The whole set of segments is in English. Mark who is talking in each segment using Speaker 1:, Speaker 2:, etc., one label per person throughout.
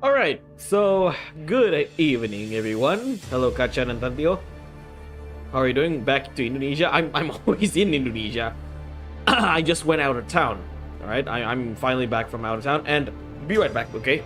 Speaker 1: Alright, so good evening everyone. Hello Kachan and Tantio. How are you doing? Back to Indonesia? I'm always in Indonesia. I just went out of town. Alright, I'm finally back from out of town and be right back, okay?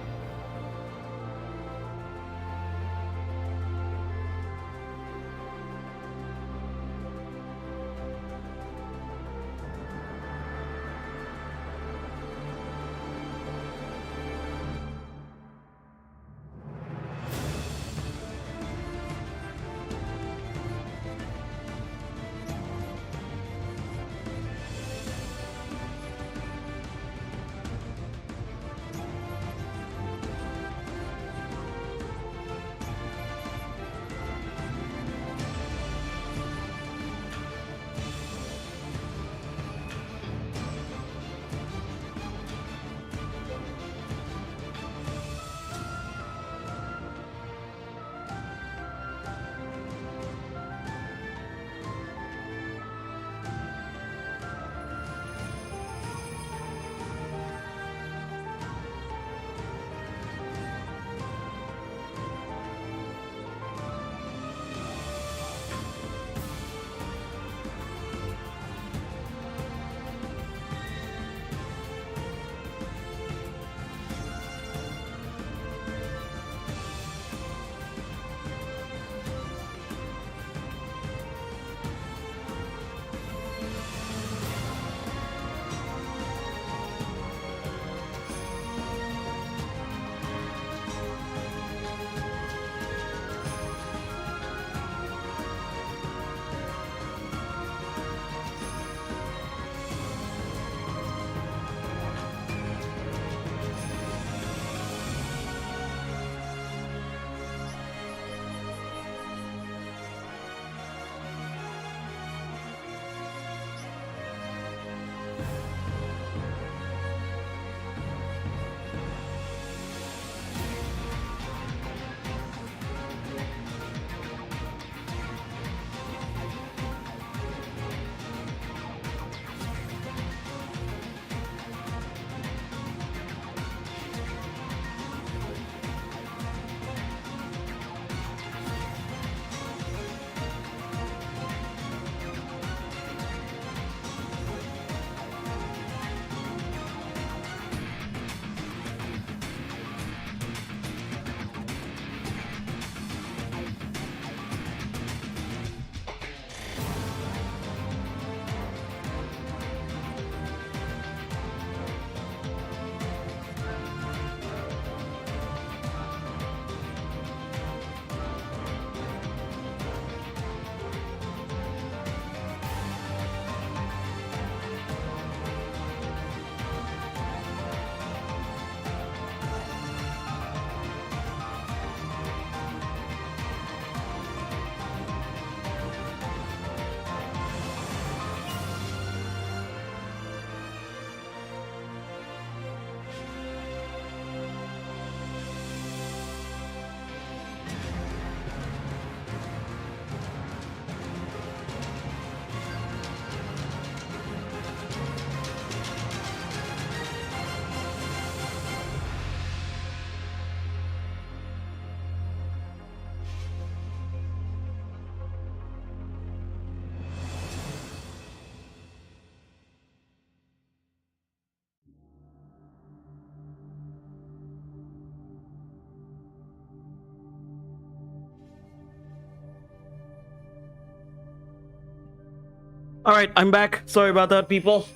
Speaker 1: Alright, I'm back. Sorry about that, people.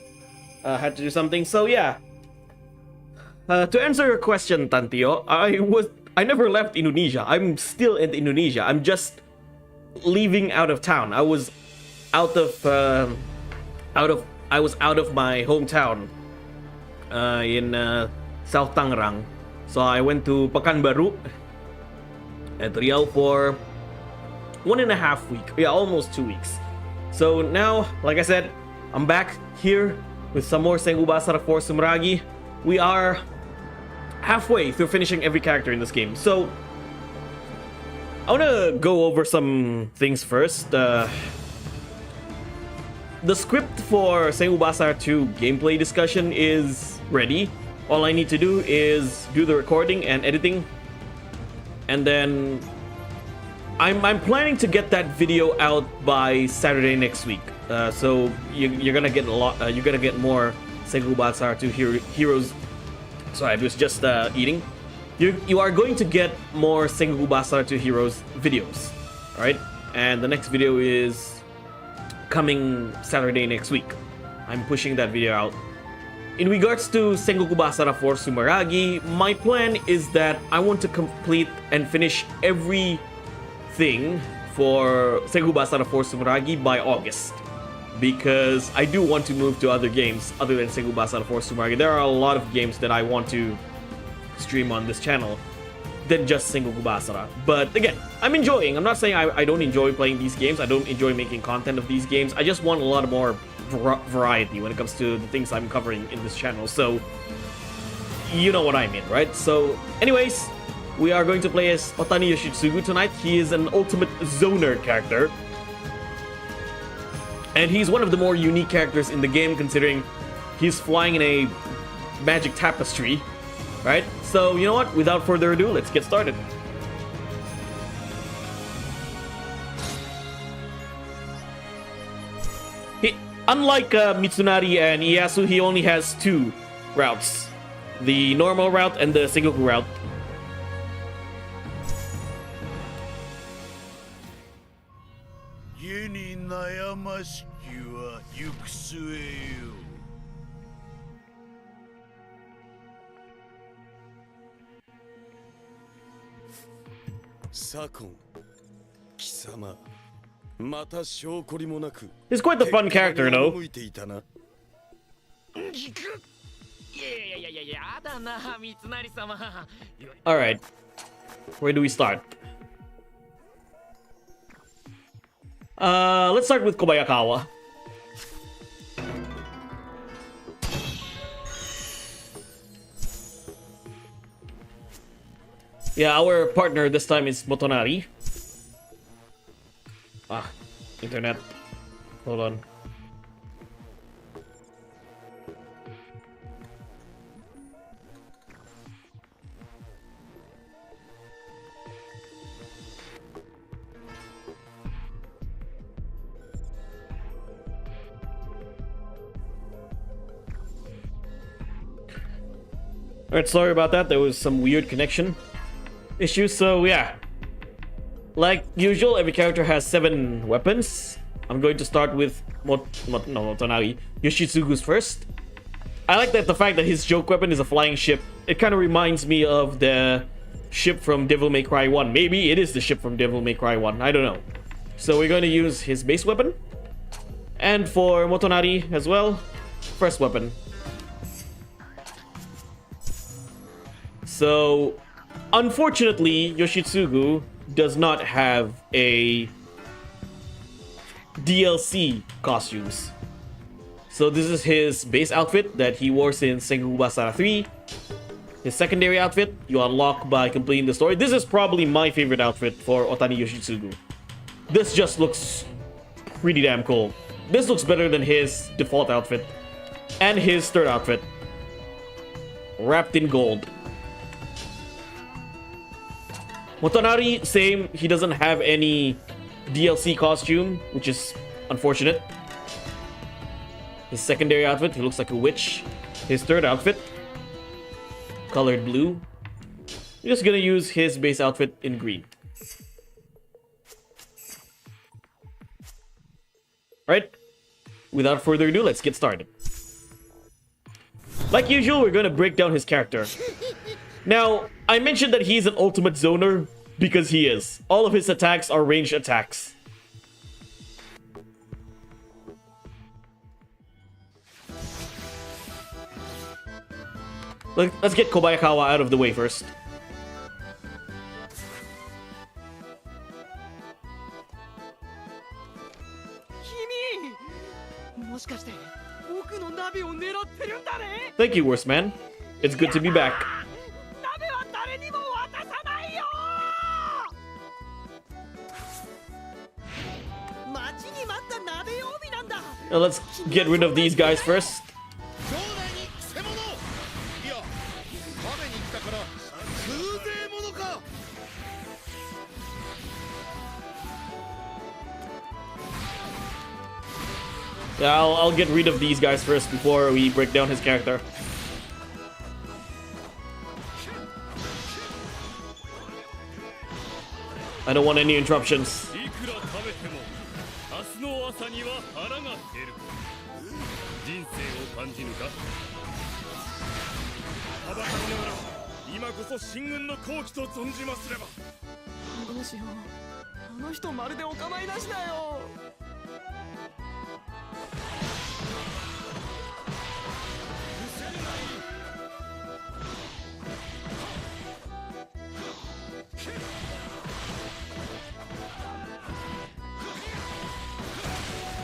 Speaker 1: Had to do something. So yeah. To answer your question, Tantio, I never left Indonesia. I'm still in Indonesia. I'm just leaving out of town. I was out of my hometown in South Tangerang. So I went to Pekanbaru at Riau for 1.5 weeks. Yeah, almost 2 weeks. So now, like I said, I'm back here with some more Sengoku Basara for Sumeragi. We are halfway through finishing every character in this game. So I want to go over some things first. The script for Sengoku Basara 2 gameplay discussion is ready. All I need to do is do the recording and editing, and then I'm planning to get that video out by Saturday next week. So you're gonna get a lot. You're gonna get more Sengoku Basara 2 Heroes. Sorry, I was just eating. You are going to get more Sengoku Basara 2 Heroes videos. All right, and the next video is coming Saturday next week. I'm pushing that video out. In regards to Sengoku Basara 4 Sumeragi, my plan is that I want to complete and finish everything for Sengoku Basara 4 Sumeragi by August. Because I do want to move to other games other than Sengoku Basara 4 Sumeragi. There are a lot of games that I want to stream on this channel than just Sengoku Basara. But again, I'm enjoying. I'm not saying I don't enjoy playing these games. I don't enjoy making content of these games. I just want a lot more variety when it comes to the things I'm covering in this channel. So, you know what I mean, right? So, anyways, we are going to play as Otani Yoshitsugu tonight. He is an ultimate zoner character. And he's one of the more unique characters in the game, considering he's flying in a magic tapestry, right? So, you know what? Without further ado, let's get started. Unlike Mitsunari and Ieyasu, he only has two routes. The normal route and the Sengoku route. He's quite the fun character, though. Alright. Where do we start? Let's start with Kobayakawa. Yeah, our partner this time is Motonari. Ah, internet. Hold on. Alright, sorry about that. There was some weird connection issues, so yeah. Like usual, every character has 7 weapons. I'm going to start with Motonari Yoshitsugu's first. I like that the fact that his joke weapon is a flying ship. It kind of reminds me of the ship from Devil May Cry 1. Maybe it is the ship from Devil May Cry 1. I don't know. So we're going to use his base weapon. And for Motonari as well, first weapon. So, unfortunately, Yoshitsugu does not have a DLC costumes. So this is his base outfit that he wore in Sengoku Basara 3. His secondary outfit you unlock by completing the story. This is probably my favorite outfit for Otani Yoshitsugu. This just looks pretty damn cool. This looks better than his default outfit and his third outfit, wrapped in gold. Motonari, same. He doesn't have any DLC costume, which is unfortunate. His secondary outfit, he looks like a witch. His third outfit, colored blue. We're just gonna use his base outfit in green. Right? Without further ado, let's get started. Like usual, we're gonna break down his character. Now, I mentioned that he's an ultimate zoner because he is. All of his attacks are ranged attacks. Let's get Kobayakawa out of the way first. Thank you, worst man. It's good to be back. Now let's get rid of these guys first. Yeah, I'll get rid of these guys first before we break down his character. I don't want any interruptions.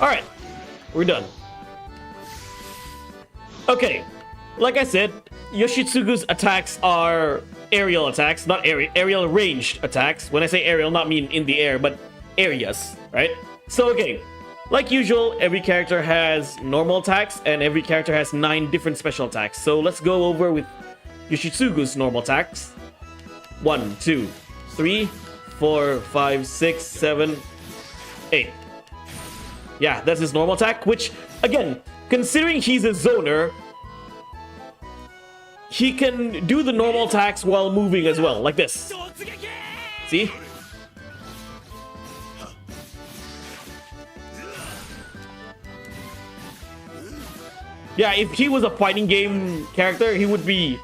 Speaker 1: Alright, we're done. Okay, like I said, Yoshitsugu's attacks are aerial attacks, not aerial ranged attacks. When I say aerial, not mean in the air, but areas, right? So, okay, like usual, every character has normal attacks, and every character has 9 different special attacks. So let's go over with Yoshitsugu's normal attacks. 1, 2, 3, 4, 5, 6, 7, 8. Yeah, that's his normal attack, which, again, considering he's a zoner, he can do the normal attacks while moving as well, like this. See? Yeah, if he was a fighting game character, he would be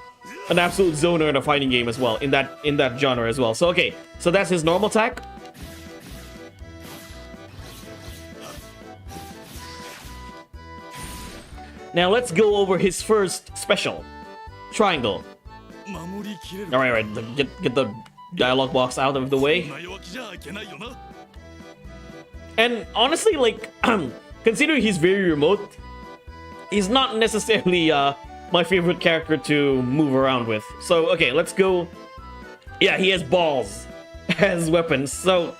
Speaker 1: an absolute zoner in a fighting game as well, in that genre as well. So, okay, so that's his normal attack. Now let's go over his first special, Triangle. All right, get the dialogue box out of the way. And honestly, like, considering he's very remote, he's not necessarily my favorite character to move around with. So okay, let's go. Yeah, he has balls as weapons. So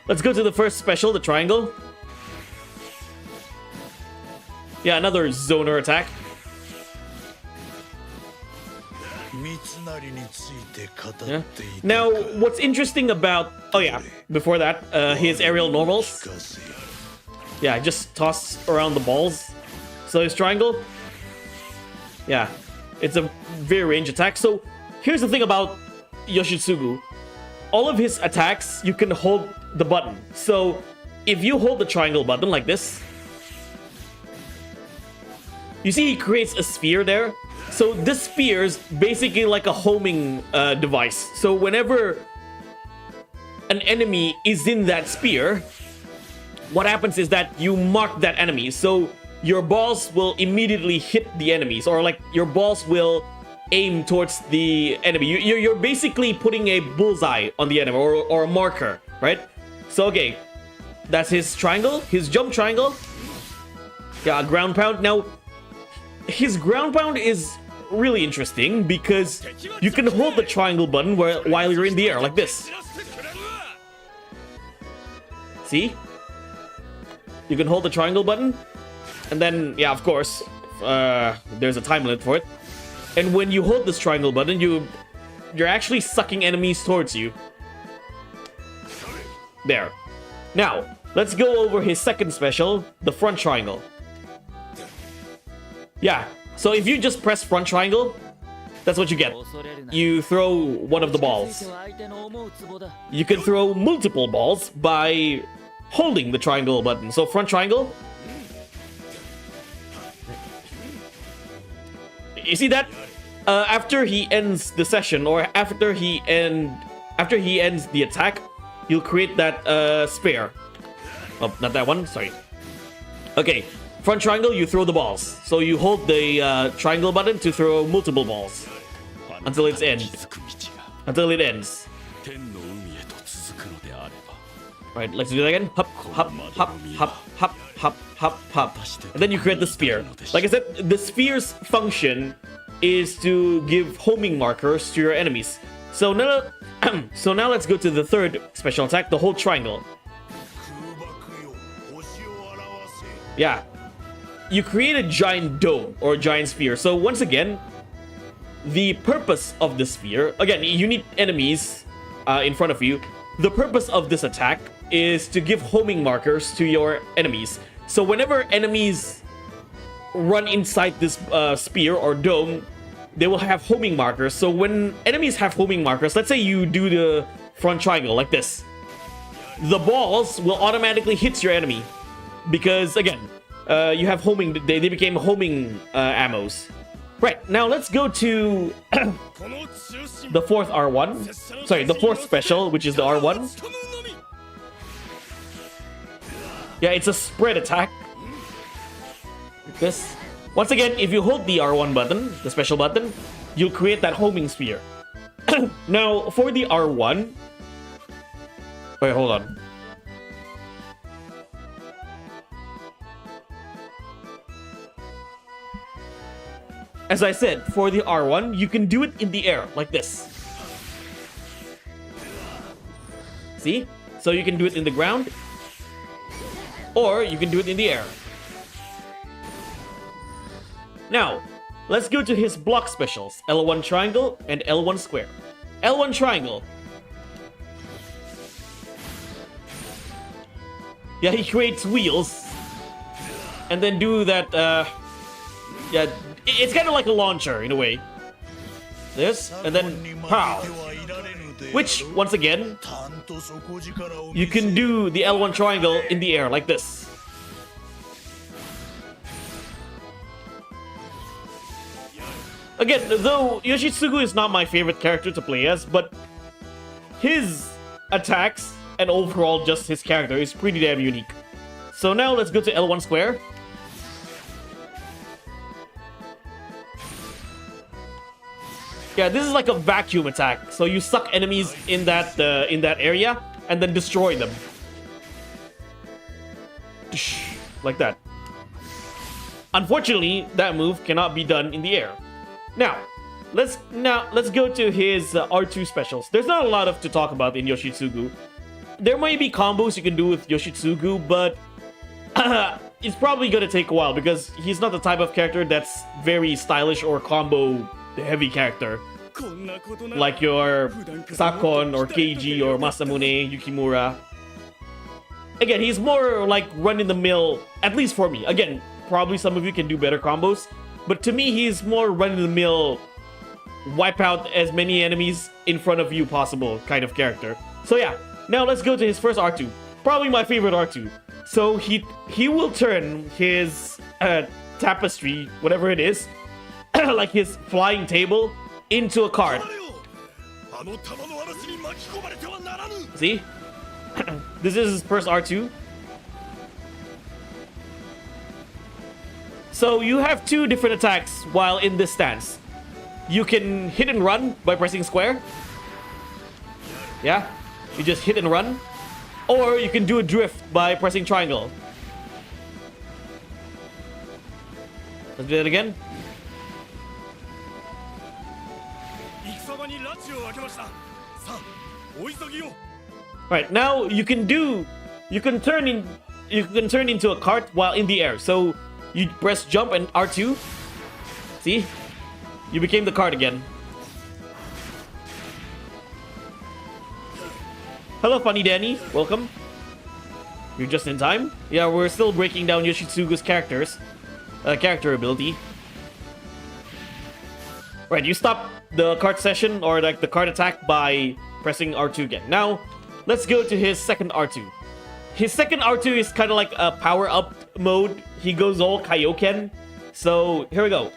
Speaker 1: let's go to the first special, the Triangle. Yeah, another zoner attack. Yeah. Now, what's interesting about... Oh yeah, before that, his aerial normals. Yeah, just toss around the balls. So his Triangle. Yeah, it's a very ranged attack. So here's the thing about Yoshitsugu. All of his attacks, you can hold the button. So if you hold the Triangle button like this, you see he creates a sphere there? So this sphere is basically like a homing device. So whenever an enemy is in that sphere, what happens is that you mark that enemy. So your balls will immediately hit the enemies, or like your balls will aim towards the enemy. You're basically putting a bullseye on the enemy, or a marker, right? So okay, that's his Triangle, his jump Triangle. Yeah, ground pound. Now, his ground pound is really interesting because you can hold the Triangle button while you're in the air, like this. See? You can hold the Triangle button, and then, yeah, of course, there's a time limit for it. And when you hold this Triangle button, you're actually sucking enemies towards you. There. Now, let's go over his second special, the front Triangle. Yeah, so if you just press front Triangle, that's what you get. You throw one of the balls. You can throw multiple balls by holding the Triangle button. So front Triangle. You see that? After he ends the session, or after he ends the attack, you'll create that sphere. Oh, not that one, sorry. Okay. Front Triangle, you throw the balls. So you hold the Triangle button to throw multiple balls until it ends. Until it ends. Right, let's do that again. Hop, hop, hop, hop, hop, hop, hop, hop. And then you create the sphere. Like I said, the sphere's function is to give homing markers to your enemies. So now, now let's go to the third special attack, the whole Triangle. Yeah. You create a giant dome or a giant sphere. So once again, the purpose of the sphere, again, you need enemies in front of you. The purpose of this attack is to give homing markers to your enemies. So whenever enemies run inside this spear or dome, they will have homing markers. So when enemies have homing markers, let's say you do the front triangle like this, the balls will automatically hit your enemy because again, you have homing. They became homing ammos. Right, now let's go to the fourth R1. Sorry, the fourth special, which is the R1. Yeah, it's a spread attack. Like this. Once again, if you hold the R1 button, the special button, you'll create that homing sphere. Now, for the R1... Wait, hold on. As I said, for the R1, you can do it in the air, like this. See? So you can do it in the ground, or you can do it in the air. Now, let's go to his block specials, L1 triangle and L1 square. L1 triangle. Yeah, he creates wheels, and then do that, yeah, it's kind of like a launcher in a way. This, and then pow. Which, once again, you can do the L1 triangle in the air like this. Again, though Yoshitsugu is not my favorite character to play as, but his attacks and overall just his character is pretty damn unique. So now let's go to L1 square. Yeah, this is like a vacuum attack. So you suck enemies in that area and then destroy them. Like that. Unfortunately, that move cannot be done in the air. Now let's go to his R2 specials. There's not a lot to talk about in Yoshitsugu. There might be combos you can do with Yoshitsugu, but it's probably gonna take a while because he's not the type of character that's very stylish or combo heavy character like your Sakon or Keiji or Masamune Yukimura. Again, he's more like run-in-the-mill, at least for me. Again, probably some of you can do better combos, but to me, he's more run-in-the-mill, wipe out as many enemies in front of you possible kind of character. So yeah, now let's go to his first R2. Probably my favorite R2. So he will turn his tapestry, whatever it is, like his flying table, into a cart. See? This is his first R2. So you have two different attacks while in this stance. You can hit and run by pressing square. Yeah? You just hit and run. Or you can do a drift by pressing triangle. Let's do that again. Right, now you can turn into a cart while in the air. So you press jump and R2. See? You became the cart again. Hello, Funny Danny. Welcome. You're just in time. Yeah, we're still breaking down Yoshitsugu's character ability. Right, you stop the cart session or like the cart attack by pressing R2 again. Now, let's go to his second R2. His second R2 is kind of like a power-up mode. He goes all Kaioken. So, here we go.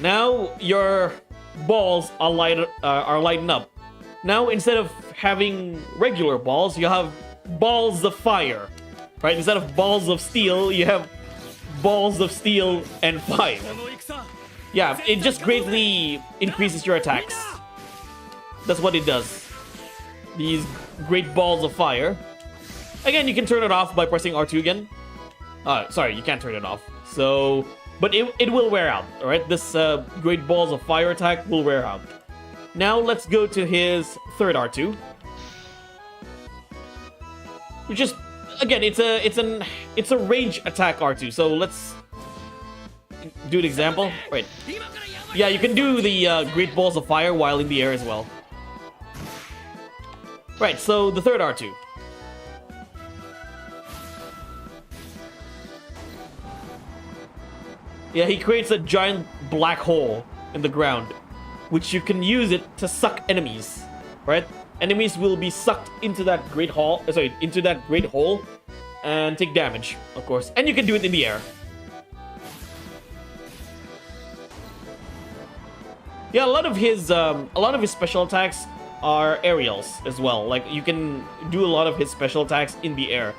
Speaker 1: Now, your balls are lighting up. Now, instead of having regular balls, you have balls of fire. Right? Instead of balls of steel, you have balls of steel and fire. Yeah, it just greatly increases your attacks. That's what it does. These great balls of fire. Again, you can turn it off by pressing R2 again. Sorry, you can't turn it off. So, but it will wear out, alright? This great balls of fire attack will wear out. Now, let's go to his third R2. Which is, again, it's a range attack R2. So let's do an example. Right. Yeah, you can do the great balls of fire while in the air as well. Right, so the third R2. Yeah, he creates a giant black hole in the ground, which you can use it to suck enemies, right? Enemies will be sucked into that great hole, into that great hole, and take damage, of course. And you can do it in the air. Yeah, a lot of his special attacks are aerials as well. Like, you can do a lot of his special attacks in the air.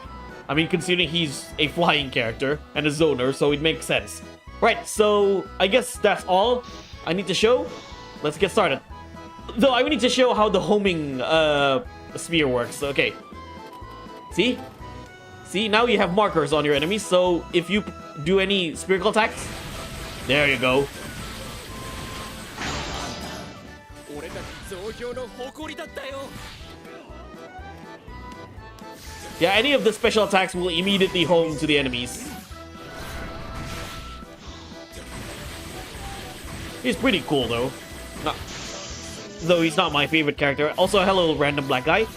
Speaker 1: I mean, considering he's a flying character and a zoner, so it makes sense. Right, so I guess that's all I need to show. Let's get started. Though I need to show how the homing sphere works. Okay. See? See, now you have markers on your enemies, so if you do any spherical attacks, there you go. Yeah, any of the special attacks will immediately home to the enemies. He's pretty cool though. Though he's not my favorite character. Also, hello random black guy.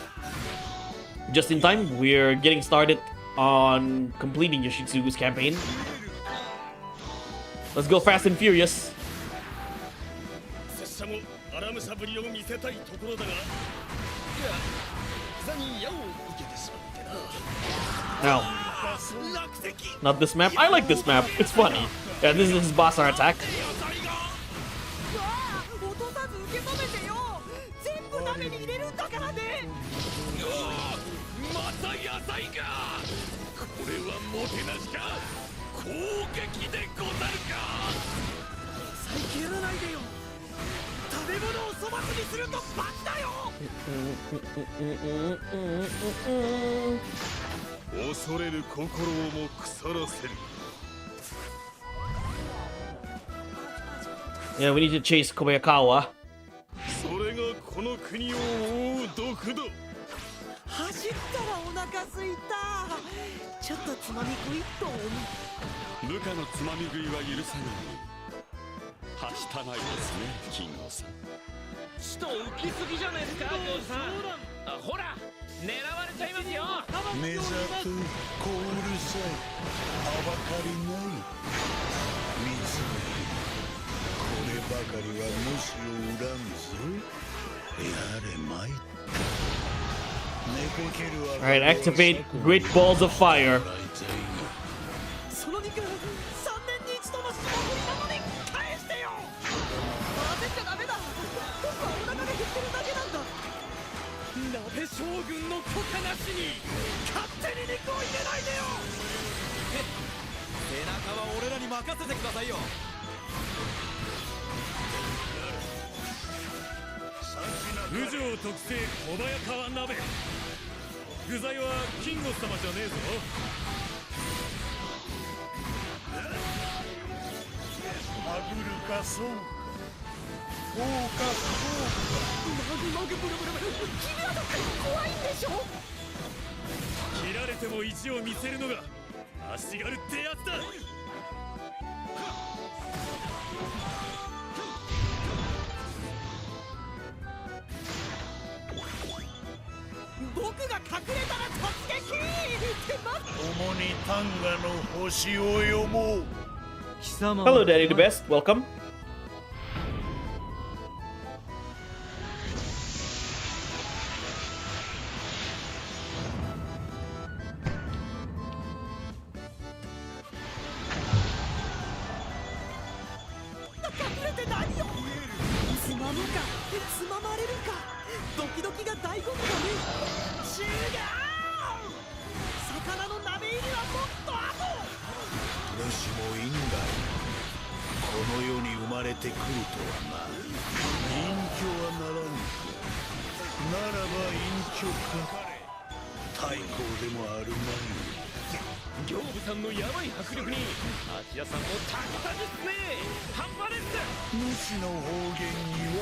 Speaker 1: Just in time, we're getting started on completing Yoshitsugu's campaign. Let's go fast and furious. Now, not this map. I like this map. It's funny. Yeah, this is his Basara attack. Yeah, we need to chase Kobayakawa. Alright, activate Great Balls of Fire. Hello, Daddy the Best. Welcome.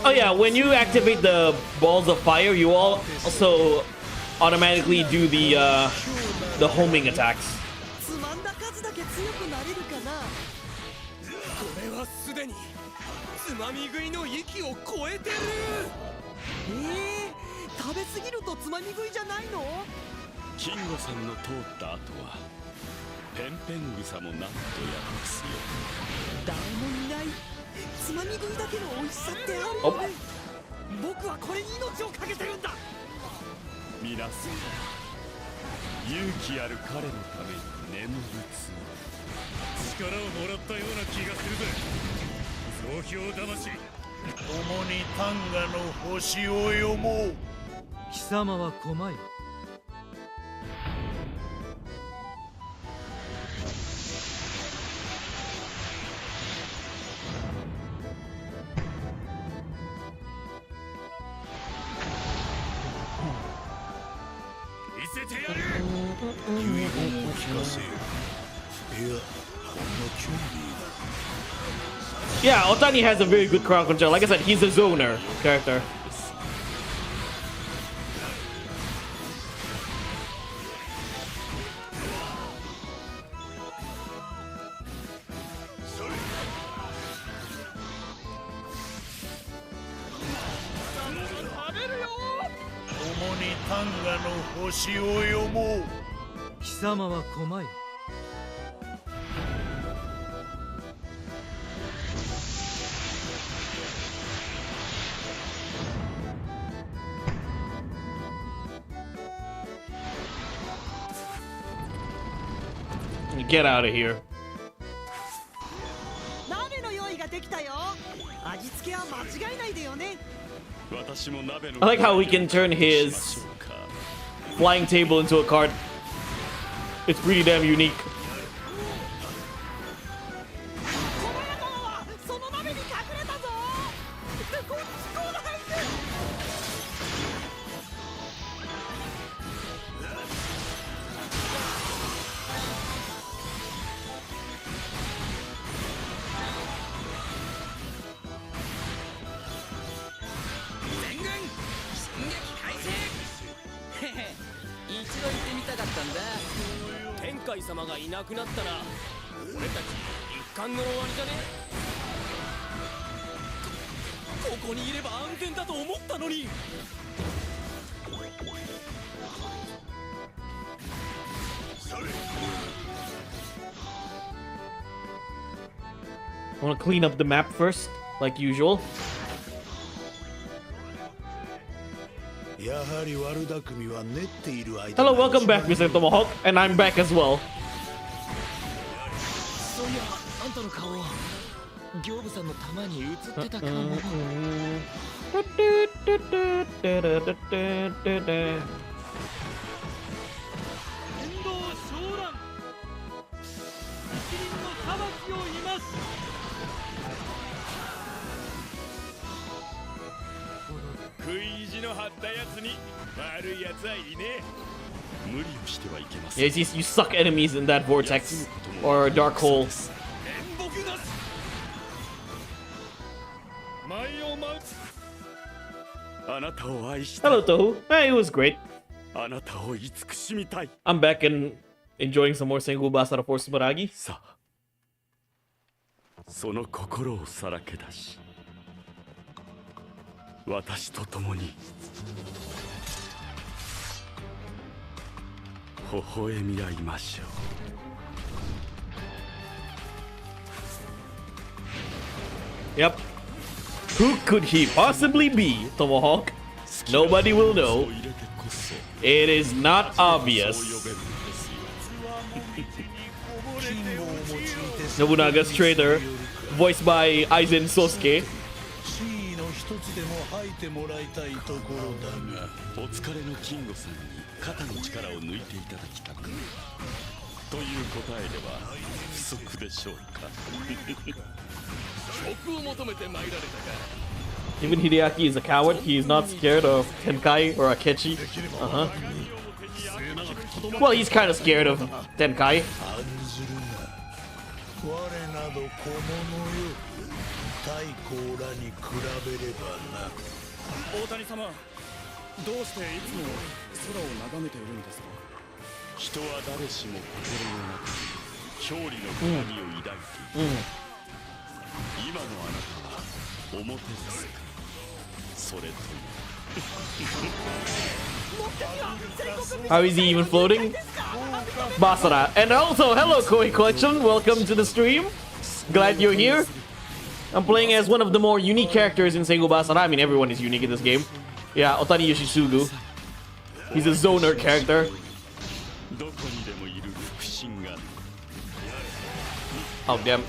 Speaker 1: Oh yeah, when you activate the Balls of Fire, you also automatically do the homing attacks.
Speaker 2: ペンペン草もなんとやますよ。
Speaker 3: 誰もいないつまみ食いだけの美味しさってあるよね。僕はこれに命をかけてるんだ。
Speaker 2: 皆さん、勇気ある彼のために念仏を。力をもらったような気がするぜ。総評魂。共にタンガの星を読もう。
Speaker 3: 貴様は狛江。
Speaker 2: 見せてやる。遺言を聞かせよ。いや、こんな興味。
Speaker 1: Yeah, Otani has a very good crowd control. Like I said, he's a zoner character. Get out of here.
Speaker 3: 鍋の用意ができたよ。味付けは間違いないでよね。
Speaker 2: I
Speaker 1: like how we can turn his flying table into a cart. It's pretty damn unique. I want to clean up the map first, like usual. Hello, welcome back, Mr. Tomahawk, and I'm back as well. Yeah, you suck enemies in that vortex or dark hole. Hello, Tohu. Hey, it was great. I'm back and enjoying some more Sengoku Basara for Sumeragi.
Speaker 2: その心をさらけ出し、私と共に微笑み合いましょう。
Speaker 1: Yep. Who could he possibly be, Tomahawk? Nobody will know. It is not obvious. Nobunaga's traitor, voiced by Aizen Sosuke.
Speaker 2: お疲れの金吾さんに肩の力を抜いていただきたくという答えでは不足でしょうか。職を求めて参られたか。
Speaker 1: Even Hideaki is a coward. He is not scared of Tenkai or Akechi. Well, he's kind of scared of Tenkai.
Speaker 2: 大谷様、どうしていつも空を眺めているんですか。人は誰しも心の中に勝利の鏡を抱いている。今のあなたは表ですか。それとも
Speaker 1: How is he even floating? Basara. And also, hello Koi Collection, welcome to the stream. Glad you're here. I'm playing as one of the more unique characters in Sengoku Basara. I mean, everyone is unique in this game. Yeah, Otani Yoshitsugu. He's a zoner character. Oh, damn.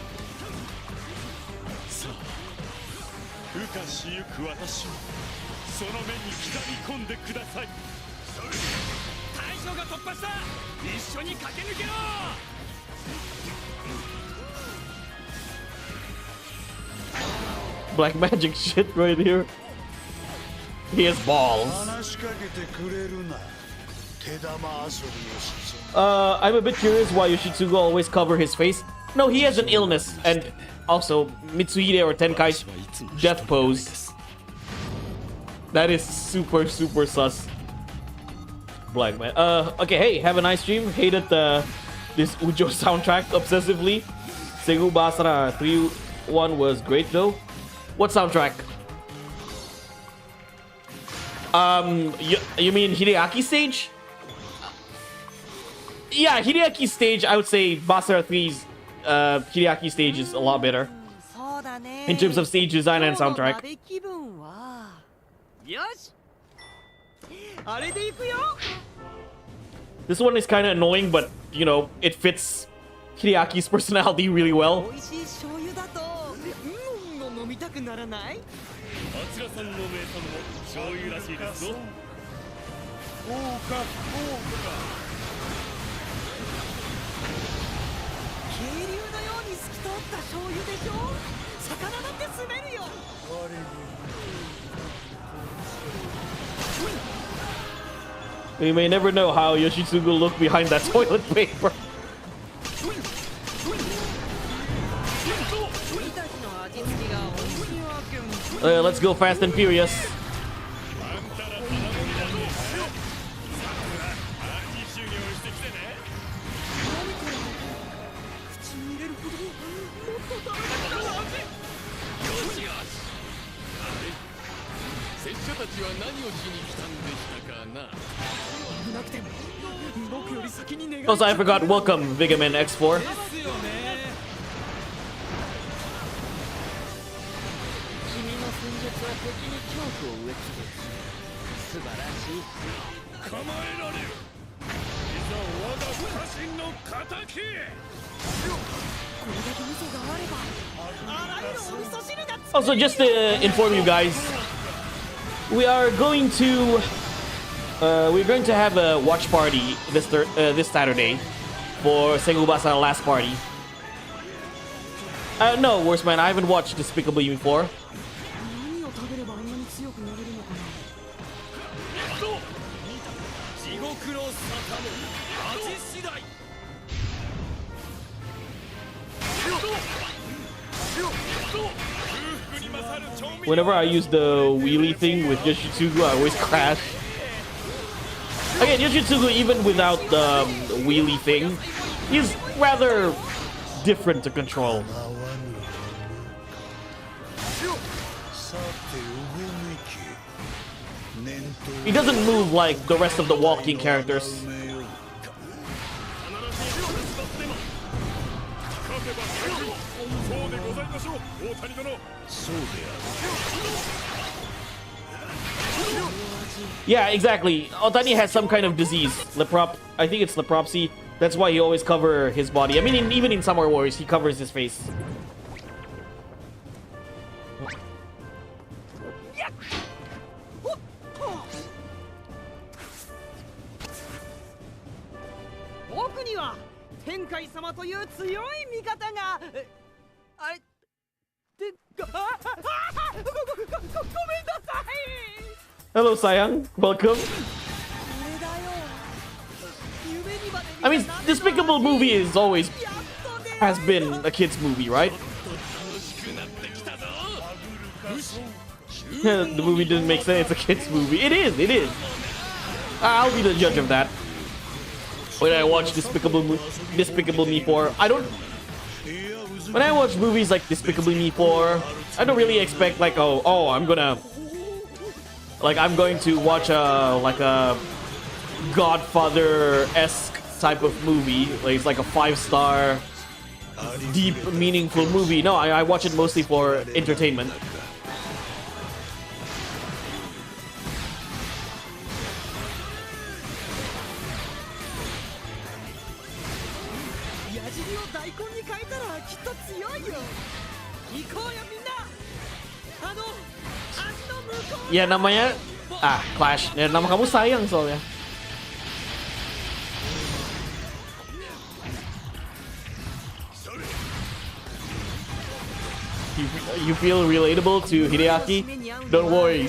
Speaker 1: Black magic shit right here. He has balls. I'm a bit curious why Yoshitsugu always cover his face. No, he has an illness, and also Mitsuhide or Tenkai's death pose. That is super sus. Black man. Okay, hey, have a nice stream. Hated this Ujo soundtrack obsessively. Sengoku Basara 3-1 was great though. What soundtrack? You mean Hideaki stage? Yeah, Hideaki stage. I would say Basara 3's Hideaki stage is a lot better in terms of stage design and soundtrack. This one is kind of annoying, but you know, it fits Hideaki's personality really well. We may never know how Yoshitsugu looked behind that toilet paper. Let's go fast and furious. Also, I forgot, welcome Vigaman X4. Also, just to inform you guys, we're going to have a watch party this Saturday for Sengoku Basara last party. No, worse man, I haven't watched Despicable Me before. Whenever I use the wheelie thing with Yoshitsugu, I always crash. Again, Yoshitsugu, even without the wheelie thing, he's rather different to control. He doesn't move like the rest of the walking characters. Yeah, exactly. Otani has some kind of disease. I think it's leprosy. That's why he always covers his body. I mean, even in Samurai Warriors, he covers his face. Hello, Sayang. Welcome. I mean, Despicable movie has been a kid's movie, right? The movie didn't make sense. It's a kid's movie. It is. I'll be the judge of that. When I watch Despicable Me 4, when I watch movies like Despicable Me 4, I don't really expect like, I'm going to watch a Godfather-esque type of movie. Like it's like a 5-star, deep, meaningful movie. No, I watch it mostly for entertainment. Ya namanya Clash. Ya, nama kamu sayang soalnya. You feel relatable to Hideaki? Don't worry.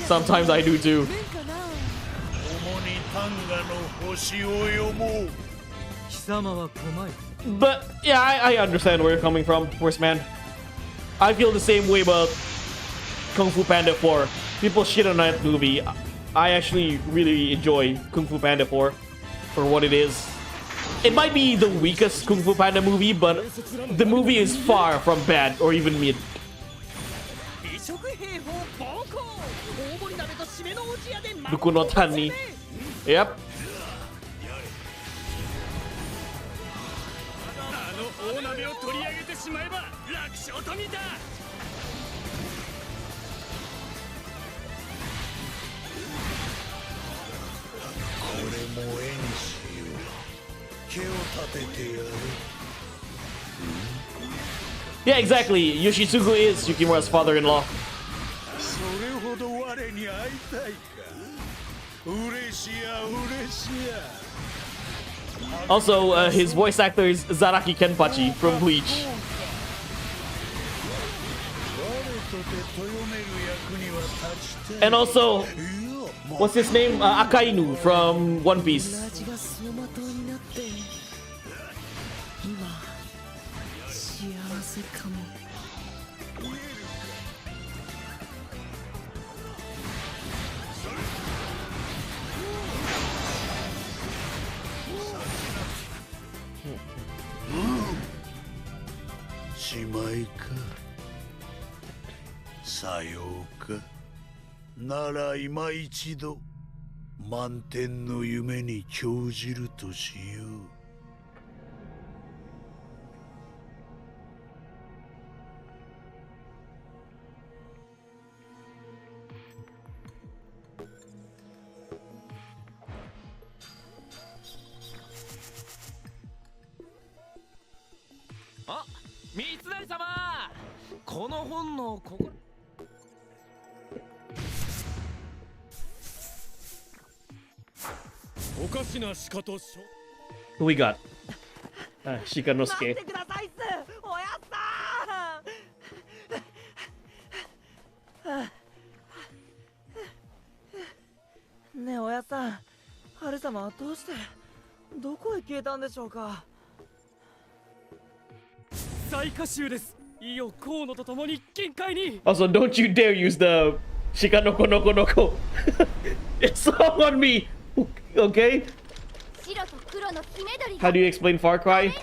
Speaker 1: Sometimes I do too. But yeah, I understand where you're coming from, Horseman. I feel the same way about Kung Fu Panda 4. People shit on that movie. I actually really enjoy Kung Fu Panda 4 for what it is. It might be the weakest Kung Fu Panda movie, but the movie is far from bad or even mid. Duku no Tani. Yep. Yeah, exactly. Yoshitsugu is Yukimura's father-in-law. Also, his voice actor is Zaraki Kenpachi from Bleach. And also, what's his name? Akainu from One Piece. Who we got? Shikanosuke.
Speaker 3: ねえおやっさん、春様はどうしてどこへ消えたんでしょうか。最下集です。いよ河野と共に金塊に。
Speaker 1: Also, don't you dare use the Shikanoko Noko Noko. It's all on me. Okay? How do you explain Far Cry?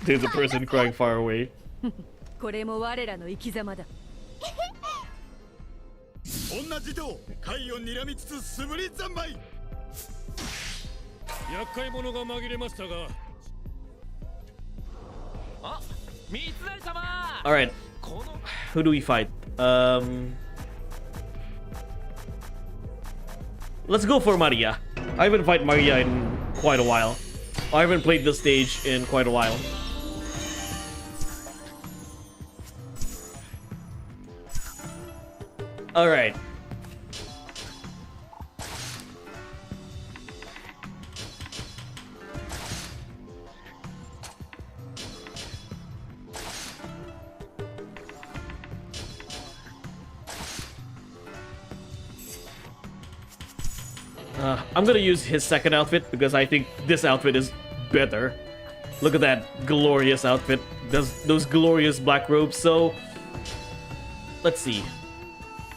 Speaker 1: There's a person crying far away.
Speaker 3: これも我らの生き様だ。
Speaker 2: 同じと海を睨みつつ素振り三昧。厄介者が紛れましたが。あ、三成様。
Speaker 1: All right. Who do we fight? Let's go for Maria. I haven't fight Maria in quite a while. I haven't played this stage in quite a while. All right. I'm gonna use his second outfit because I think this outfit is better. Look at that glorious outfit. Those glorious black robes. So, let's see.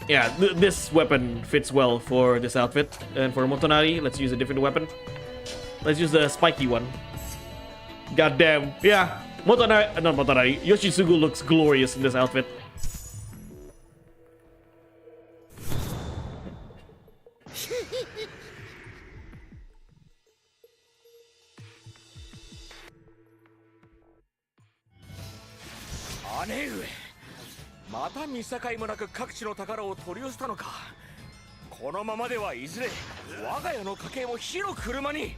Speaker 1: Yeah, this weapon fits well for this outfit. And for Motonari, let's use a different weapon. Let's use the spiky one. God damn. Yeah, Motonari, not Motonari. Yoshitsugu looks glorious in this outfit.
Speaker 2: 見境もなく各地の宝を取り寄せたのか。このままではいずれ我が家の家計も火の車に。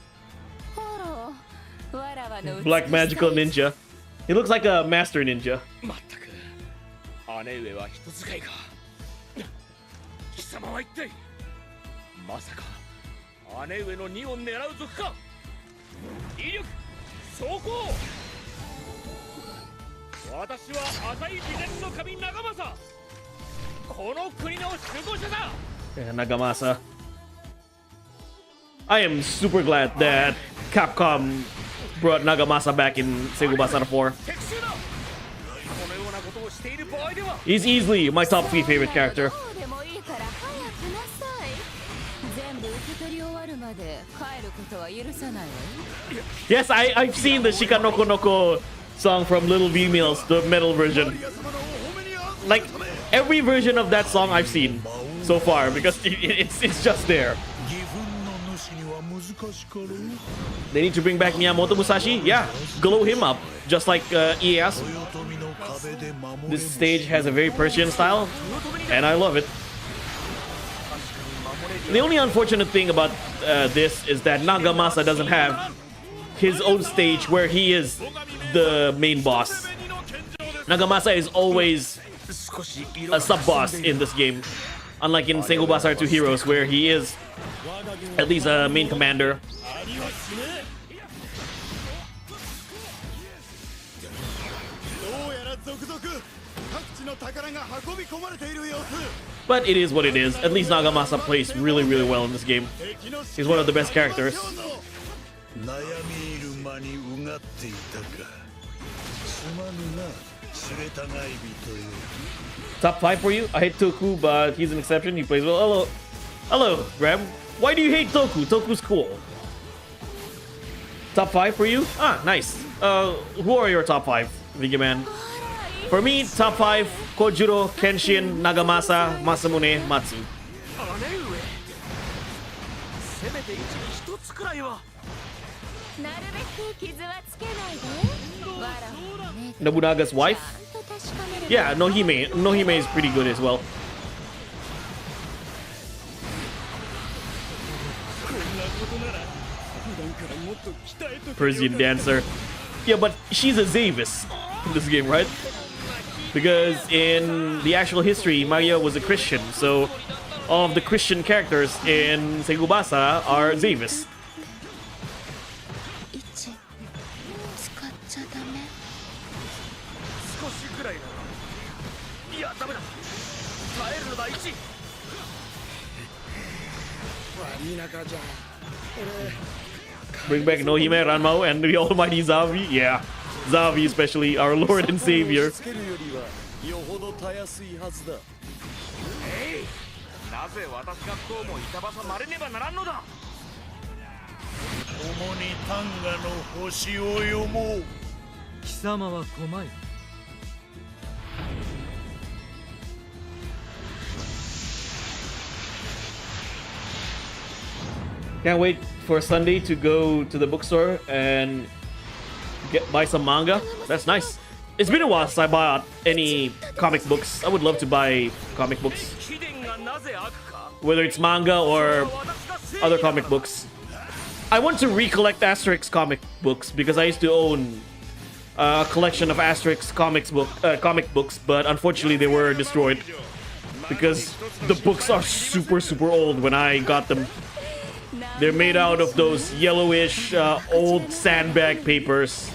Speaker 1: Black magical ninja. He looks like a master ninja.
Speaker 2: まったく姉上は人使いか。貴様は一体まさか姉上の荷を狙う族か。威力走行。私は浅い美術の神長政、この国の守護者だ。
Speaker 1: Yeah, Nagamasa. I am super glad that Capcom brought Nagamasa back in Sengoku Basara 4. He's easily my top 3 favorite character. Yes, I've seen the Shika Noko Noko song from Little V-Meals, the metal version. Like, every version of that song I've seen so far, because it's just there. They need to bring back Miyamoto Musashi? Yeah, glow him up, just like Ieyasu. This stage has a very Persian style, and I love it. The only unfortunate thing about this is that Nagamasa doesn't have his own stage where he is the main boss. Nagamasa is always a sub-boss in this game, unlike in Sengoku Basara 2 Heroes, where he is at least a main commander. But it is what it is. At least Nagamasa plays really, really well in this game. He's one of the best characters. Top 5 for you? I hate Toku, but he's an exception. He plays well. Hello. Hello, Graham. Why do you hate Toku? Toku's cool. Top 5 for you? Ah, nice. Who are your top 5, Vigi Man? For me, top 5, Kojuro, Kenshin, Nagamasa, Masamune, Matsu. Nobunaga's wife? Yeah, Nohime. Nohime is pretty good as well. Persian dancer. Yeah, but she's a Zavis in this game, right? Because in the actual history, Maria was a Christian, so all of the Christian characters in Sengoku Basara are Zavis. Bring back Nohime, Ranmao, and the almighty Zavi. Yeah, Zavi especially, our Lord and Savior. Can't wait for Sunday to go to the bookstore and buy some manga. That's nice. It's been a while since I bought any comic books. I would love to buy comic books, whether it's manga or other comic books. I want to recollect Asterix comic books because I used to own a collection of Asterix comic books, but unfortunately they were destroyed because the books are super old when I got them. They're made out of those yellowish old sandbag papers.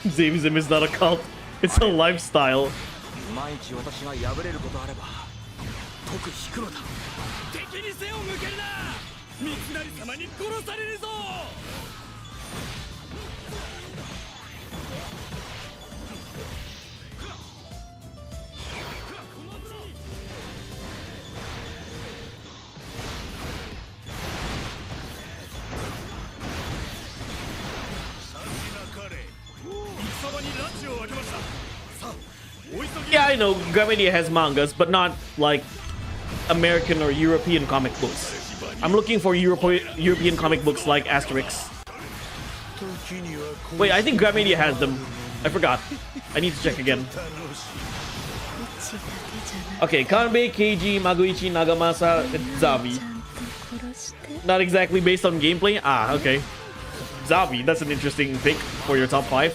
Speaker 1: Zavism is not a cult, it's a lifestyle. Yeah, I know Gramedia has mangas, but not like American or European comic books. I'm looking for European comic books like Asterix. Wait, I think Gramedia has them. I forgot. I need to check again. Okay, Kanbei, Keiji, Magoichi, Nagamasa, and Zavi. Not exactly based on gameplay. Ah, okay. Zavi, that's an interesting pick for your top 5.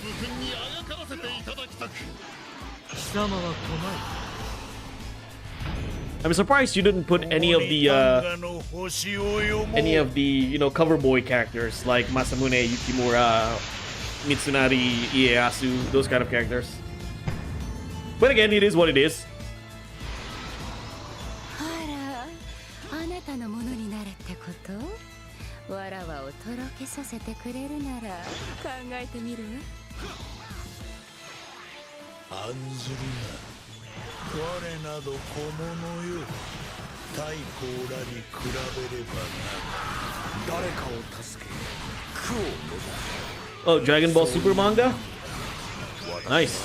Speaker 1: I'm surprised you didn't put any of the cover boy characters like Masamune, Yukimura, Mitsunari, Ieyasu, those kind of characters. But again, it is what it is. Oh, Dragon Ball Super manga? Nice.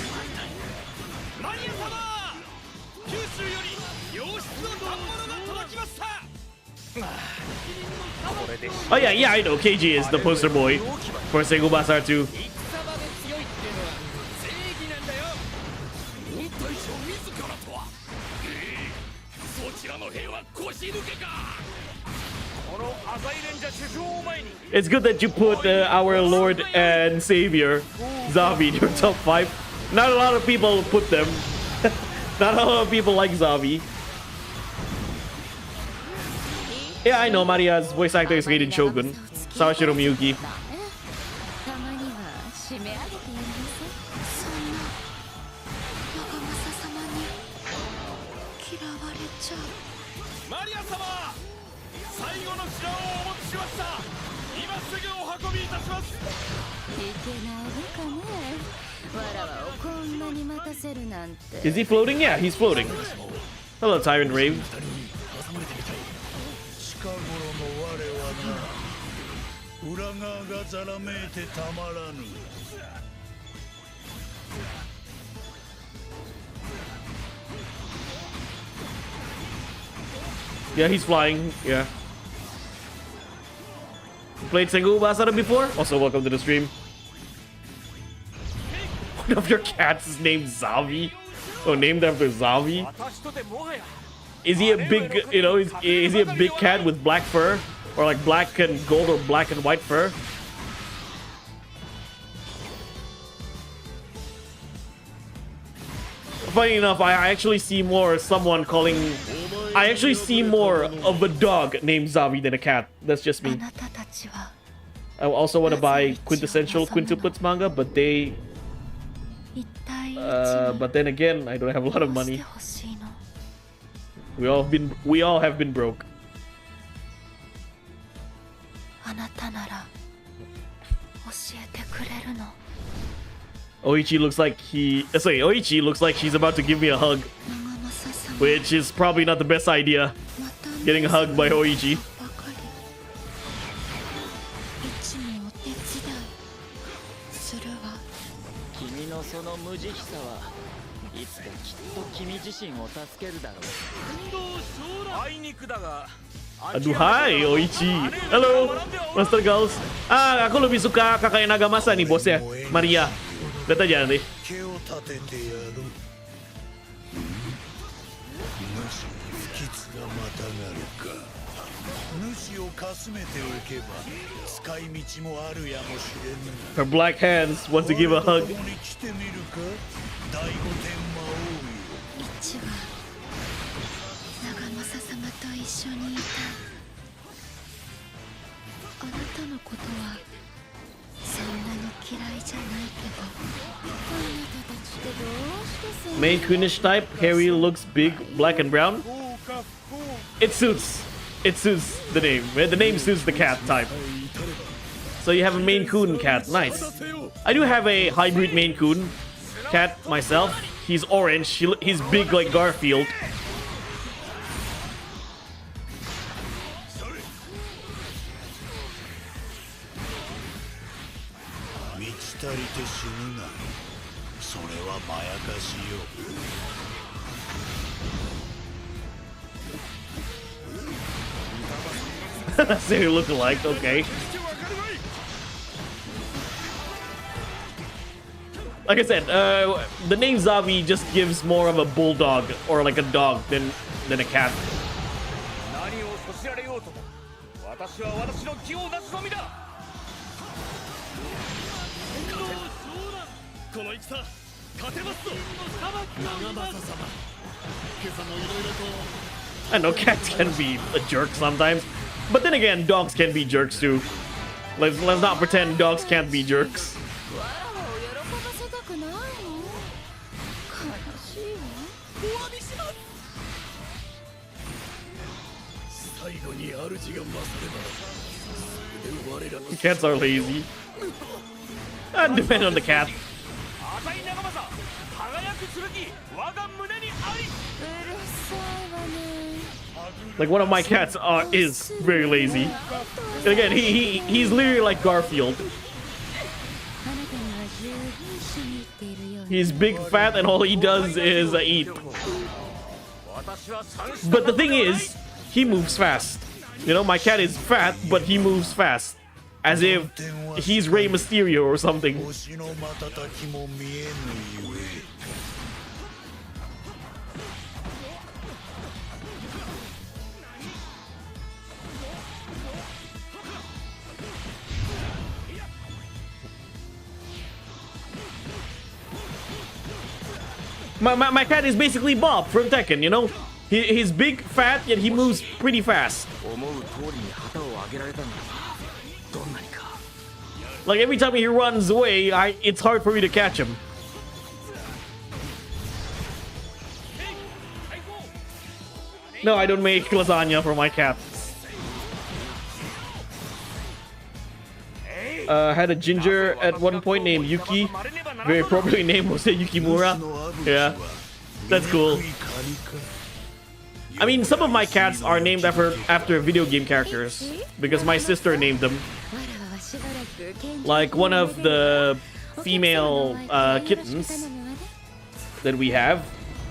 Speaker 1: Oh yeah, I know. KG is the poster boy for Sengoku Basara 2. It's good that you put our Lord and Savior, Zavi, in your top 5. Not a lot of people put them. Not a lot of people like Zavi. Yeah, I know. Maria's voice actor is Raiden Shogun. Sawashiro Miyuki. Is he floating? Yeah, he's floating. Hello, Tyrant Rave. Yeah, he's flying. Yeah. Played Sengoku Basara before? Also, welcome to the stream. One of your cats is named Zavi. Oh, named after Zavi. Is he a big, is he a big cat with black fur? Or like black and gold or black and white fur? Funny enough, I actually see more I actually see more of a dog named Zavi than a cat. That's just me. I also want to buy quintessential quintuplets manga, but then again, I don't have a lot of money. We all have been broke. Oichi looks like she's about to give me a hug, which is probably not the best idea. Getting a hug by Oichi. Aduh, hai Oichi. Halo, Master Girls. Aku lebih suka kakak Nagamasa nih, bosnya, Maria. Lihat aja nanti. Her black hands wants to give a hug. Main Queenish type, hairy, looks big, black and brown. It suits the name. The name suits the cat type. So you have a Maine Coon cat. Nice. I do have a hybrid Maine Coon cat myself. He's orange. He's big like Garfield. That's what you look alike, okay. Like I said, the name Zavi just gives more of a bulldog or like a dog than a cat.
Speaker 2: 何をそしられようとも私は私の気をなすのみだこの戦勝てますぞ長政様今朝もいろいろと
Speaker 1: I know cats can be a jerk sometimes, but then again, dogs can be jerks too. Let's not pretend dogs can't be jerks.
Speaker 2: 最後に主が勝れば
Speaker 1: Cats are lazy. Depend on the cat. Like one of my cats is very lazy. And again, he's literally like Garfield. He's big, fat, and all he does is eat. But the thing is, he moves fast. You know, my cat is fat, but he moves fast. As if he's Rey Mysterio or something. My cat is basically Bob from Tekken, you know? He's big, fat, yet he moves pretty fast. Like every time he runs away, it's hard for me to catch him. No, I don't make lasagna for my cat. Had a ginger at one point named Yuki. Very appropriately named was Yukimura. Yeah, that's cool. I mean, some of my cats are named after video game characters because my sister named them. Like one of the female kittens that we have.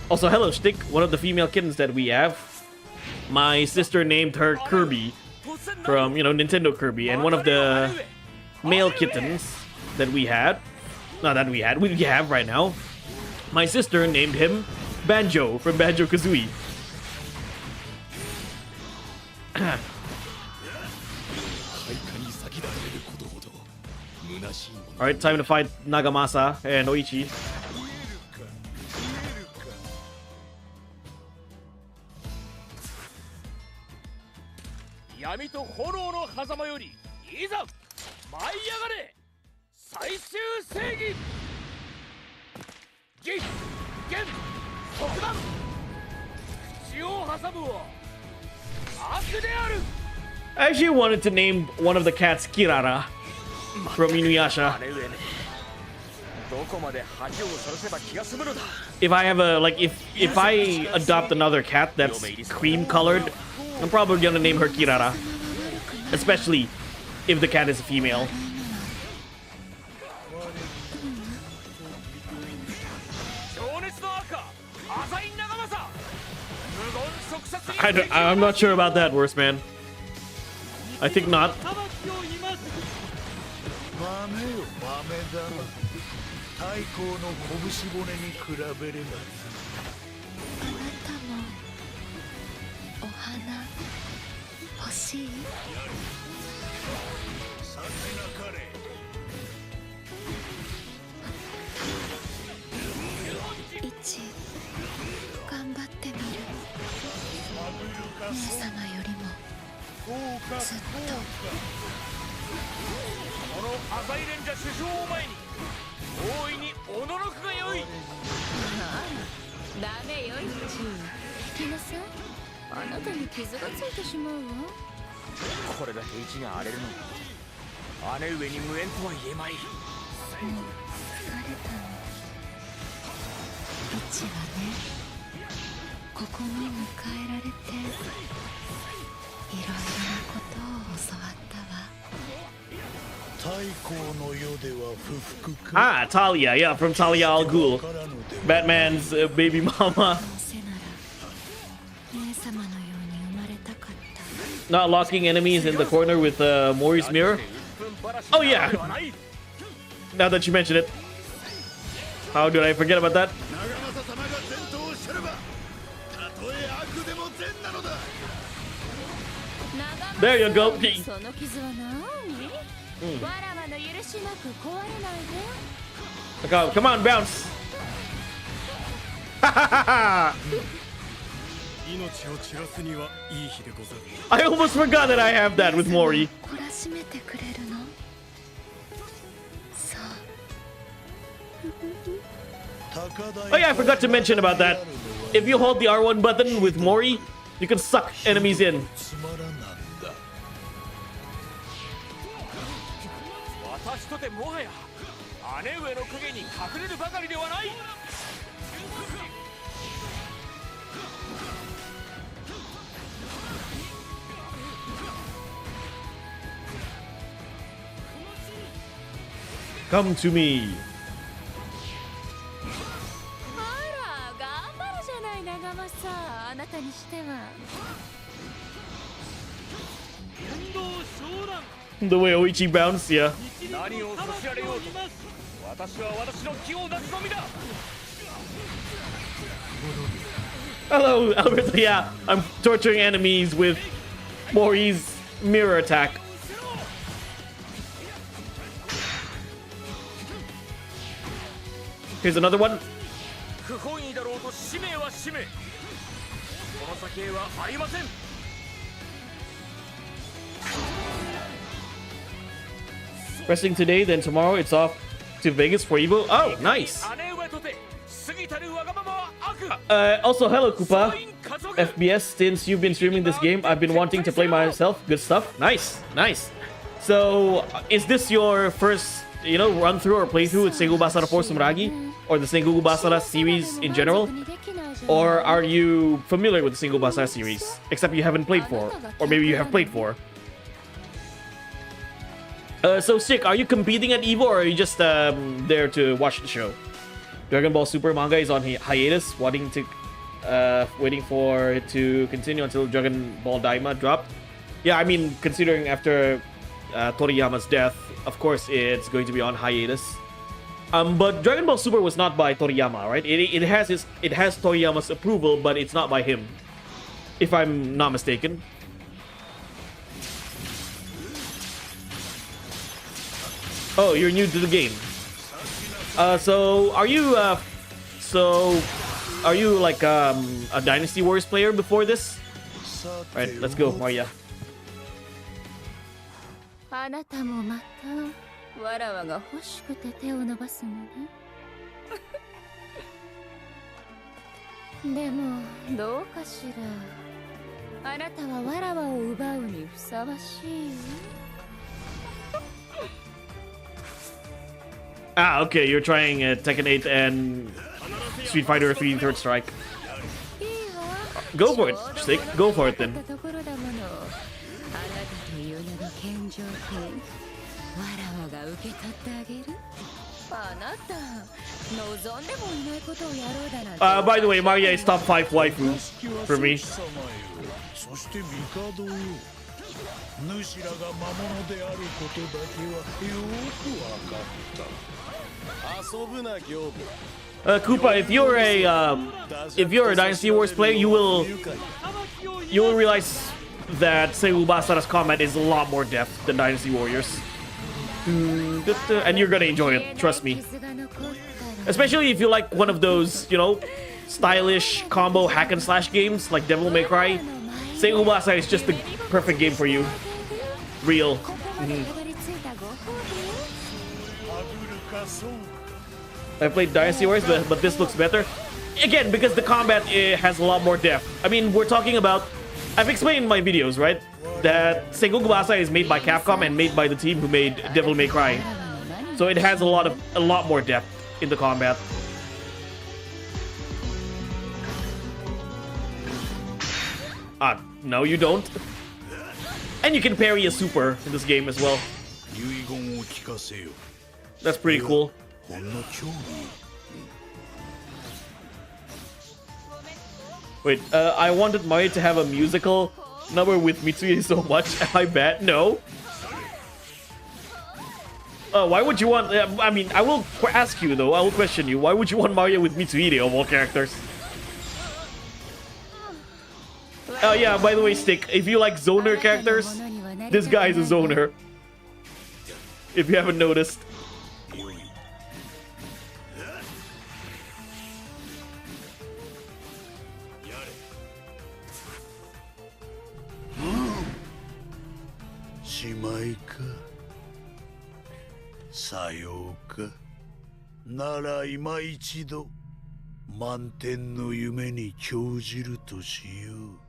Speaker 1: Also, hello Stick, one of the female kittens that we have. My sister named her Kirby from, you know, Nintendo Kirby, and one of the male kittens that we had, we have right now. My sister named him Banjo from Banjo-Kazooie. Alright, time to fight Nagamasa and Oichi. I actually wanted to name one of the cats Kirara from Inuyasha. If I have a if I adopt another cat that's cream colored, I'm probably gonna name her Kirara. Especially if the cat is a female. I'm not sure about that, worst man. I think not. Ah, Talia, yeah, from Talia al Ghul, Batman's baby mama.
Speaker 4: せなら姉様のように生まれたかった
Speaker 1: Not locking enemies in the corner with Mori's mirror. Oh yeah. Now that you mention it, how did I forget about that? There you go.
Speaker 4: その傷は何？わらわの許しなく壊れないで。
Speaker 1: Come on, bounce.
Speaker 2: 命を散らすにはいい日でござる。
Speaker 1: I almost forgot that I have that with Mori.
Speaker 4: 懲らしめてくれるの？そう。
Speaker 1: Oh yeah, I forgot to mention about that. If you hold the R1 button with Mori, you can suck enemies in.
Speaker 2: 私とてもはや姉上の影に隠れるばかりではない。
Speaker 1: Come to me.
Speaker 4: あら、頑張るじゃない長政さん。あなたにしては。
Speaker 1: The way Oichi bounced, yeah.
Speaker 2: 何をさせられようと私は私の気をなすのみだ。
Speaker 1: Hello, Alberto. Yeah, I'm torturing enemies with Mori's mirror attack. Here's another one.
Speaker 2: 不本意だろうと使命は使命。この先へはありません。
Speaker 1: Resting today, then tomorrow it's off to Vegas for Evo. Oh, nice.
Speaker 2: 姉上とて過ぎたるわがままは悪。
Speaker 1: Also, hello, Koopa. FBS, since you've been streaming this game, I've been wanting to play myself. Good stuff. Nice, nice. So, is this your first, run through or playthrough with Sengoku Basara 4 Sumeragi? Or the Sengoku Basara series in general? Or are you familiar with the Sengoku Basara series? Except you haven't played 4. Or maybe you have played 4. So, Sick, are you competing at Evo or are you just there to watch the show? Dragon Ball Super manga is on hiatus, waiting for it to continue until Dragon Ball Daima dropped. Yeah, I mean, considering after Toriyama's death, of course it's going to be on hiatus. But Dragon Ball Super was not by Toriyama, right? It has Toriyama's approval, but it's not by him, if I'm not mistaken. Oh, you're new to the game. So are you like a Dynasty Warriors player before this? Right, let's go, Maria.
Speaker 4: あなたもまたわらわが欲しくて手を伸ばすのね。でもどうかしら。あなたはわらわを奪うにふさわしい。
Speaker 1: Ah, okay, you're trying Tekken 8 and Street Fighter 3 Third Strike. Go for it, Stick. Go for it then.
Speaker 4: あなた望んでもいないことをやろうだなんて。
Speaker 1: By the way, Maria is top 5 waifu for me.
Speaker 5: そして帝よ、主らが魔物であることだけはよく分かった。遊ぶな行部。
Speaker 1: Koopa, if you're a Dynasty Wars player, you will realize that Sengoku Basara's combat is a lot more depth than Dynasty Warriors. And you're gonna enjoy it, trust me. Especially if you like one of those, stylish combo hack and slash games like Devil May Cry. Sengoku Basara is just the perfect game for you. Real. I played Dynasty Wars, but this looks better. Again, because the combat has a lot more depth. I mean, we're talking about... I've explained in my videos, right? That Sengoku Basara is made by Capcom and made by the team who made Devil May Cry. So it has a lot more depth in the combat. No, you don't. And you can parry a super in this game as well.
Speaker 5: 遺言を聞かせよ。
Speaker 1: That's pretty cool.
Speaker 5: ほんの興味。
Speaker 1: Wait, I wanted Mario to have a musical number with Mitsui so much. Am I bad? No. Why would you want... I mean, I will ask you though. I will question you. Why would you want Mario with Mitsuhide of all characters? Oh yeah, by the way, Stick, if you like zoner characters, this guy is a zoner. If you haven't noticed.
Speaker 5: Shimai ka. さようか。なら今一度満天の夢に興じるとしよう。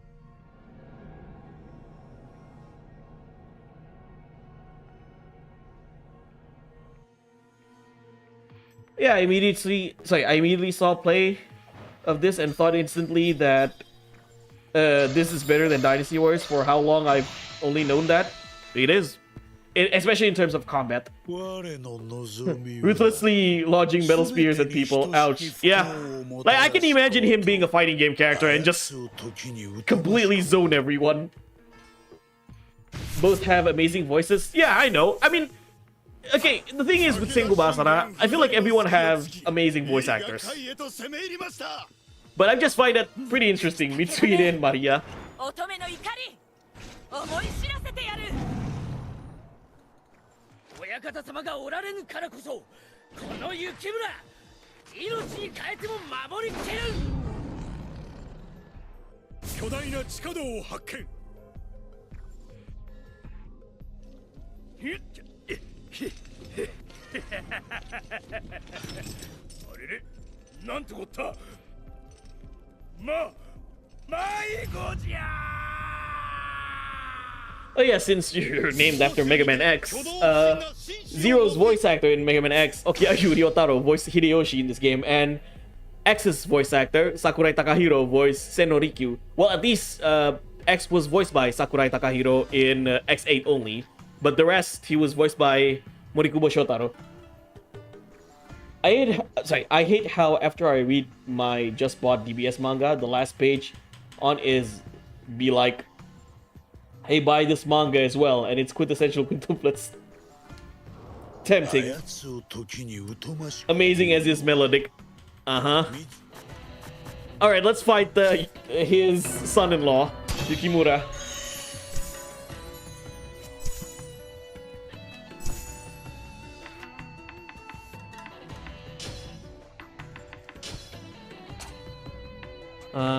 Speaker 1: Yeah, I immediately saw play of this and thought instantly that this is better than Dynasty Wars. For how long I've only known that, it is. Especially in terms of combat. Ruthlessly lodging metal spears at people. Ouch. Yeah. Like, I can imagine him being a fighting game character and just completely zone everyone. Both have amazing voices. Yeah, I know. I mean, okay, the thing is with Sengoku Basara, I feel like everyone has amazing voice actors. But I just find that pretty interesting, Mitsuhide and Maria.
Speaker 3: 親方様がおられぬからこそこの雪村命に変えても守りきれる
Speaker 2: 巨大な地下道を発見あれれなんてこった迷子じゃ
Speaker 1: Oh yeah, since you're named after Mega Man X, Zero's voice actor in Mega Man X, Okiayu Ryotaro, voiced Hideyoshi in this game, and X's voice actor, Sakurai Takahiro, voiced Senno Rikyu. Well, at least X was voiced by Sakurai Takahiro in X8 only, but the rest, he was voiced by Morikubo Shotaro. I hate how after I read my just bought DBS manga, the last page on is be like, hey, buy this manga as well, and it's quintessential quintuplets. Tempting. Amazing as is melodic. Alright, let's fight his son-in-law, Yukimura.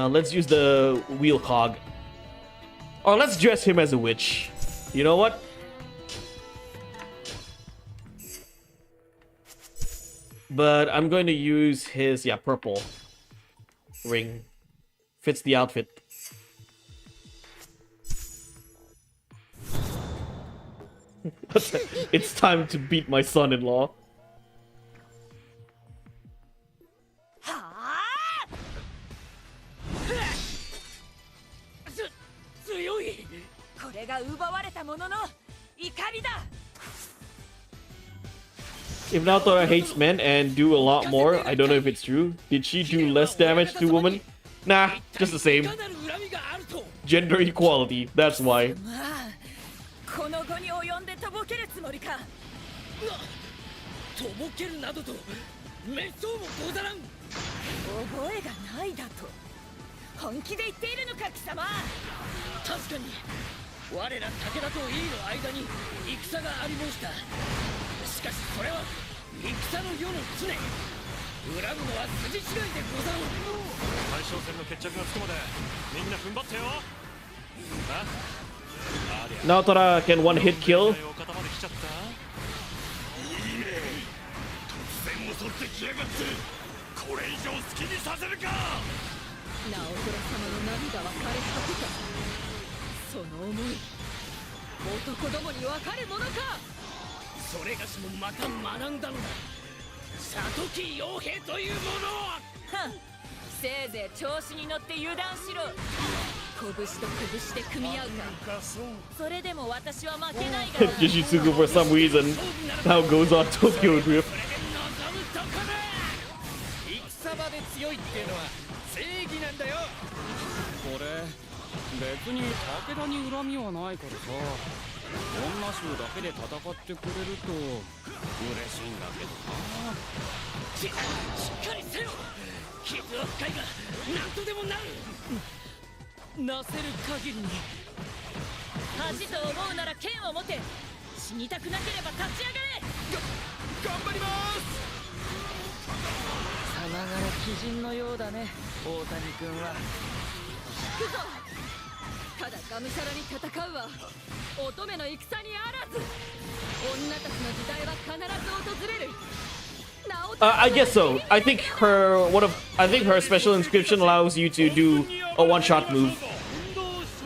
Speaker 1: Let's use the wheel cog. Or let's dress him as a witch. You know what? But I'm going to use his, purple ring. Fits the outfit. It's time to beat my son-in-law.
Speaker 4: これが奪われたものの怒りだ
Speaker 1: If Naotora hates men and do a lot more, I don't know if it's true. Did she do less damage to women? Nah, just the same. Gender equality, that's why.
Speaker 3: この後に及んでとぼけるつもりかとぼけるなどと滅相もござらん覚えがないだと本気で言っているのか貴様確かに我ら武田と井伊の間に戦がありましたしかしそれは戦の世の常恨むのは筋違いでござろう大将戦の決着がつくまでみんな踏ん張ってよ
Speaker 1: Naotora can one hit kill.
Speaker 2: これ以上好きにさせるか
Speaker 3: 直虎様の涙は枯れ果てたその思い男どもに分かるものかそれがしもまた学んだのだ里木傭兵というものを
Speaker 4: せいぜい調子に乗って油断しろ
Speaker 1: Yoshitsugu for some reason now goes on Tokyo Drift.
Speaker 6: 戦場で強いっていうのは正義なんだよ。これ別に武田に恨みはないからさ、女衆だけで戦ってくれると嬉しいんだけどな。
Speaker 3: しっかりせよ。傷は深いが何とでもなる。なせる限りに。恥と思うなら剣を持て。死にたくなければ立ち上がれ。
Speaker 6: 頑張ります。さながら鬼人のようだね、大谷君は。
Speaker 3: 行くぞ。ただがむしゃらに戦うわ。乙女の戦にあらず。女たちの時代は必ず訪れる。
Speaker 1: I guess so. I think her special inscription allows you to do a one-shot move,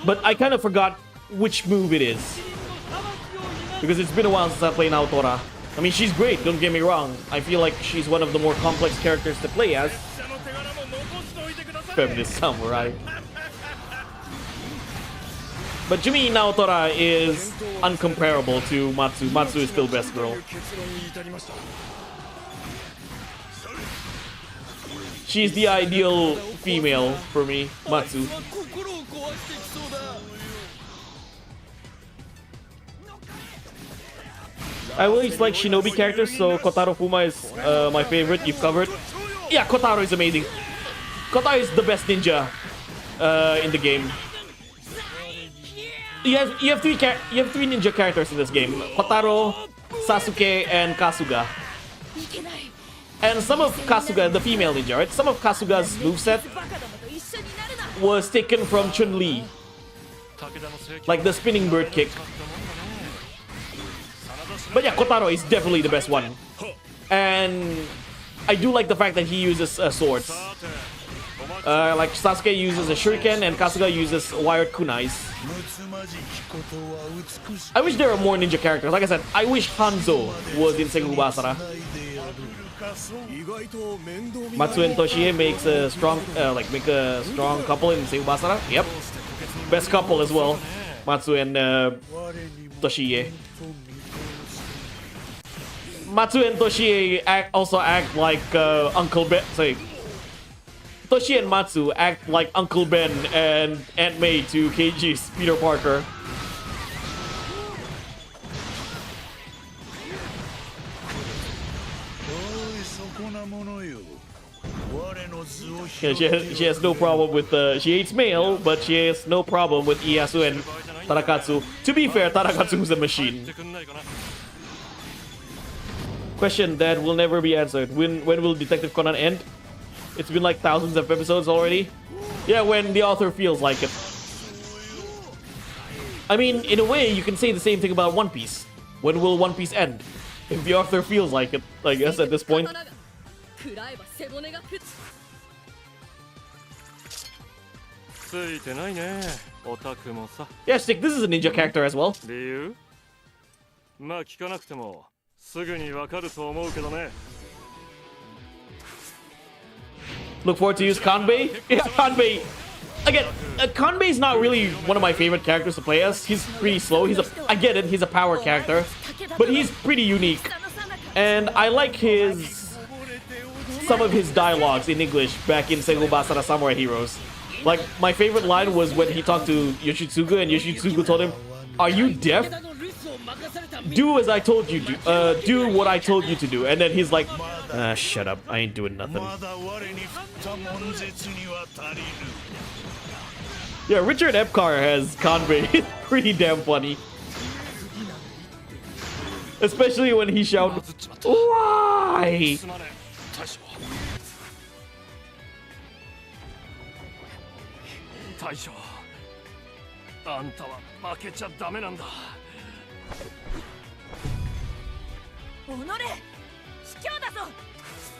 Speaker 1: but I kind of forgot which move it is because it's been a while since I played Naotora. I mean, she's great. Don't get me wrong. I feel like she's one of the more complex characters to play as. Feminist samurai. But to me, Naotora is uncomparable to Matsu. Matsu is still best girl. She's the ideal female for me, Matsu. I always like shinobi characters, so Kotaro Fuma is my favorite. You've covered. Yeah, Kotaro is amazing. Kotaro is the best ninja in the game. You have three ninja characters in this game: Kotaro, Sasuke, and Kasuga. And some of Kasuga, the female ninja, right? Some of Kasuga's moveset was taken from Chun-Li, like the spinning bird kick. But yeah, Kotaro is definitely the best one. And I do like the fact that he uses swords. Like Sasuke uses a shuriken and Kasuga uses wired kunais. I wish there were more ninja characters. Like I said, I wish Hanzo was in Sengoku Basara. Matsu and Toshie makes a strong, make a strong couple in Sengoku Basara. Yep, best couple as well. Matsu and Toshie. Matsu and Toshie also act like Uncle Ben. Sorry, Toshie and Matsu act like Uncle Ben and Aunt May to Keiji's Peter Parker. Yeah, she has no problem with she hates male, but she has no problem with Ieyasu and Tarakatsu. To be fair, Tarakatsu is a machine. Question that will never be answered. When will Detective Conan end? It's been like thousands of episodes already. Yeah, when the author feels like it. I mean, in a way, you can say the same thing about One Piece. When will One Piece end? If the author feels like it, I guess, at this point. Yeah, Stick, this is a ninja character as well. Look forward to use Kanbei. Yeah, Kanbei. Again, Kanbei is not really one of my favorite characters to play as. He's pretty slow. I get it, he's a power character, but he's pretty unique. And I like some of his dialogues in English back in Sengoku Basara Samurai Heroes. Like, my favorite line was when he talked to Yoshitsugu and Yoshitsugu told him, "Are you deaf? Do as I told you to, do what I told you to do." And then he's like, "Shut up, I ain't doing nothing." Yeah, Richard Epcar has Kanbei. It's pretty damn funny. Especially when he shouts, "Why?"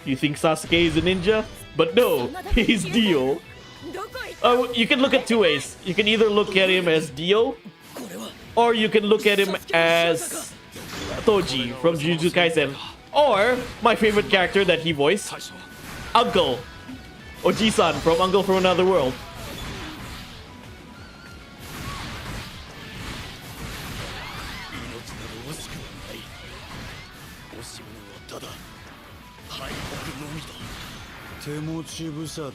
Speaker 1: You think Sasuke is a ninja? But no, he's Dio. Oh, you can look at two ways. You can either look at him as Dio, or you can look at him as Toji from Jujutsu Kaisen, or my favorite character that he voiced, Uncle, Oji-san from Uncle from Another World.
Speaker 5: れもちぶさたよ。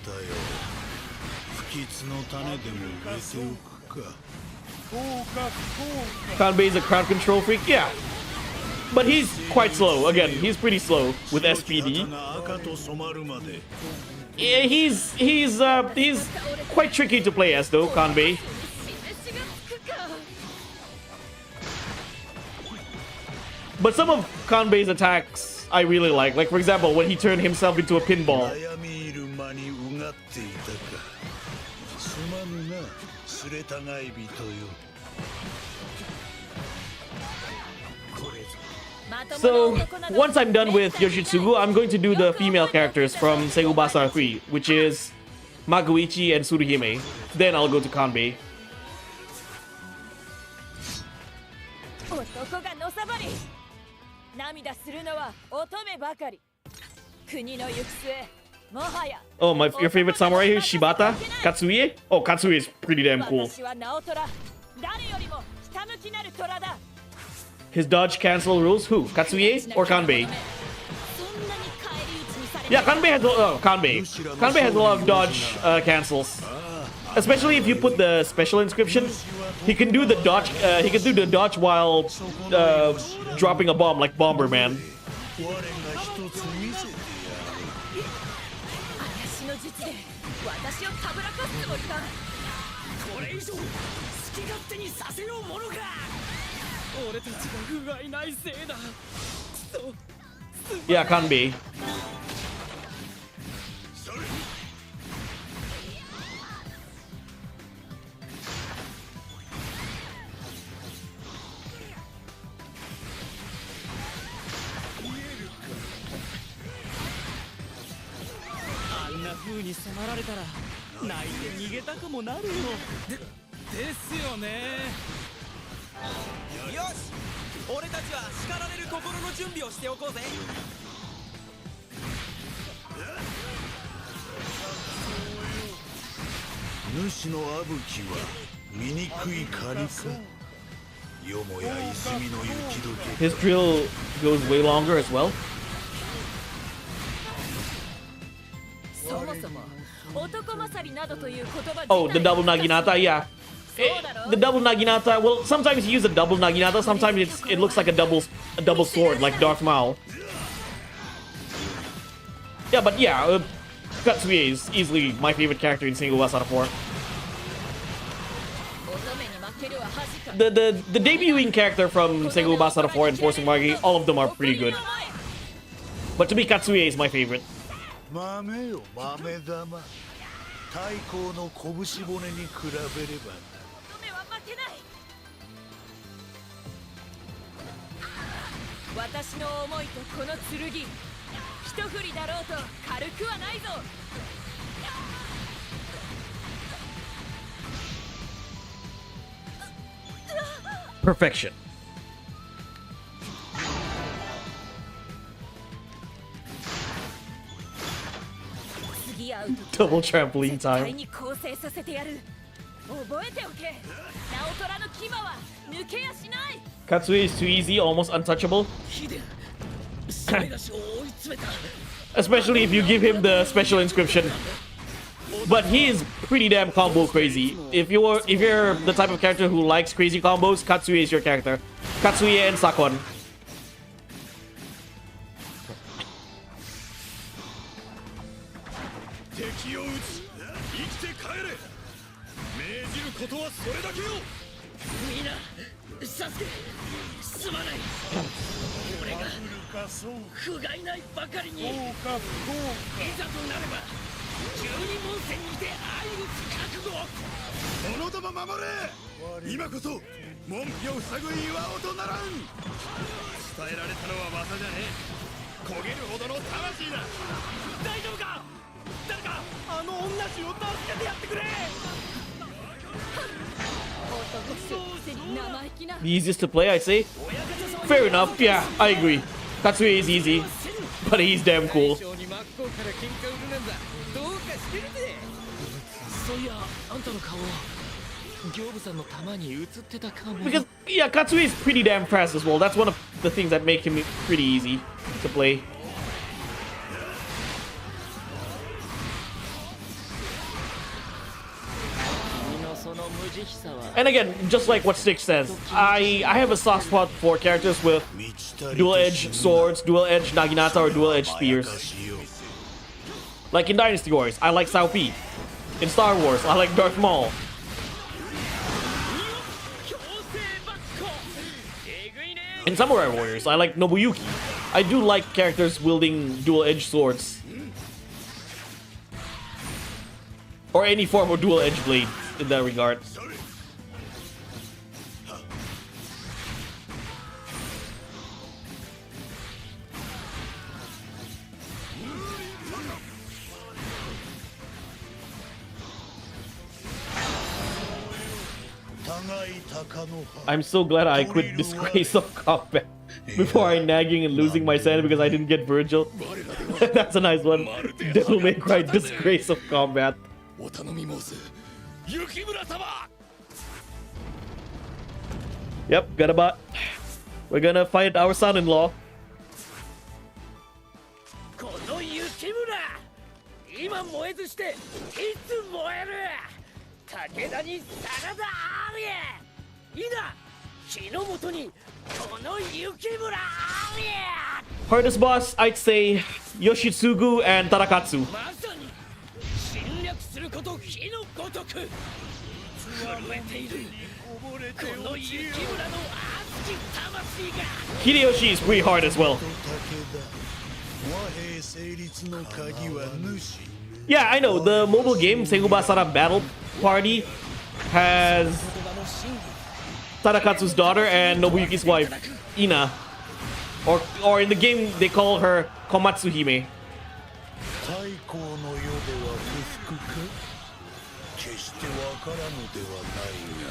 Speaker 5: 不吉の種でも植えておくか。
Speaker 1: Kanbei is a crowd control freak, yeah. But he's quite slow. Again, he's pretty slow with SPD. Yeah, he's quite tricky to play as though, Kanbei. But some of Kanbei's attacks I really like. Like for example, when he turned himself into a pinball. So, once I'm done with Yoshitsugu, I'm going to do the female characters from Sengoku Basara 3, which is Magoichi and Tsuruhime. Then I'll go to Kanbei.
Speaker 3: 男がのさばり涙するのは乙女ばかり国の行く末もはや
Speaker 1: Oh, your favorite samurai here, Shibata? Katsuie? Oh, Katsuie is pretty damn cool.
Speaker 3: 私は直虎誰よりもひたむきなる虎だ
Speaker 1: His dodge cancel rules? Who? Katsuie or Kanbei? Yeah, Kanbei has Kanbei has a lot of dodge cancels. Especially if you put the special inscription, he can do the dodge. He can do the dodge while dropping a bomb, like Bomberman.
Speaker 3: 私の術で私をたぶらかすつもりかこれ以上好き勝手にさせようものか俺たちが不甲斐ないせいだ
Speaker 1: Yeah, Kanbei. His drill goes way longer as well.
Speaker 3: そもそも男勝りなどという言葉
Speaker 1: Oh, the double Naginata, yeah. The double Naginata. Well, sometimes you use a double Naginata. Sometimes it looks like a double sword, like Darth Maul. Yeah, but yeah, Katsuie is easily my favorite character in Sengoku Basara 4. The debuting character from Sengoku Basara 4 and Force Sumeragi, all of them are pretty good. But to me, Katsuie is my favorite.
Speaker 5: 豆よ豆玉太閤の拳骨に比べればな
Speaker 3: 乙女は負けない私の思いとこの剣一振りだろうと軽くはないぞ
Speaker 1: Perfection. Double trampoline time. Katsuie is too easy, almost untouchable. Especially if you give him the special inscription. But he is pretty damn combo crazy. If you're the type of character who likes crazy combos, Katsuie is your character. Katsuie and Sakon.
Speaker 2: 敵を撃ち生きて帰れ命じることはそれだけよみんなサスケすまない俺が不甲斐ないばかりにいざとなれば12門戦にて相打つ覚悟この玉守れ今こそ門扉を塞ぐ岩尾とならん伝えられたのは技じゃねえ焦げるほどの魂だ大丈夫か誰かあの女衆を助けてやってくれ
Speaker 1: The easiest to play, I'd say. Fair enough, yeah, I agree. Katsuie is easy, but he's damn cool. Because, yeah, Katsuie is pretty damn fast as well. That's one of the things that make him pretty easy to play. And again, just like what Stix says, I have a soft spot for characters with dual-edged swords, dual-edged naginata, or dual-edged spears. Like in Dynasty Wars, I like Cao Pi. In Star Wars, I like Darth Maul. In Samurai Warriors, I like Nobuyuki. I do like characters wielding dual-edged swords. Or any form of dual-edged blade in that regard. I'm so glad I quit Disgrace of Combat before I nagging and losing my sanity because I didn't get Virgil. That's a nice one. Devil May Cry Disgrace of Combat. Yep, got a bot. We're gonna fight our son-in-law. Hardest boss, I'd say Yoshitsugu and Tarakatsu. Hideyoshi is pretty hard as well. Yeah, I know, the mobile game Sengoku Basara Battle Party has Tarakatsu's daughter and Nobuyuki's wife, Ina. Or in the game, they call her Komatsuhime.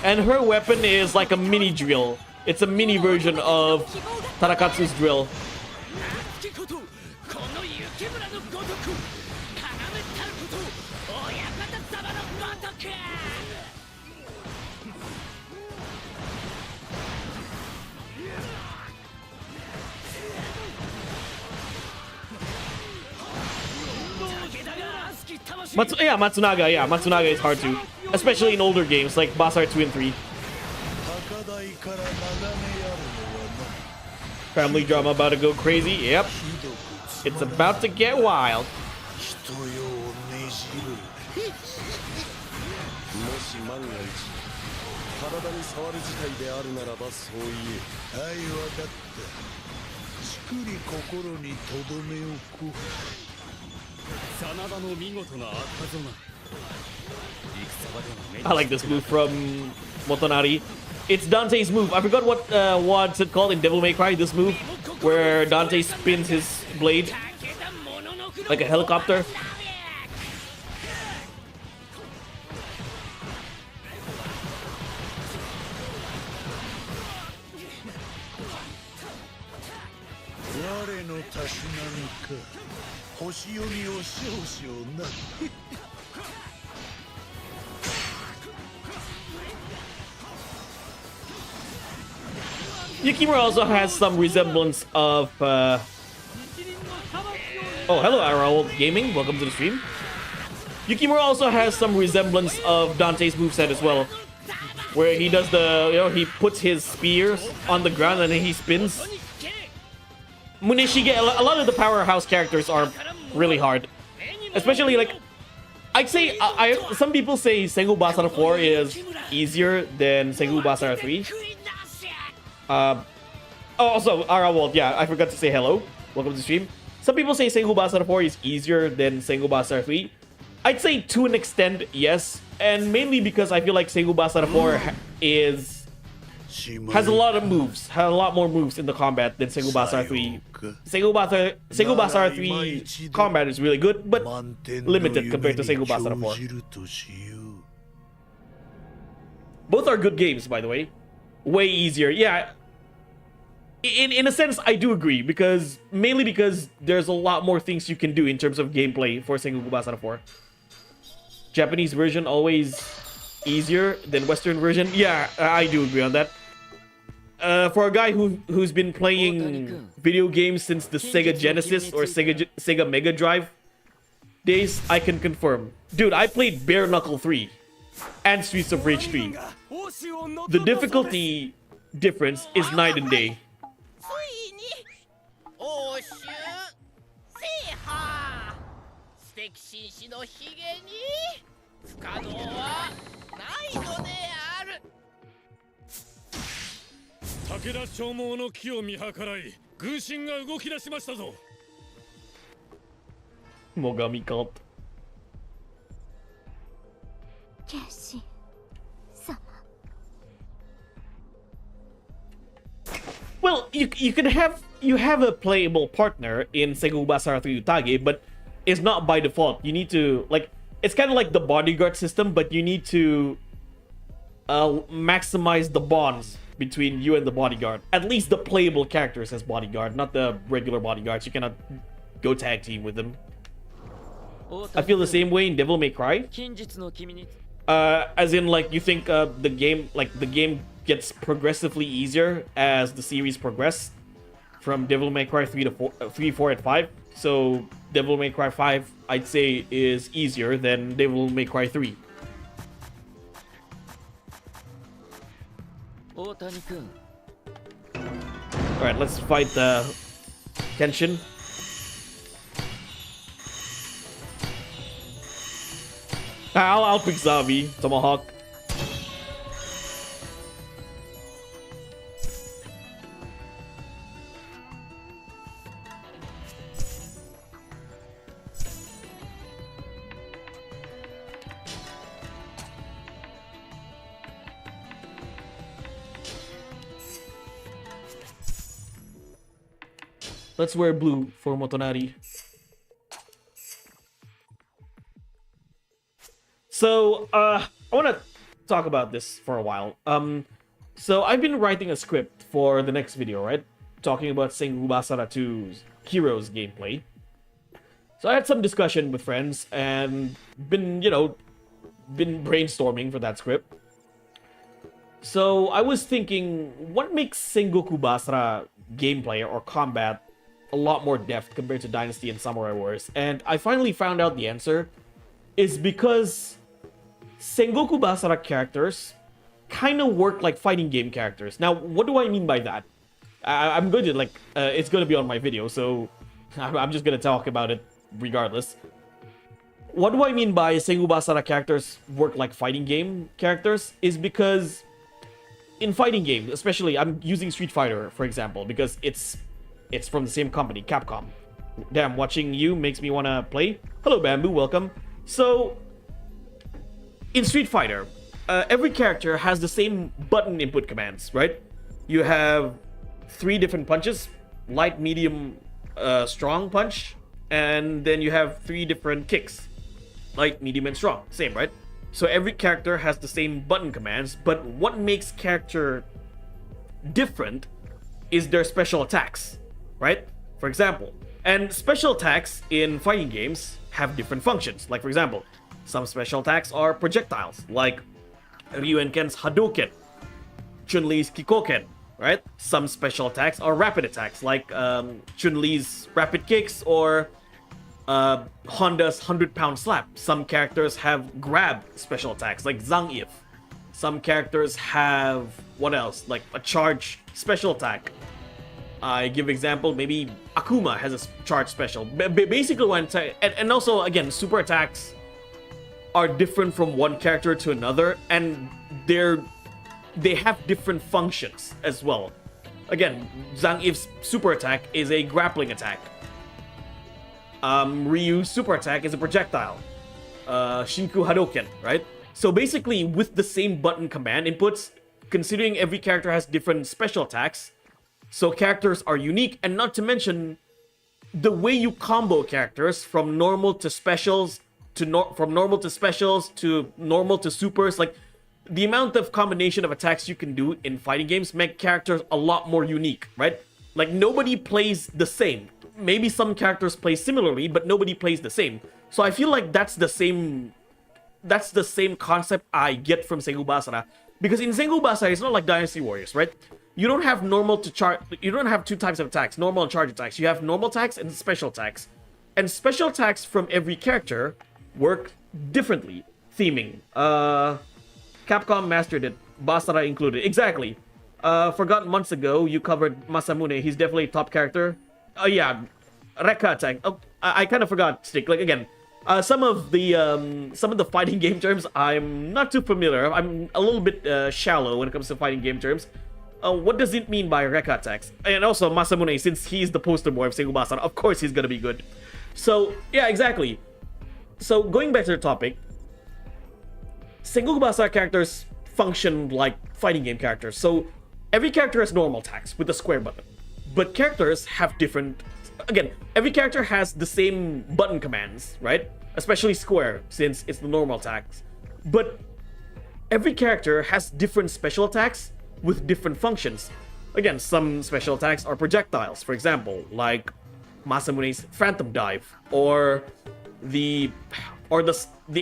Speaker 1: And her weapon is like a mini drill. It's a mini version of Tarakatsu's drill. Matsunaga. Yeah, Matsunaga is hard too. Especially in older games like Basara 2 and 3. Family drama about to go crazy. Yep. It's about to get wild. I like this move from Motonari. It's Dante's move. I forgot what's it called in Devil May Cry, this move where Dante spins his blade like a helicopter. Yukimura also has some resemblance of oh, hello Araold Gaming, welcome to the stream. Yukimura also has some resemblance of Dante's moveset as well, where he does the, he puts his spears on the ground and then he spins. Muneshige, a lot of the powerhouse characters are really hard, especially like, I'd say, some people say Sengoku Basara 4 is easier than Sengoku Basara 3. Also, Arawald, yeah, I forgot to say hello. Welcome to the stream. Some people say Sengoku Basara 4 is easier than Sengoku Basara 3. I'd say to an extent, yes. And mainly because I feel like Sengoku Basara 4 has a lot of moves, has a lot more moves in the combat than Sengoku Basara 3. Sengoku Basara 3 combat is really good, but limited compared to Sengoku Basara 4. Both are good games, by the way. Way easier. Yeah. In a sense, I do agree, because mainly because there's a lot more things you can do in terms of gameplay for Sengoku Basara 4. Japanese version always easier than Western version. Yeah, I do agree on that. For a guy who's been playing video games since the Sega Genesis or Sega Mega Drive days, I can confirm. Dude, I played Bare Knuckle 3 and Streets of Rage 3. The difficulty difference is night and day.
Speaker 3: ついに欧州制覇素敵紳士のひげに不可能はないのである
Speaker 2: 武田長毛の木を見計らい軍神が動き出しましたぞ
Speaker 1: Mogami cult.
Speaker 4: 剣心様
Speaker 1: Well, you have a playable partner in Sengoku Basara 3 Utage, but it's not by default. You need to it's kind of like the bodyguard system, but you need to maximize the bonds between you and the bodyguard. At least the playable characters as bodyguard, not the regular bodyguards. You cannot go tag team with them. I feel the same way in Devil May Cry. As in, like, you think the game gets progressively easier as the series progress from Devil May Cry 3 to 3, 4, and 5. So Devil May Cry 5, I'd say, is easier than Devil May Cry 3. Alright, let's fight Kenshin. I'll pick Zabi, Tomahawk. Let's wear blue for Motonari. So, I want to talk about this for a while. So I've been writing a script for the next video, right? Talking about Sengoku Basara 2's Heroes gameplay. So I had some discussion with friends and been brainstorming for that script. So I was thinking, what makes Sengoku Basara gameplay or combat a lot more depth compared to Dynasty and Samurai Wars? And I finally found out the answer is because Sengoku Basara characters kind of work like fighting game characters. Now, what do I mean by that? I'm going to, it's going to be on my video, so I'm just going to talk about it regardless. What do I mean by Sengoku Basara characters work like fighting game characters is because in fighting games, especially, I'm using Street Fighter, for example, because it's from the same company, Capcom. Damn, watching you makes me want to play. Hello, Bamboo, welcome. So, in Street Fighter, every character has the same button input commands, right? You have 3 different punches, light, medium, strong punch, and then you have 3 different kicks, light, medium, and strong. Same, right? So every character has the same button commands, but what makes character different is their special attacks, right? For example, and special attacks in fighting games have different functions. Like, for example, some special attacks are projectiles, like Ryu and Ken's Hadouken, Chun-Li's Kikoken, right? Some special attacks are rapid attacks, like Chun-Li's rapid kicks or Honda's 100-pound slap. Some characters have grab special attacks, like Zangief. Some characters have, what else? Like a charge special attack. I give example, maybe Akuma has a charge special. Basically, and also, again, super attacks are different from one character to another, and they have different functions as well. Again, Zangief's super attack is a grappling attack. Ryu's super attack is a projectile. Shinku Hadouken, right? So basically, with the same button command inputs, considering every character has different special attacks, so characters are unique, and not to mention the way you combo characters from normal to specials from normal to specials to normal to supers, like the amount of combination of attacks you can do in fighting games make characters a lot more unique, right? Like nobody plays the same. Maybe some characters play similarly, but nobody plays the same. So I feel like that's the same concept I get from Sengoku Basara. Because in Sengoku Basara, it's not like Dynasty Warriors, right? You don't have you don't have 2 types of attacks, normal and charge attacks. You have normal attacks and special attacks. And special attacks from every character work differently. theming. Capcom mastered it, Basara included. Exactly. Forgot months ago you covered Masamune. He's definitely a top character. Yeah, Rekka attack. Oh, I kind of forgot. Stick. Like again, some of the fighting game terms I'm not too familiar. I'm a little bit shallow when it comes to fighting game terms. What does it mean by Rekka attacks? And also Masamune, since he's the poster boy of Sengoku Basara, of course he's gonna be good. So yeah, exactly. So going back to the topic, Sengoku Basara characters function like fighting game characters. So every character has normal attacks with the square button, but characters have different. Again, every character has the same button commands, right? Especially square, since it's the normal attacks. But every character has different special attacks with different functions. Again, some special attacks are projectiles, for example, like Masamune's Phantom Dive, or the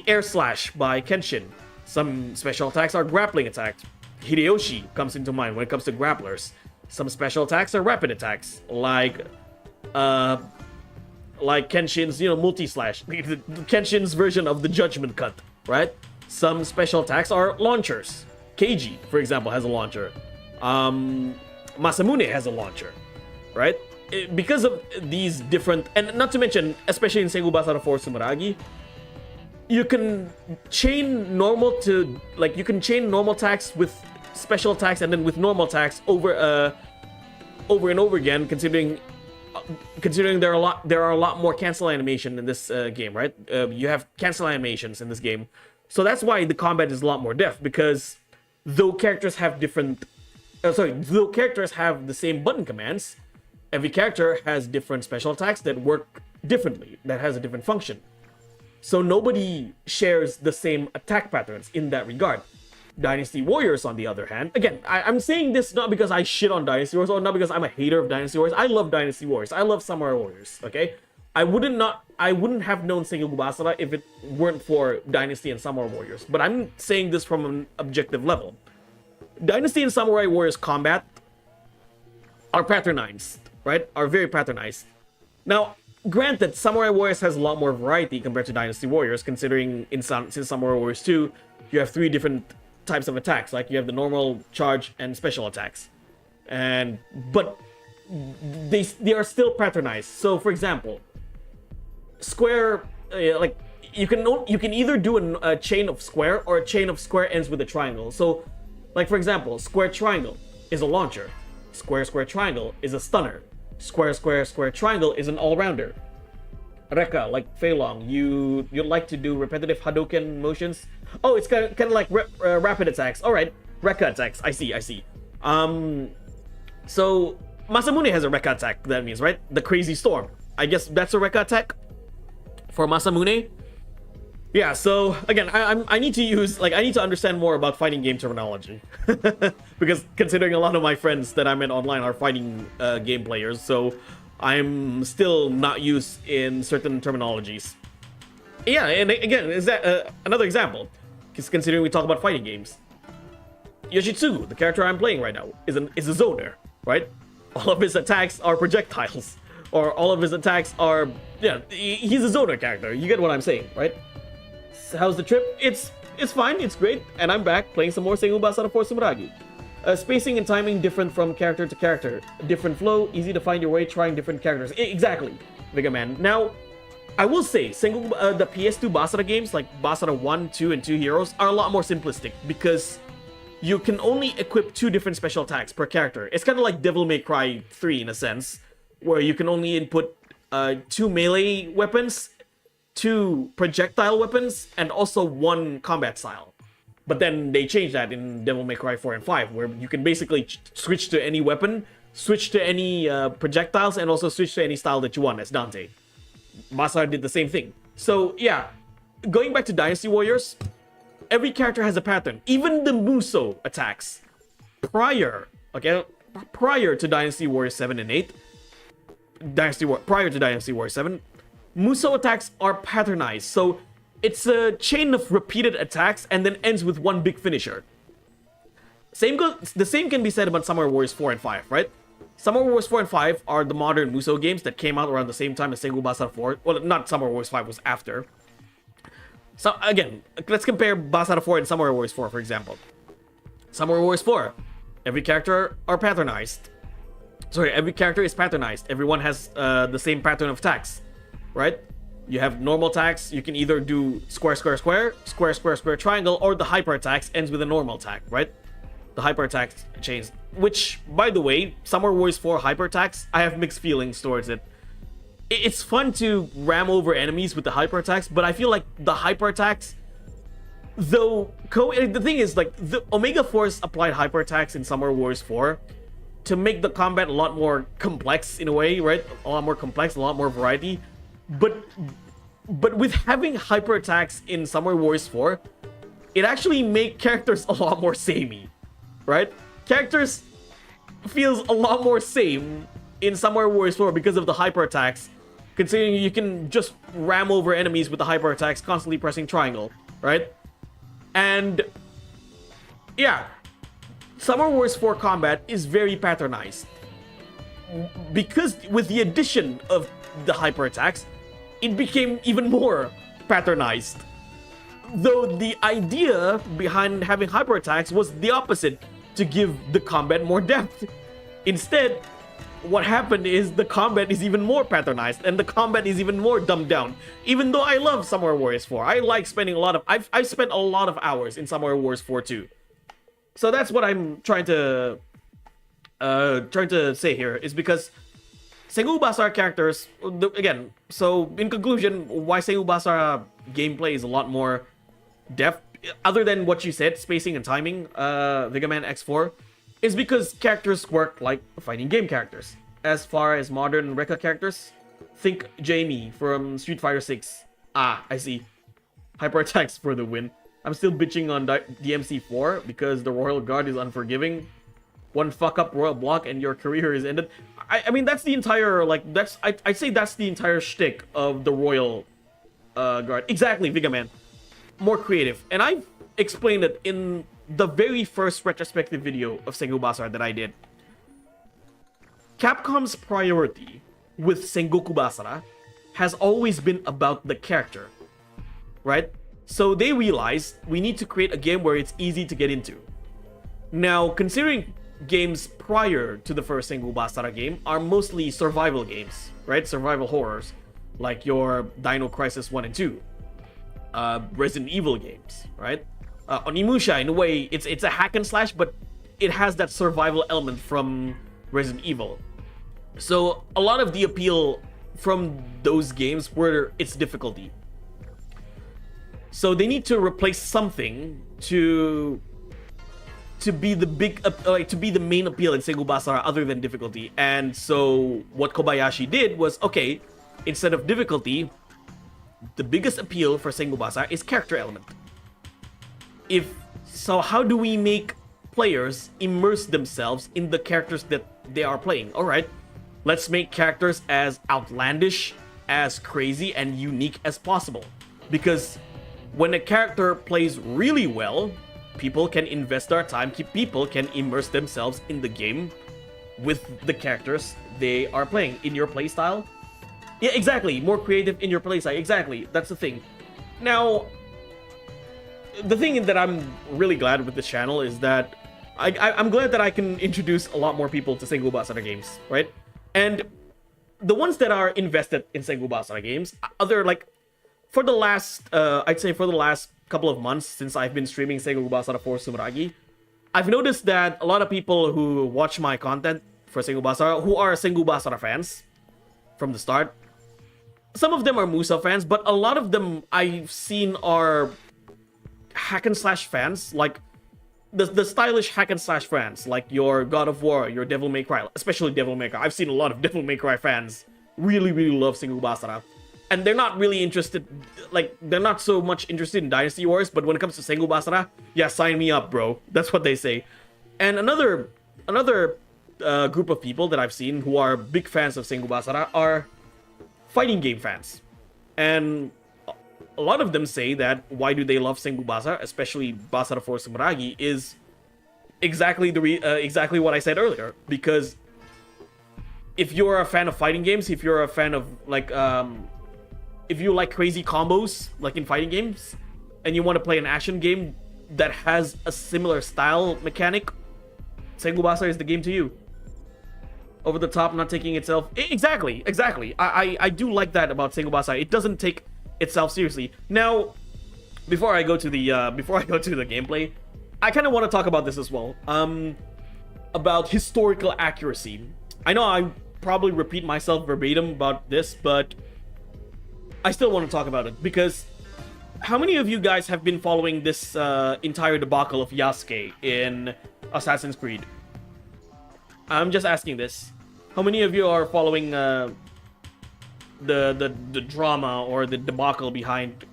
Speaker 1: Air Slash by Kenshin. Some special attacks are grappling attacks. Hideyoshi comes into mind when it comes to grapplers. Some special attacks are rapid attacks, like Kenshin's, multi-slash, Kenshin's version of the Judgment Cut, right? Some special attacks are launchers. Keiji, for example, has a launcher. Masamune has a launcher, right? Because of these different, and not to mention, especially in Sengoku Basara 4 Sumeragi, you can chain normal attacks with special attacks and then with normal attacks over and over again, considering there are a lot more cancel animation in this game, right? You have cancel animations in this game, so that's why the combat is a lot more deft, because though characters have the same button commands, every character has different special attacks that work differently, that has a different function. So nobody shares the same attack patterns in that regard. Dynasty Warriors, on the other hand, again, I'm saying this not because I shit on Dynasty Warriors or not because I'm a hater of Dynasty Warriors. I love Dynasty Warriors. I love Samurai Warriors, okay? I wouldn't have known Sengoku Basara if it weren't for Dynasty and Samurai Warriors. But I'm saying this from an objective level. Dynasty and Samurai Warriors combat are patternized, right? Are very patternized. Now, granted, Samurai Warriors has a lot more variety compared to Dynasty Warriors, considering since Samurai Warriors 2, you have 3 different types of attacks. Like, you have the normal, charge, and special attacks. But they are still patternized. So, for example, square, you can either do a chain of square, or a chain of square ends with a triangle. So, like, for example, square triangle is a launcher. Square triangle is a stunner. Square triangle is an all-rounder. Rekka, like Fei Long, you like to do repetitive Hadouken motions. Oh, it's kind of like rapid attacks. All right, Rekka attacks. I see. So Masamune has a Rekka attack. That means, right? The Crazy Storm. I guess that's a Rekka attack for Masamune. Yeah. So again, I need to understand more about fighting game terminology because considering a lot of my friends that I met online are fighting game players, so I'm still not used in certain terminologies. Yeah, and again, is that another example? Because considering we talk about fighting games, Yoshitsugu, the character I'm playing right now, is a zoner, right? All of his attacks are projectiles, or all of his attacks are he's a zoner character. You get what I'm saying, right? So how's the trip? It's fine, it's great, and I'm back playing some more Sengoku Basara 4 Sumeragi. Spacing and timing different from character to character. Different flow, easy to find your way trying different characters. Exactly, Vega Man. Now, I will say, the PS2 Basara games, like Basara 1, 2, and 2 Heroes, are a lot more simplistic because you can only equip 2 different special attacks per character. It's kind of like Devil May Cry 3 in a sense, where you can only input 2 melee weapons, 2 projectile weapons, and also 1 combat style. But then they changed that in Devil May Cry 4 and 5, where you can basically switch to any weapon, switch to any projectiles, and also switch to any style that you want as Dante. Basara did the same thing. So yeah, going back to Dynasty Warriors, every character has a pattern. Even the Musou attacks prior to Dynasty Warriors 7 and 8, prior to Dynasty Warriors 7, Musou attacks are patternized. So it's a chain of repeated attacks and then ends with one big finisher. The same can be said about Samurai Warriors 4 and 5, right? Samurai Warriors 4 and 5 are the modern Musou games that came out around the same time as Sengoku Basara 4. Well, not Samurai Warriors 5 was after. So again, let's compare Basara 4 and Samurai Warriors 4, for example. Samurai Warriors 4, every character are patternized. Sorry, every character is patternized. Everyone has the same pattern of attacks, right? You have normal attacks. You can either do square, square, square, square, square, square, triangle, or the hyper attacks ends with a normal attack, right? The hyper attacks chains. Which, by the way, Samurai Warriors 4 hyper attacks, I have mixed feelings towards it. It's fun to ram over enemies with the hyper attacks, but I feel like the hyper attacks, though, the thing is, like, the Omega Force applied hyper attacks in Samurai Warriors 4 to make the combat a lot more complex in a way, right? A lot more complex, a lot more variety. But with having hyper attacks in Samurai Warriors 4, it actually make characters a lot more samey, right? Characters feels a lot more same in Samurai Warriors 4 because of the hyper attacks, considering you can just ram over enemies with the hyper attacks, constantly pressing triangle, right? And yeah, Samurai Warriors 4 combat is very patternized. Because with the addition of the hyper attacks, it became even more patternized. Though the idea behind having hyper attacks was the opposite, to give the combat more depth. Instead, what happened is the combat is even more patternized and the combat is even more dumbed down. Even though I love Samurai Warriors 4, I like spending a lot of... I've spent a lot of hours in Samurai Warriors 4 too. So that's what I'm trying to say here, is because Sengoku Basara characters, again, so in conclusion, why Sengoku Basara gameplay is a lot more depth, other than what you said, spacing and timing, Mega Man X4, is because characters work like fighting game characters. As far as modern Rekka characters, think Jamie from Street Fighter 6. Ah, I see. Hyper attacks for the win. I'm still bitching on DMC4 because the Royal Guard is unforgiving. One fuck up Royal Block and your career is ended. I mean, that's the entire, like, I'd say that's the entire shtick of the Royal Guard. Exactly, Mega Man. More creative. And I've explained it in the very first retrospective video of Sengoku Basara that I did. Capcom's priority with Sengoku Basara has always been about the character, right? So they realized we need to create a game where it's easy to get into. Now, considering games prior to the first Sengoku Basara game are mostly survival games, right? Survival horrors, like your Dino Crisis 1 and 2. Resident Evil games, right? Onimusha, in a way, it's a hack and slash, but it has that survival element from Resident Evil. So a lot of the appeal from those games were its difficulty. So they need to replace something to be the big, to be the main appeal in Sengoku Basara other than difficulty. And so what Kobayashi did was, okay, instead of difficulty, the biggest appeal for Sengoku Basara is character element. So how do we make players immerse themselves in the characters that they are playing? Alright, let's make characters as outlandish, as crazy, and unique as possible. Because when a character plays really well, people can invest their time, people can immerse themselves in the game with the characters they are playing. In your playstyle? Yeah, exactly. More creative in your playstyle. Exactly. That's the thing. Now, the thing that I'm really glad with this channel is that I'm glad that I can introduce a lot more people to Sengoku Basara games, right? And the ones that are invested in Sengoku Basara games, for the last, I'd say for the last couple of months since I've been streaming Sengoku Basara for Sumeragi, I've noticed that a lot of people who watch my content for Sengoku Basara, who are Sengoku Basara fans from the start, some of them are Musa fans, but a lot of them I've seen are hack and slash fans, like the stylish hack and slash fans, like your God of War, your Devil May Cry, especially Devil May Cry. I've seen a lot of Devil May Cry fans really love Sengoku Basara. And they're not really interested, like, they're not so much interested in Dynasty Wars, but when it comes to Sengoku Basara, yeah, sign me up, bro. That's what they say. And another group of people that I've seen who are big fans of Sengoku Basara are fighting game fans. And a lot of them say that why do they love Sengoku Basara, especially Basara for Sumeragi, is exactly exactly what I said earlier. Because if you're a fan of fighting games, if you're a fan of, like, if you like crazy combos, like in fighting games, and you want to play an action game that has a similar style mechanic, Sengoku Basara is the game to you. Over the top, not taking itself exactly. I do like that about Sengoku Basara. It doesn't take itself seriously. Now, before I go to the gameplay, I kind of want to talk about this as well. About historical accuracy. I know I probably repeat myself verbatim about this, but I still want to talk about it because how many of you guys have been following this entire debacle of Yasuke in Assassin's Creed? I'm just asking this. How many of you are following the drama or the debacle behind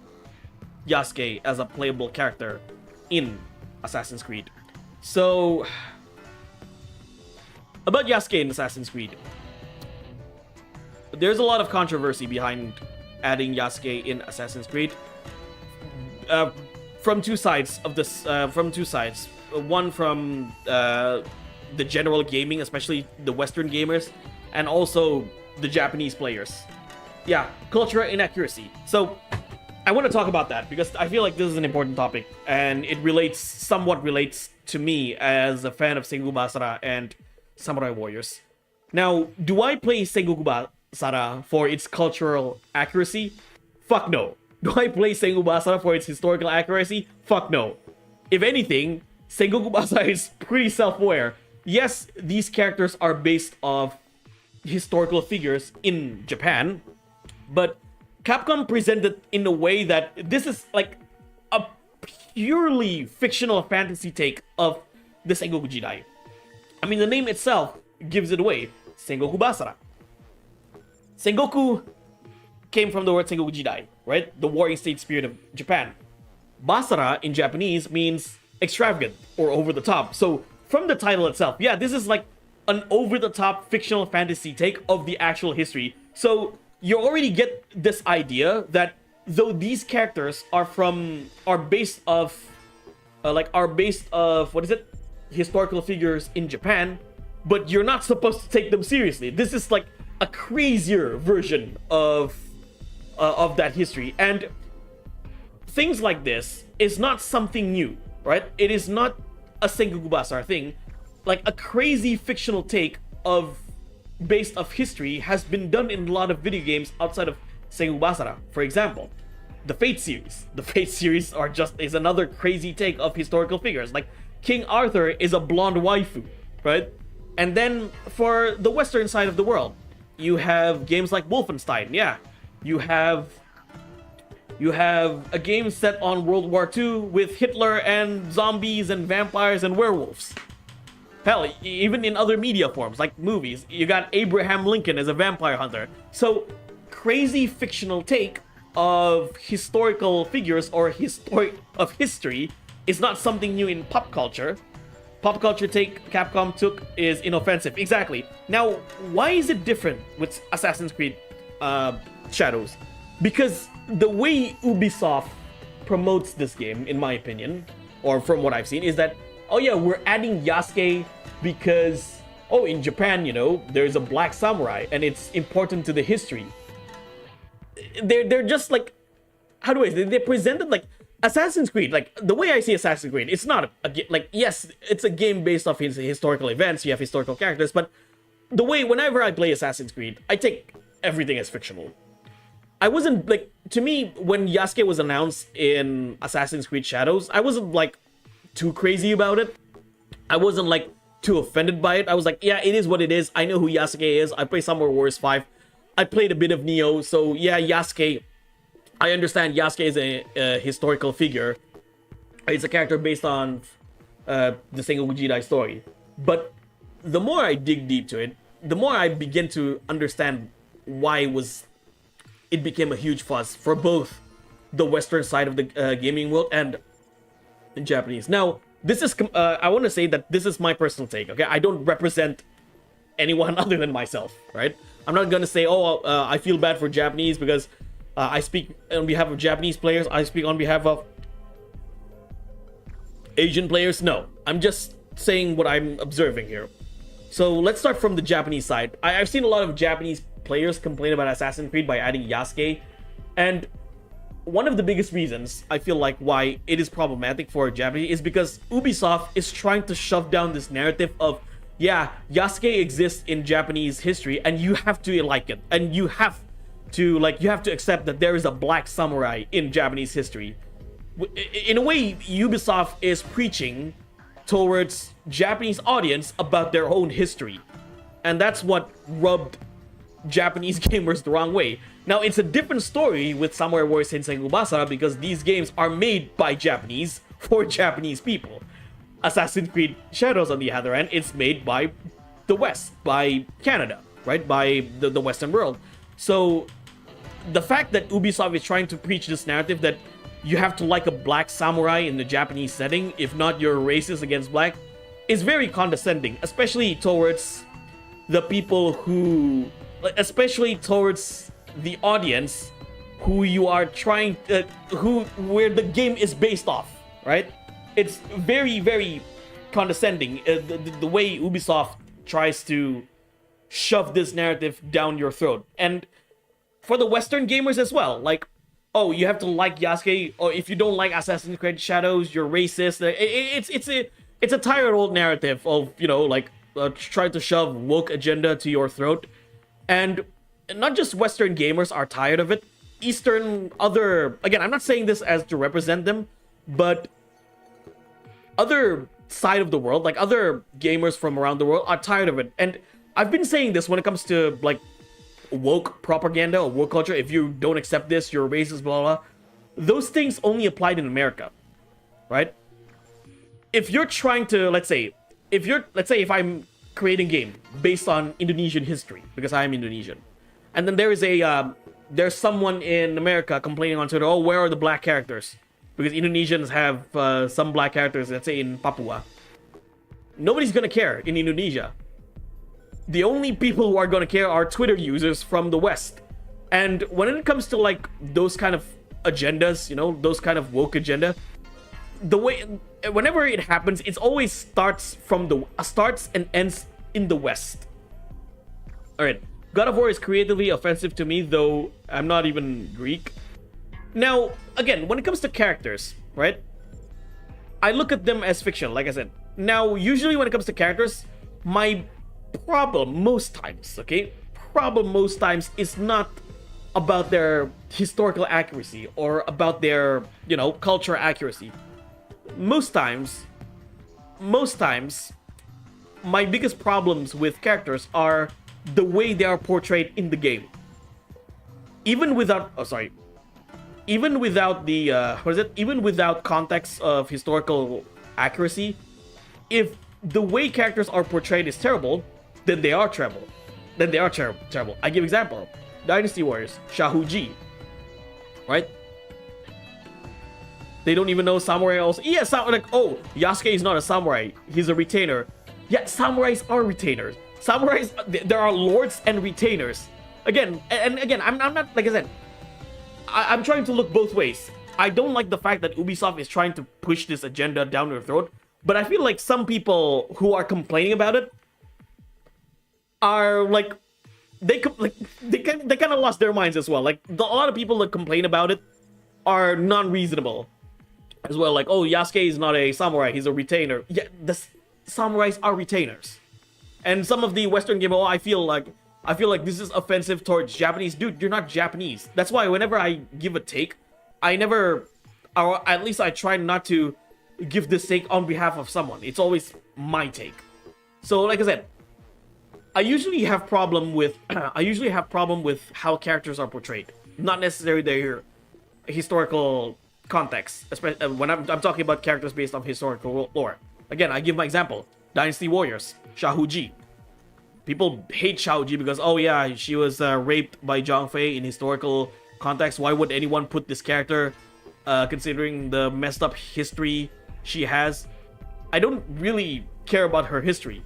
Speaker 1: Yasuke as a playable character in Assassin's Creed? So, about Yasuke in Assassin's Creed, there's a lot of controversy behind adding Yasuke in Assassin's Creed. From two sides of this. One from the general gaming, especially the Western gamers, and also the Japanese players. Yeah, cultural inaccuracy. So I want to talk about that because I feel like this is an important topic, and it somewhat relates to me as a fan of Sengoku Basara and Samurai Warriors. Now, do I play Sengoku Basara for its cultural accuracy? Fuck no. Do I play Sengoku Basara for its historical accuracy? Fuck no. If anything, Sengoku Basara is pretty self-aware. Yes, these characters are based off historical figures in Japan, but Capcom presented in a way that this is like a purely fictional fantasy take of the Sengoku Jidai. I mean, the name itself gives it away. Sengoku Basara. Sengoku came from the word Sengoku Jidai, right? The warring state spirit of Japan. Basara in Japanese means extravagant or over the top. So from the title itself, yeah, this is like an over-the-top fictional fantasy take of the actual history. So you already get this idea that though these characters are based of historical figures in Japan, but you're not supposed to take them seriously. This is like a crazier version of that history, and things like this is not something new, right? It is not a Sengoku Basara thing. Like a crazy fictional take based off history has been done in a lot of video games outside of Sengoku Basara. For example, the Fate series. The Fate series is another crazy take of historical figures. Like King Arthur is a blonde waifu, right? And then for the Western side of the world, you have games like Wolfenstein. Yeah, you have a game set on World War II with Hitler and zombies and vampires and werewolves. Hell, even in other media forms, like movies, you got Abraham Lincoln as a vampire hunter. So, crazy fictional take of historical figures or of history is not something new in pop culture. Pop culture take Capcom took is inoffensive. Exactly. Now, why is it different with Assassin's Creed Shadows? Because the way Ubisoft promotes this game, in my opinion, or from what I've seen, is that, oh yeah, we're adding Yasuke because, in Japan, there's a black samurai and it's important to the history. They're just like, how do I say, they're presented like Assassin's Creed. Like, the way I see Assassin's Creed, it's not yes, it's a game based off historical events, you have historical characters, but the way, whenever I play Assassin's Creed, I take everything as fictional. I wasn't, to me, when Yasuke was announced in Assassin's Creed Shadows, I wasn't, too crazy about it. I wasn't, too offended by it. I was like, yeah, it is what it is. I know who Yasuke is. I play Samurai Warriors 5. I played a bit of Neo, so yeah, Yasuke. I understand Yasuke is a historical figure. It's a character based on the Sengoku Jidai story. But the more I dig deep to it, the more I begin to understand why it became a huge fuss for both the Western side of the gaming world and the Japanese. Now, this is I want to say that this is my personal take. Okay, I don't represent anyone other than myself, right? I'm not gonna say, I feel bad for Japanese because I speak on behalf of Japanese players. I speak on behalf of Asian players. No, I'm just saying what I'm observing here. So let's start from the Japanese side. I've seen a lot of Japanese players complain about Assassin's Creed by adding Yasuke, and one of the biggest reasons I feel like why it is problematic for Japanese is because Ubisoft is trying to shove down this narrative of, yeah, Yasuke exists in Japanese history and you have to like it, and you have to accept that there is a black samurai in Japanese history. In a way, Ubisoft is preaching towards Japanese audience about their own history, and that's what rubbed Japanese gamers the wrong way. Now, it's a different story with Samurai Warriors and Sengoku Basara because these games are made by Japanese for Japanese people. Assassin's Creed Shadows, on the other hand, it's made by the West, by Canada, right? By the Western world. So the fact that Ubisoft is trying to preach this narrative that you have to like a black samurai in the Japanese setting, if not you're racist against black, is very condescending, especially towards the people who, especially towards the audience who you are trying where the game is based off, right? It's very, very condescending, the way Ubisoft tries to shove this narrative down your throat. And for the Western gamers as well, like, oh, you have to like Yasuke, or if you don't like Assassin's Creed Shadows, you're racist. It's a tired old narrative of, you know, like, trying to shove woke agenda to your throat. And not just Western gamers are tired of it. Eastern, again, I'm not saying this as to represent them, but other side of the world, like other gamers from around the world, are tired of it. And I've been saying this when it comes to like woke propaganda or woke culture. If you don't accept this, you're racist, blah, blah. Those things only applied in America, right? If you're trying to, let's say if I'm creating a game based on Indonesian history, because I am Indonesian, and then there's someone in America complaining on Twitter, oh, where are the black characters? Because Indonesians have some black characters, let's say in Papua. Nobody's gonna care in Indonesia. The only people who are gonna care are Twitter users from the West. And when it comes to like those kind of agendas, you know, those kind of woke agenda, whenever it happens, it always starts and ends in the West. All right, God of War is creatively offensive to me, though I'm not even Greek. Now, again, when it comes to characters, right? I look at them as fiction, like I said. Now, usually when it comes to characters, my problem most times is not about their historical accuracy or about their, you know, cultural accuracy. Most times, my biggest problems with characters are the way they are portrayed in the game. Even without context of historical accuracy, if the way characters are portrayed is terrible, then they are terrible. I give example. Dynasty Warriors, Shahuji, right? They don't even know samurai also. Yeah, oh, Yasuke is not a samurai. He's a retainer. Yeah, samurais are retainers. Samurais, there are lords and retainers. Again, I'm not, like I said, I'm trying to look both ways. I don't like the fact that Ubisoft is trying to push this agenda down your throat, but I feel like some people who are complaining about it are like, they kind of lost their minds as well. Like, a lot of people that complain about it are non-reasonable as well. Like, oh, Yasuke is not a samurai, he's a retainer. Yeah, the samurais are retainers. And some of the Western gamers, I feel like this is offensive towards Japanese. Dude, you're not Japanese. That's why whenever I give a take, or at least I try not to give this take on behalf of someone. It's always my take. So, like I said, I usually have problem with how characters are portrayed, not necessarily their historical context. Especially when I'm talking about characters based on historical lore. Again, I give my example: Dynasty Warriors, Shahuji. People hate Shahuji because, oh yeah, she was raped by Zhang Fei in historical context. Why would anyone put this character, considering the messed up history she has? I don't really care about her history.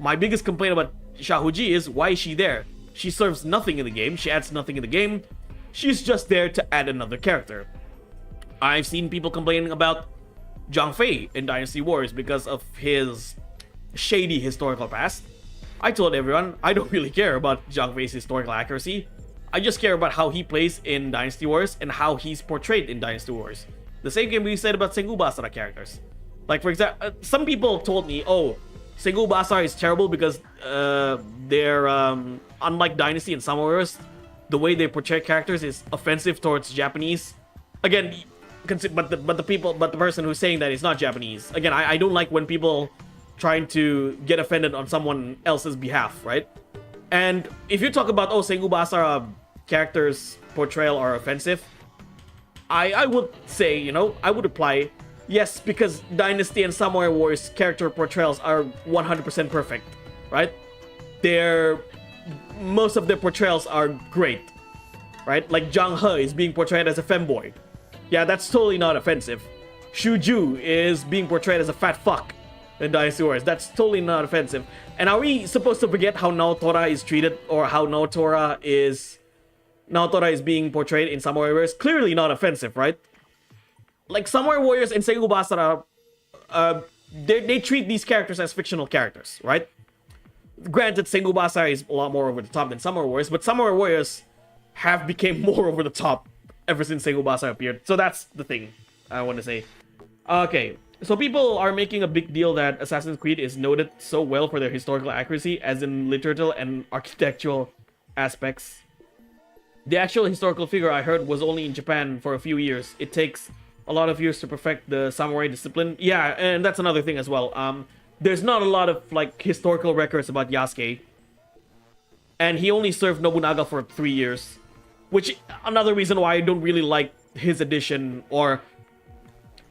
Speaker 1: My biggest complaint about Shahuji is, why is she there? She serves nothing in the game. She adds nothing in the game. She's just there to add another character. I've seen people complaining about Zhang Fei in Dynasty Warriors because of his shady historical past. I told everyone I don't really care about Zhang Fei's historical accuracy. I just care about how he plays in Dynasty Wars and how he's portrayed in Dynasty Wars. The same can be said about Sengoku Basara characters. Like, for example, some people told me, oh, Sengoku Basara is terrible because they're, unlike Dynasty and Samurai Wars, the way they portray characters is offensive towards Japanese. Again, but the person who's saying that is not Japanese. Again, I don't like when people trying to get offended on someone else's behalf, right? And if you talk about, oh, Sengoku Basara characters' portrayal are offensive, I would say, you know, I would apply, yes, because Dynasty and Samurai Wars character portrayals are 100% perfect, right? Most of their portrayals are great, right? Like Zhang He is being portrayed as a femboy. Yeah, that's totally not offensive. Shuju is being portrayed as a fat fuck in Dynasty Wars. That's totally not offensive. And are we supposed to forget how Naotora is treated, or how Naotora is being portrayed in Samurai Warriors? Clearly not offensive, right? Like Samurai Warriors and Sengoku Basara, they treat these characters as fictional characters, right? Granted, Sengoku Basara is a lot more over the top than Samurai Warriors, but Samurai Warriors have become more over the top ever since Sengoku Basara appeared. So that's the thing I want to say. Okay, so people are making a big deal that Assassin's Creed is noted so well for their historical accuracy, as in literature and architectural aspects. The actual historical figure I heard was only in Japan for a few years. It takes a lot of years to perfect the samurai discipline. Yeah, and that's another thing as well. There's not a lot of like historical records about Yasuke, and he only served Nobunaga for 3 years, which another reason why I don't really like his edition, or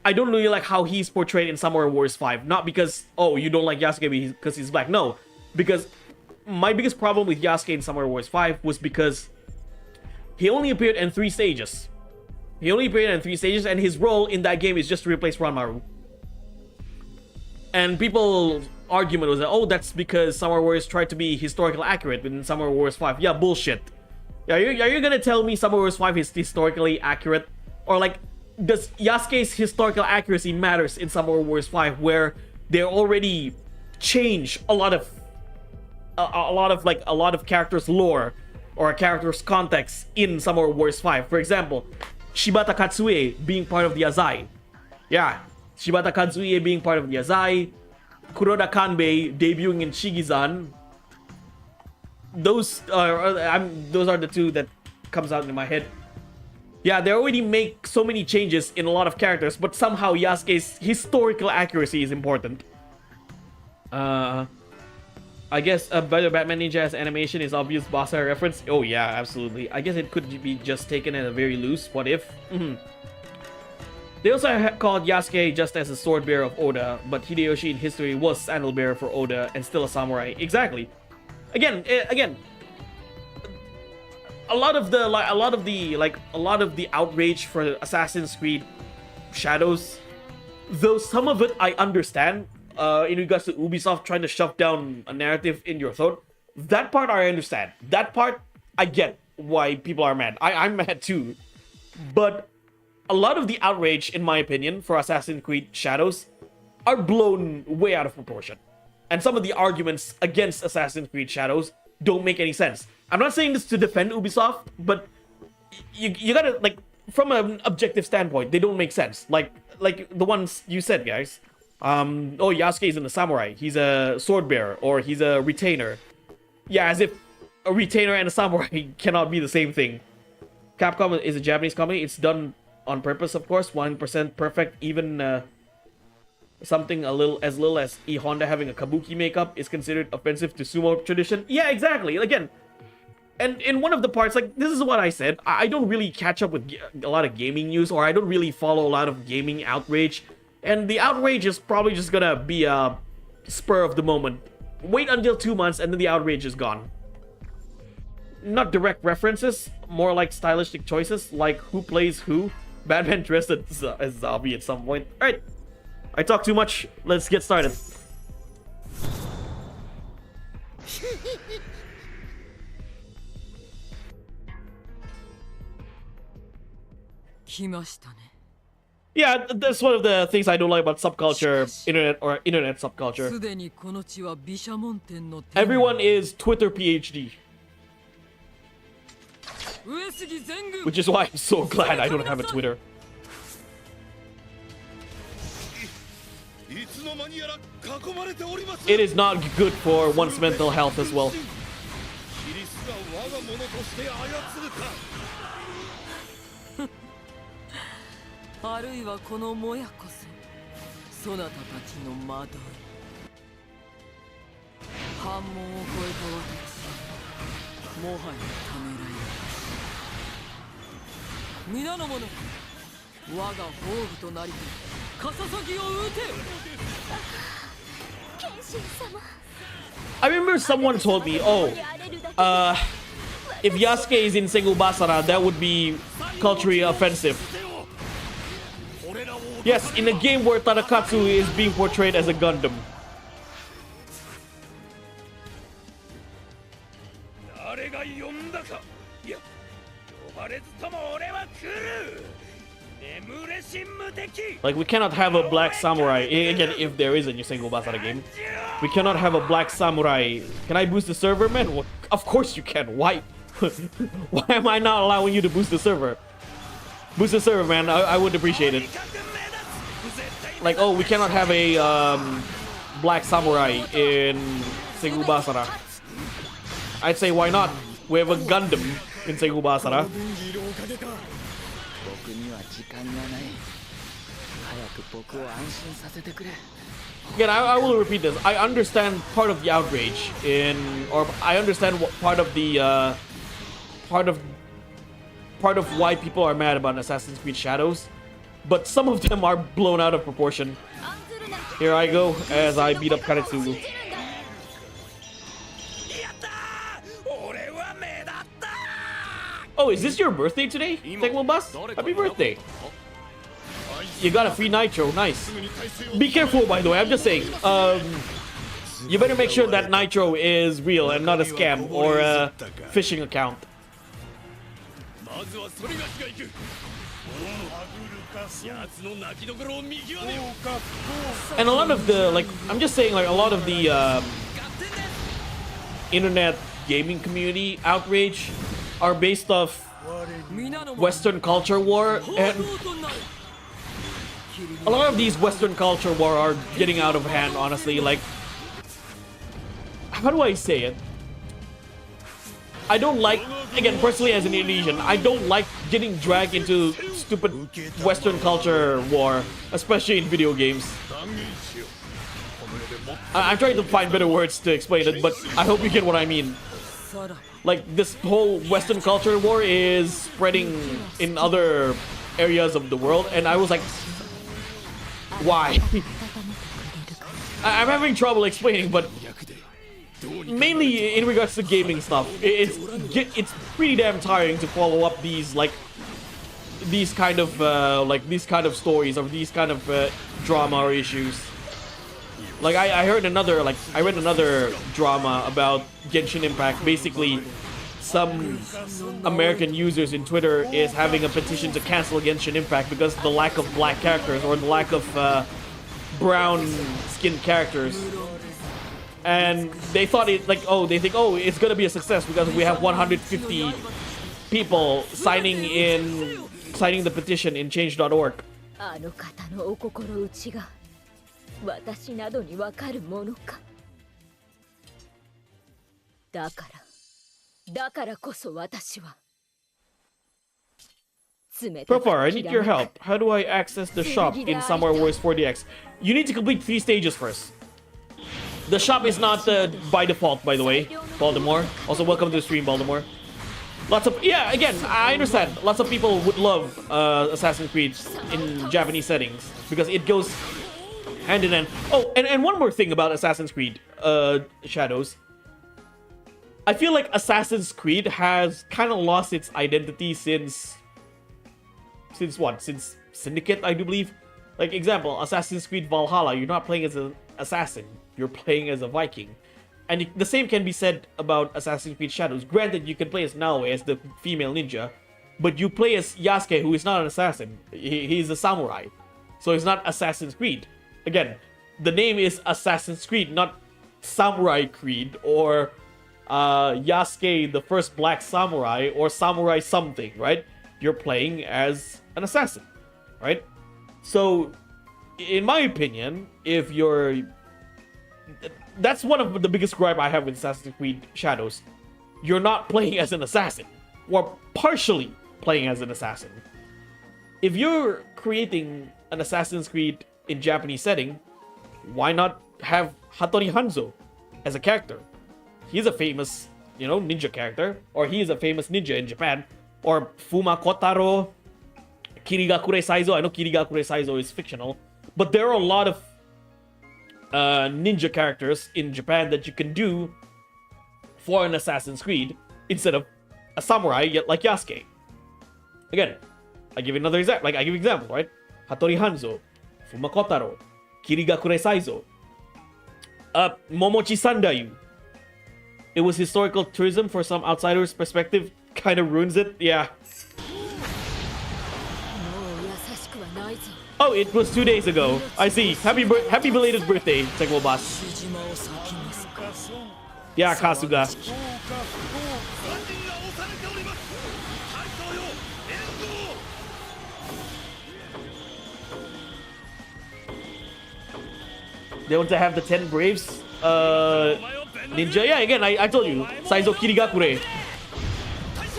Speaker 1: I don't really like how he's portrayed in Samurai Wars 5. Not because, oh, you don't like Yasuke because he's black. No, because my biggest problem with Yasuke in Samurai Wars 5 was because he only appeared in 3 stages. And his role in that game is just to replace Ranmaru. And people's argument was that, oh, that's because Samurai Warriors tried to be historically accurate in Samurai Wars 5. Yeah, bullshit. Are you gonna tell me Samurai Wars 5 is historically accurate? Or like, does Yasuke's historical accuracy matters in Samurai Wars 5, where they already change a lot of characters' lore or a character's context in Samurai Wars 5? For example, Shibata Katsue being part of the Azai. Yeah, Shibata Katsue being part of the Azai. Kuroda Kanbei debuting in Shigizan. Those are the two that comes out in my head. Yeah, they already make so many changes in a lot of characters, but somehow Yasuke's historical accuracy is important. I guess a better Batman Ninja's animation is obvious Basara reference. Oh yeah, absolutely. I guess it could be just taken in a very loose what if. They also called Yasuke just as a sword bearer of Oda, but Hideyoshi in history was sandal bearer for Oda and still a samurai. Exactly. Again, a lot of the outrage for Assassin's Creed Shadows, though some of it I understand, in regards to Ubisoft trying to shove down a narrative in your throat. That part I understand. That part I get why people are mad. I'm mad too. But a lot of the outrage, in my opinion, for Assassin's Creed Shadows are blown way out of proportion. And some of the arguments against Assassin's Creed Shadows don't make any sense. I'm not saying this to defend Ubisoft, but you gotta, like, from an objective standpoint, they don't make sense. Like the ones you said, guys. Oh, Yasuke isn't a samurai. He's a sword bearer, or he's a retainer. Yeah, as if a retainer and a samurai cannot be the same thing. Capcom is a Japanese company. It's done on purpose, of course. 100% perfect. Even something as little as E Honda having a kabuki makeup is considered offensive to sumo tradition. Yeah, exactly. Again, and in one of the parts, like, this is what I said. I don't really catch up with a lot of gaming news, or I don't really follow a lot of gaming outrage. And the outrage is probably just gonna be a spur of the moment. Wait until 2 months and then the outrage is gone. Not direct references, more like stylistic choices, like who plays who. Batman dressed as a zombie at some point. Alright, I talk too much, let's get started.
Speaker 3: 来ましたね。
Speaker 1: Yeah, that's one of the things I don't like about subculture, internet subculture.
Speaker 3: すでにこの地は毘沙門天の天。
Speaker 1: Everyone is Twitter PhD. Which is why I'm so glad I don't have a Twitter.
Speaker 5: いつの間にやら囲まれております。
Speaker 1: It is not good for one's mental health as well.
Speaker 5: キリスが我が物として操るか。
Speaker 3: あるいはこのもやこそそなたたちの惑い。反問を超えた私、もはやためらいない。皆の者、我が宝具となりてカササギを撃て。
Speaker 4: 剣心様。
Speaker 1: I remember someone told me, oh, if Yasuke is in Sengoku Basara, that would be culturally offensive. Yes, in a game where Tadakatsu is being portrayed as a Gundam.
Speaker 2: 誰が呼んだか。いや、呼ばれずとも俺は来る。眠れし無敵。
Speaker 1: Like, we cannot have a black samurai. Again, if there is a new Sengoku Basara game, we cannot have a black samurai. Can I boost the server, man? Well, of course you can. Why? Why am I not allowing you to boost the server? Boost the server, man. I would appreciate it. Like, oh, we cannot have a black samurai in Sengoku Basara. I'd say, why not? We have a Gundam in Sengoku Basara.
Speaker 6: 僕には時間がない早く僕を安心させてくれ
Speaker 1: Again, I will repeat this. I understand part of the outrage or I understand what part of why people are mad about Assassin's Creed Shadows, but some of them are blown out of proportion. Here I go as I beat up Karetsugu. Oh, is this your birthday today, Tecmo Bus? Happy birthday! You got a free Nitro, nice. Be careful, by the way, I'm just saying. You better make sure that Nitro is real and not a scam or a phishing account. And a lot of the, like, I'm just saying, like, a lot of the internet gaming community outrage are based off Western culture war, and a lot of these Western culture war are getting out of hand, honestly. Like, how do I say it? I don't like, again, personally as an Indonesian, I don't like getting dragged into stupid Western culture war, especially in video games. I'm trying to find better words to explain it, but I hope you get what I mean. Like, this whole Western culture war is spreading in other areas of the world, and I was like, why? I'm having trouble explaining, but mainly in regards to gaming stuff, it's pretty damn tiring to follow up these kind of stories or these kind of drama or issues. Like, I read another drama about Genshin Impact. Basically, some American users in Twitter is having a petition to cancel Genshin Impact because of the lack of black characters or the lack of brown-skinned characters. And they thought it's gonna be a success because we have 150 people signing the petition in change.org.
Speaker 4: 私などにわかるものか。だからこそ私は。
Speaker 1: Profar, I need your help. How do I access the shop in Samurai Wars 4DX? You need to complete 3 stages first. The shop is not by default, by the way, Baltimore. Also, welcome to the stream, Baltimore. Again, I understand. Lots of people would love Assassin's Creed in Japanese settings because it goes hand in hand. Oh, and one more thing about Assassin's Creed Shadows. I feel like Assassin's Creed has kind of lost its identity since what? Since Syndicate, I do believe. Like, example, Assassin's Creed Valhalla, you're not playing as an assassin, you're playing as a Viking. And the same can be said about Assassin's Creed Shadows. Granted, you can play as Naoe, as the female ninja, but you play as Yasuke, who is not an assassin. He's a samurai. So it's not Assassin's Creed. Again, the name is Assassin's Creed, not Samurai Creed or Yasuke, the first black samurai, or samurai something, right? You're playing as an assassin, right? So, in my opinion, if you're... That's one of the biggest gripe I have with Assassin's Creed Shadows. You're not playing as an assassin, or partially playing as an assassin. If you're creating an Assassin's Creed in Japanese setting, why not have Hattori Hanzo as a character? He's a famous, ninja character, or he is a famous ninja in Japan, or Fuma Kotaro, Kirigakure Saizo. I know Kirigakure Saizo is fictional, but there are a lot of ninja characters in Japan that you can do for an Assassin's Creed instead of a samurai like Yasuke. Again, I give you another example. I give example, right? Hattori Hanzo, Fuma Kotaro, Kirigakure Saizo, Momochi Sandayu. It was historical tourism for some outsiders' perspective. Kind of ruins it, yeah. Oh, it was 2 days ago. I see. Happy belated birthday, Sengoku Basara. Yeah, Kasuga. They want to have the 10 Braves ninja. Yeah, again, I told you, Saizo Kirigakure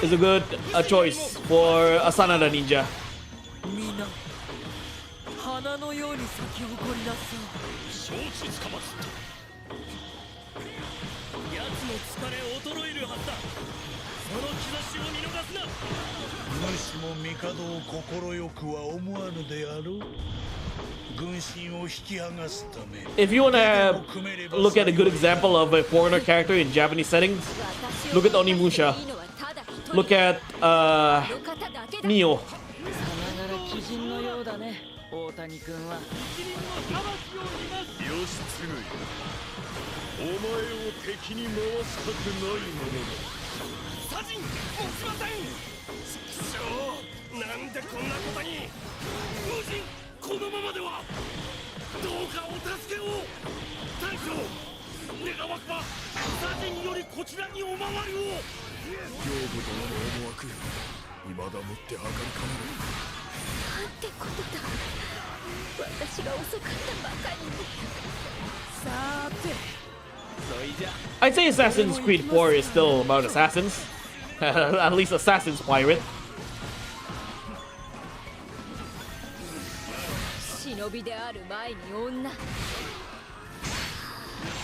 Speaker 1: is a good choice for a Sanada ninja.
Speaker 3: 花のように咲き誇りなさ承知つかまつった奴の疲れ衰えるはずだその兆しを見逃すな主も帝を快くは思わぬであろう軍神を引き剥がすため
Speaker 1: If you wanna look at a good example of a foreigner character in Japanese settings, look at Onimusha. Look at Mio.
Speaker 6: 大谷君は
Speaker 2: 義経よお前を敵に回したくないものだサジン持ちません畜生なんでこんなことに無人このままではどうかお助けを大将願わくばサジンよりこちらにお回りを兵庫殿の思惑未だもって計りかねる
Speaker 4: なんてことだ私が遅かったばかりにさーて
Speaker 1: I'd say Assassin's Creed 4 is still about assassins. At least Assassin's Pirate.
Speaker 4: 忍びである前に女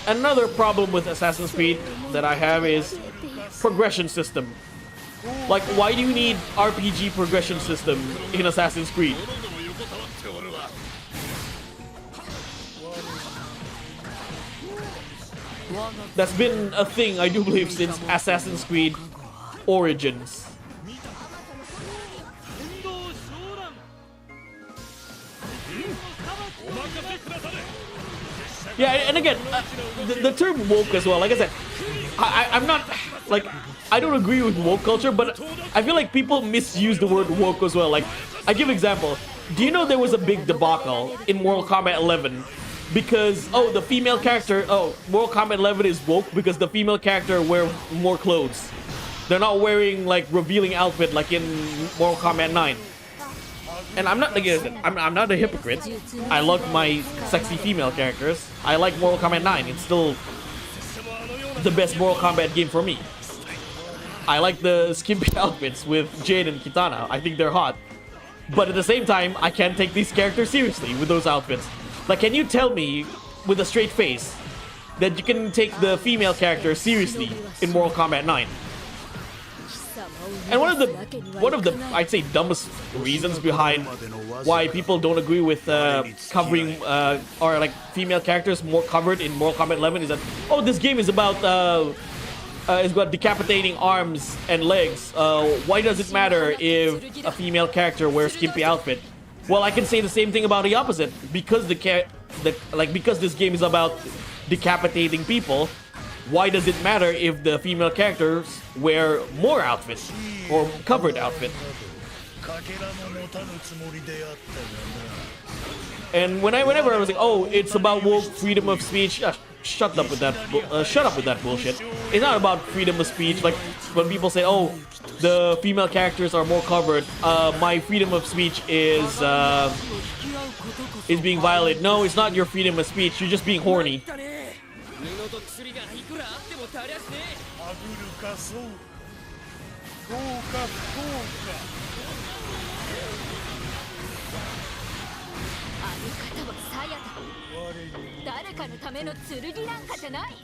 Speaker 1: Another problem with Assassin's Creed that I have is progression system. Like, why do you need RPG progression system in Assassin's Creed? That's been a thing, I do believe, since Assassin's Creed Origins. Yeah, and again, the term woke as well, like I said, I'm not, like, I don't agree with woke culture, but I feel like people misuse the word woke as well. Like, I give an example. Do you know there was a big debacle in Mortal Kombat 11 because, oh, the female character, Mortal Kombat 11 is woke because the female character wear more clothes. They're not wearing, like, revealing outfit like in Mortal Kombat 9. And I'm not, again, I'm not a hypocrite. I love my sexy female characters. I like Mortal Kombat 9. It's still the best Mortal Kombat game for me. I like the skimpy outfits with Jade and Kitana. I think they're hot. But at the same time, I can't take these characters seriously with those outfits. Like, can you tell me, with a straight face, that you can take the female character seriously in Mortal Kombat 9? And one of the I'd say dumbest reasons behind why people don't agree with covering or like female characters more covered in Mortal Kombat 11 is that, oh, this game is about decapitating arms and legs. Why does it matter if a female character wears skimpy outfit? Well, I can say the same thing about the opposite. Because because this game is about decapitating people, why does it matter if the female characters wear more outfits or covered outfit? And whenever I was like, oh, it's about woke freedom of speech, shut up with that bullshit. It's not about freedom of speech. Like when people say, "Oh, the female characters are more covered," my freedom of speech is being violated. No, it's not your freedom of speech. You're just being horny.
Speaker 5: アグルかそう豪華豪華
Speaker 4: あの方はサヤだ。誰かのための剣なんかじゃない。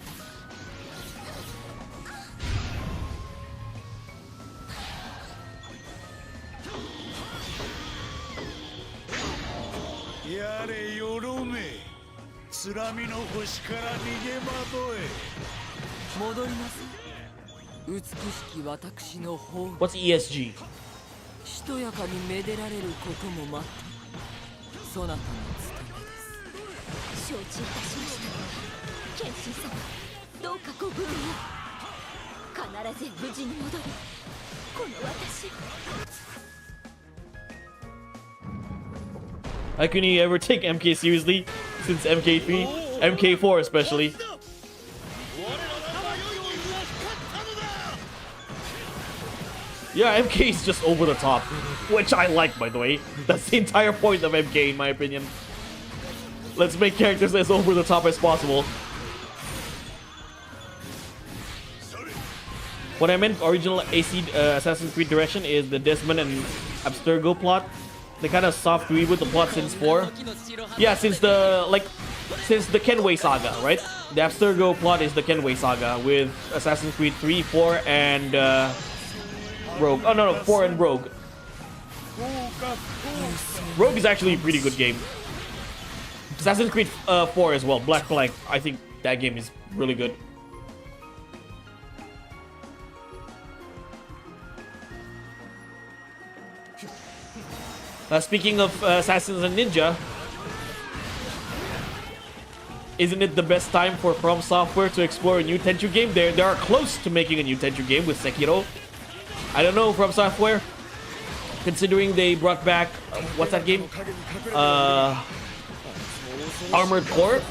Speaker 5: やれよろめ津波の星から逃げ惑え
Speaker 3: 戻ります美しき私の方
Speaker 1: What's ESG?
Speaker 3: しとやかにめでられることも待ったそなたの務めです
Speaker 4: 承知いたしました剣心様どうかご分を必ず無事に戻りこの私
Speaker 1: How can you ever take MK seriously since MK3, MK4 especially? Yeah, MK is just over the top, which I like, by the way. That's the entire point of MK, in my opinion. Let's make characters as over the top as possible. What I meant original AC Assassin's Creed direction is the Desmond and Abstergo plot. They kind of soft reboot the plot since 4. Yeah, since the Kenway saga, right? The Abstergo plot is the Kenway saga with Assassin's Creed 3, 4, and Rogue. Oh no, 4 and Rogue. Rogue is actually a pretty good game. Assassin's Creed 4 as well, Black Flag. I think that game is really good. Speaking of Assassins and Ninja, isn't it the best time for From Software to explore a new Tenchu game? They are close to making a new Tenchu game with Sekiro. I don't know, From Software, considering they brought back what's that game? Armored Core.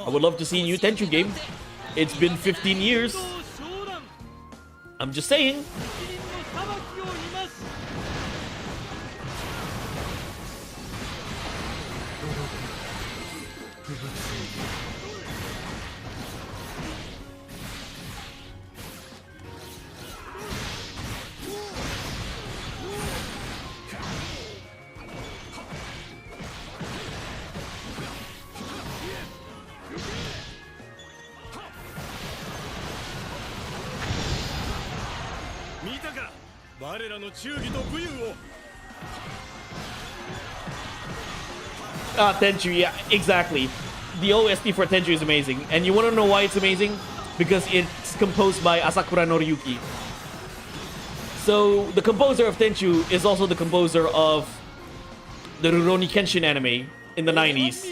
Speaker 1: I would love to see a new Tenchu game. It's been 15 years. I'm just saying. Tenchu, yeah, exactly. The OST for Tenchu is amazing. And you want to know why it's amazing? Because it's composed by Asakura Noriyuki. So, the composer of Tenchu is also the composer of the Rurouni Kenshin anime in the 90s.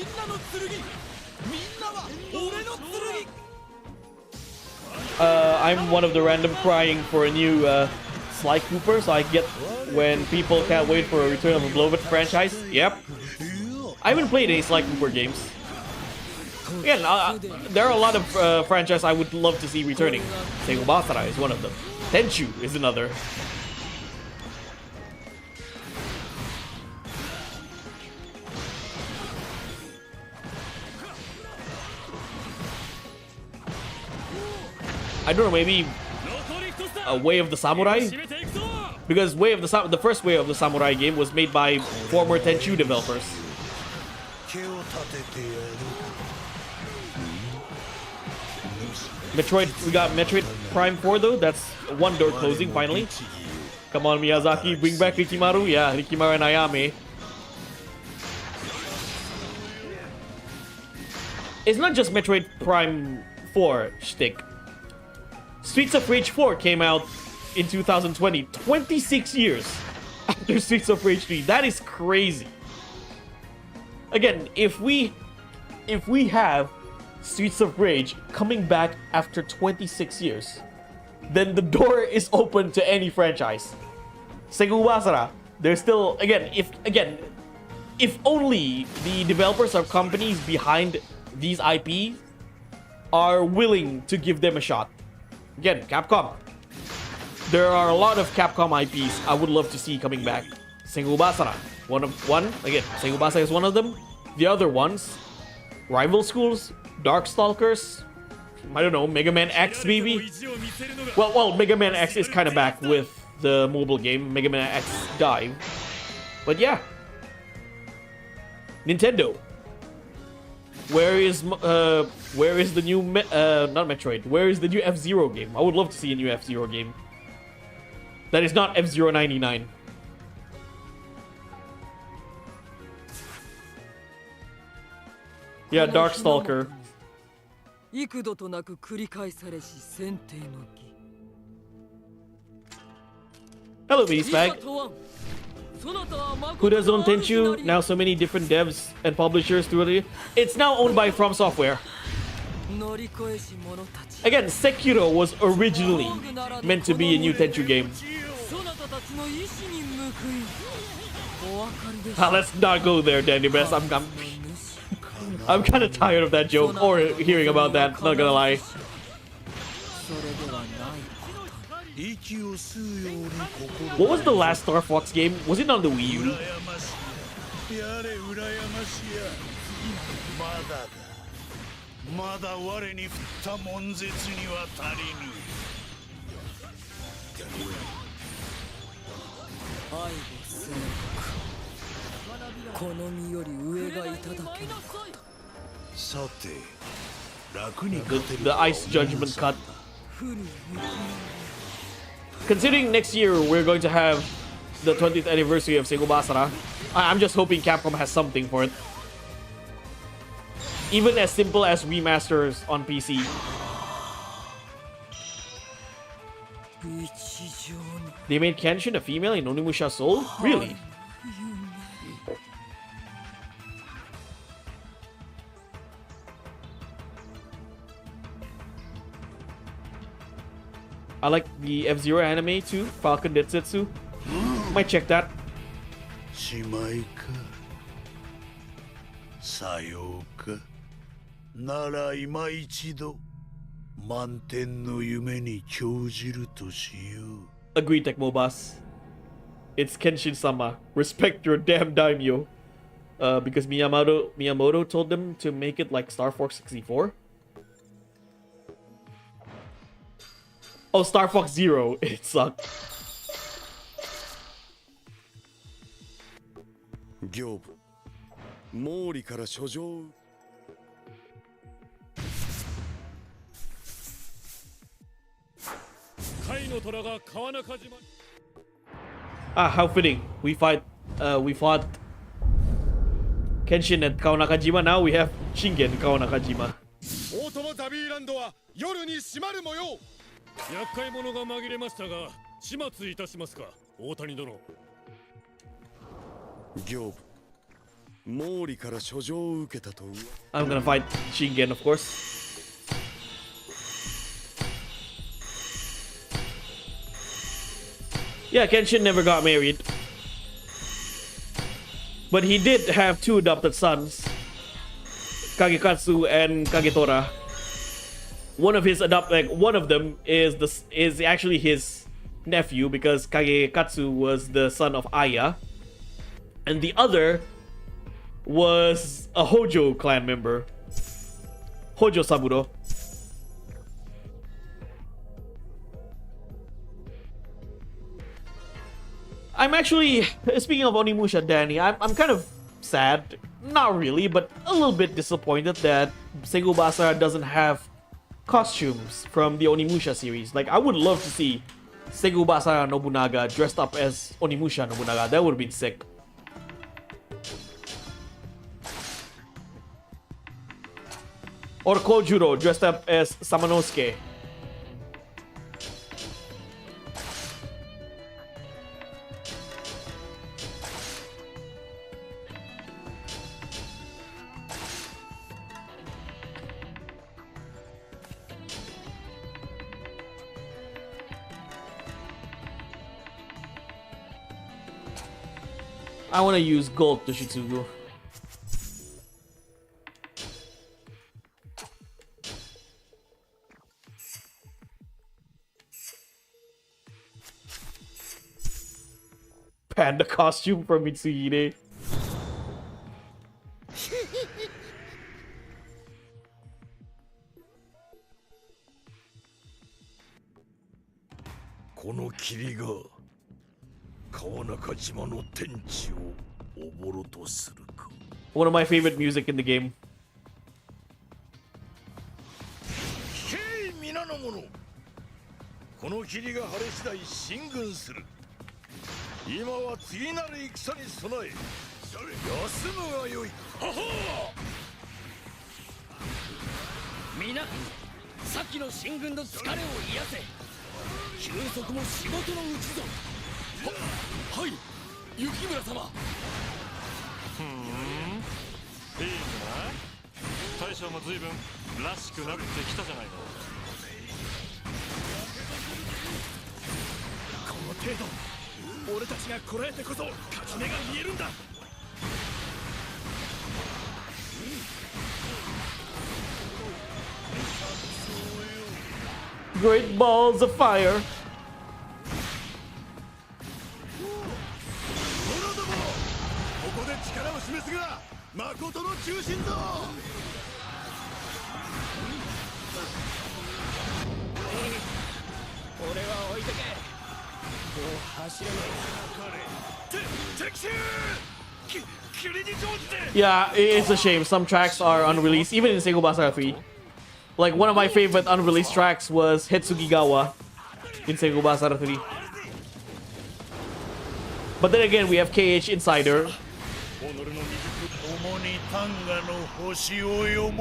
Speaker 1: I'm one of the random crying for a new Sly Cooper, so I get when people can't wait for a Return of the Beloved franchise. Yep. I haven't played any Sly Cooper games. Again, there are a lot of franchises I would love to see returning. Sengoku Basara is one of them. Tenchu is another. I don't know, maybe a Way of the Samurai? Because the first Way of the Samurai game was made by former Tenchu developers. We got Metroid Prime 4 though. That's one door closing finally. Come on, Miyazaki, bring back Rikimaru. Yeah, Rikimaru and Ayame. It's not just Metroid Prime 4 shtick. Streets of Rage 4 came out in 2020, 26 years after Streets of Rage 3. That is crazy. Again, if we have Streets of Rage coming back after 26 years, then the door is open to any franchise. Sengoku Basara, there's still if only the developers are companies behind these IPs are willing to give them a shot. Again, Capcom. There are a lot of Capcom IPs I would love to see coming back. Sengoku Basara, again, Sengoku Basara is one of them. The other ones, Rival Schools, Darkstalkers, I don't know, Mega Man X maybe? Well, Mega Man X is kind of back with the mobile game, Mega Man X Dive. But yeah. Nintendo. Where is the new, not Metroid, where is the new F-Zero game? I would love to see a new F-Zero game. That is not F-Zero 99. Yeah, Darkstalker.
Speaker 3: 幾度となく繰り返されし選定の儀。
Speaker 1: Hello, Beastbag. Who does own Tenchu? Now so many different devs and publishers through the... It's now owned by From Software. Again, Sekiro was originally meant to be a new Tenchu game. Let's not go there, Danny Best. I'm kind of tired of that joke or hearing about that, not gonna lie. What was the last Star Fox game? Was it on the Wii U? The Ice Judgment cut. Considering next year we're going to have the 20th anniversary of Sengoku Basara, I'm just hoping Capcom has something for it. Even as simple as remasters on PC. They made Kenshin a female in Onimusha Soul? Really? I like the F-Zero anime too, Falcon Densetsu. Might check that. Agree, Tecmo Boss. It's Kenshin-sama. Respect your damn daimyo. Because Miyamoto told them to make it like Star Fox 64. Oh, Star Fox Zero. It sucked. How fitting. We fought Kenshin at Kawanakajima. Now we have Shingen Kawanakajima.
Speaker 2: 厄介者が紛れましたが始末いたしますか大谷殿行部毛利から書状を受けたと
Speaker 1: I'm gonna fight Shingen, of course. Yeah, Kenshin never got married, but he did have two adopted sons, Kagekatsu and Kagetora. One of them is actually his nephew because Kagekatsu was the son of Aya, and the other was a Hojo clan member, Hojo Saburo. I'm actually, speaking of Onimusha, Danny, I'm kind of sad, not really, but a little bit disappointed that Sengoku Basara doesn't have costumes from the Onimusha series. Like, I would love to see Sengoku Basara Nobunaga dressed up as Onimusha Nobunaga. That would have been sick. Or Kojuro dressed up as Samanosuke. I want to use Gold Yoshitsugu. panda costume from Mitsuhide.
Speaker 5: この霧が川中島の天地をおぼろとするか。
Speaker 1: One of my favorite music in the game.
Speaker 5: 聞け皆の者、この霧が晴れ次第進軍する。今は次なる戦に備え休むがよい。はは
Speaker 3: 皆さっきの進軍の疲れを癒せ。休息も仕事のうちぞ。はい雪村様。
Speaker 2: いいんじゃない。大将も随分らしくなってきたじゃないの。
Speaker 5: この程度俺たちがこらえてこそ勝ち目が見えるんだ。
Speaker 1: Great balls of fire.
Speaker 5: ここで力を示すが誠の中心だ。
Speaker 3: 俺は置いてけ。もう走れない。
Speaker 5: 敵襲霧に乗じて。
Speaker 1: Yeah, it's a shame. Some tracks are unreleased, even in Sengoku Basara 3. Like, one of my favorite unreleased tracks was Hitsugigawa in Sengoku Basara 3. But then again, we have KH Insider.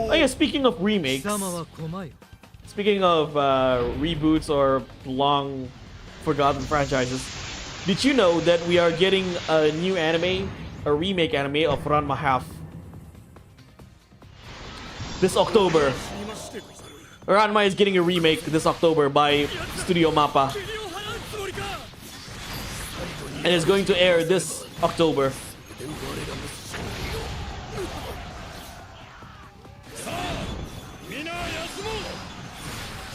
Speaker 1: Oh yeah, speaking of remakes, speaking of reboots or long forgotten franchises, did you know that we are getting a new anime, a remake anime of Ranma Half this October? Ranma is getting a remake this October by Studio Mappa, and it's going to air this October.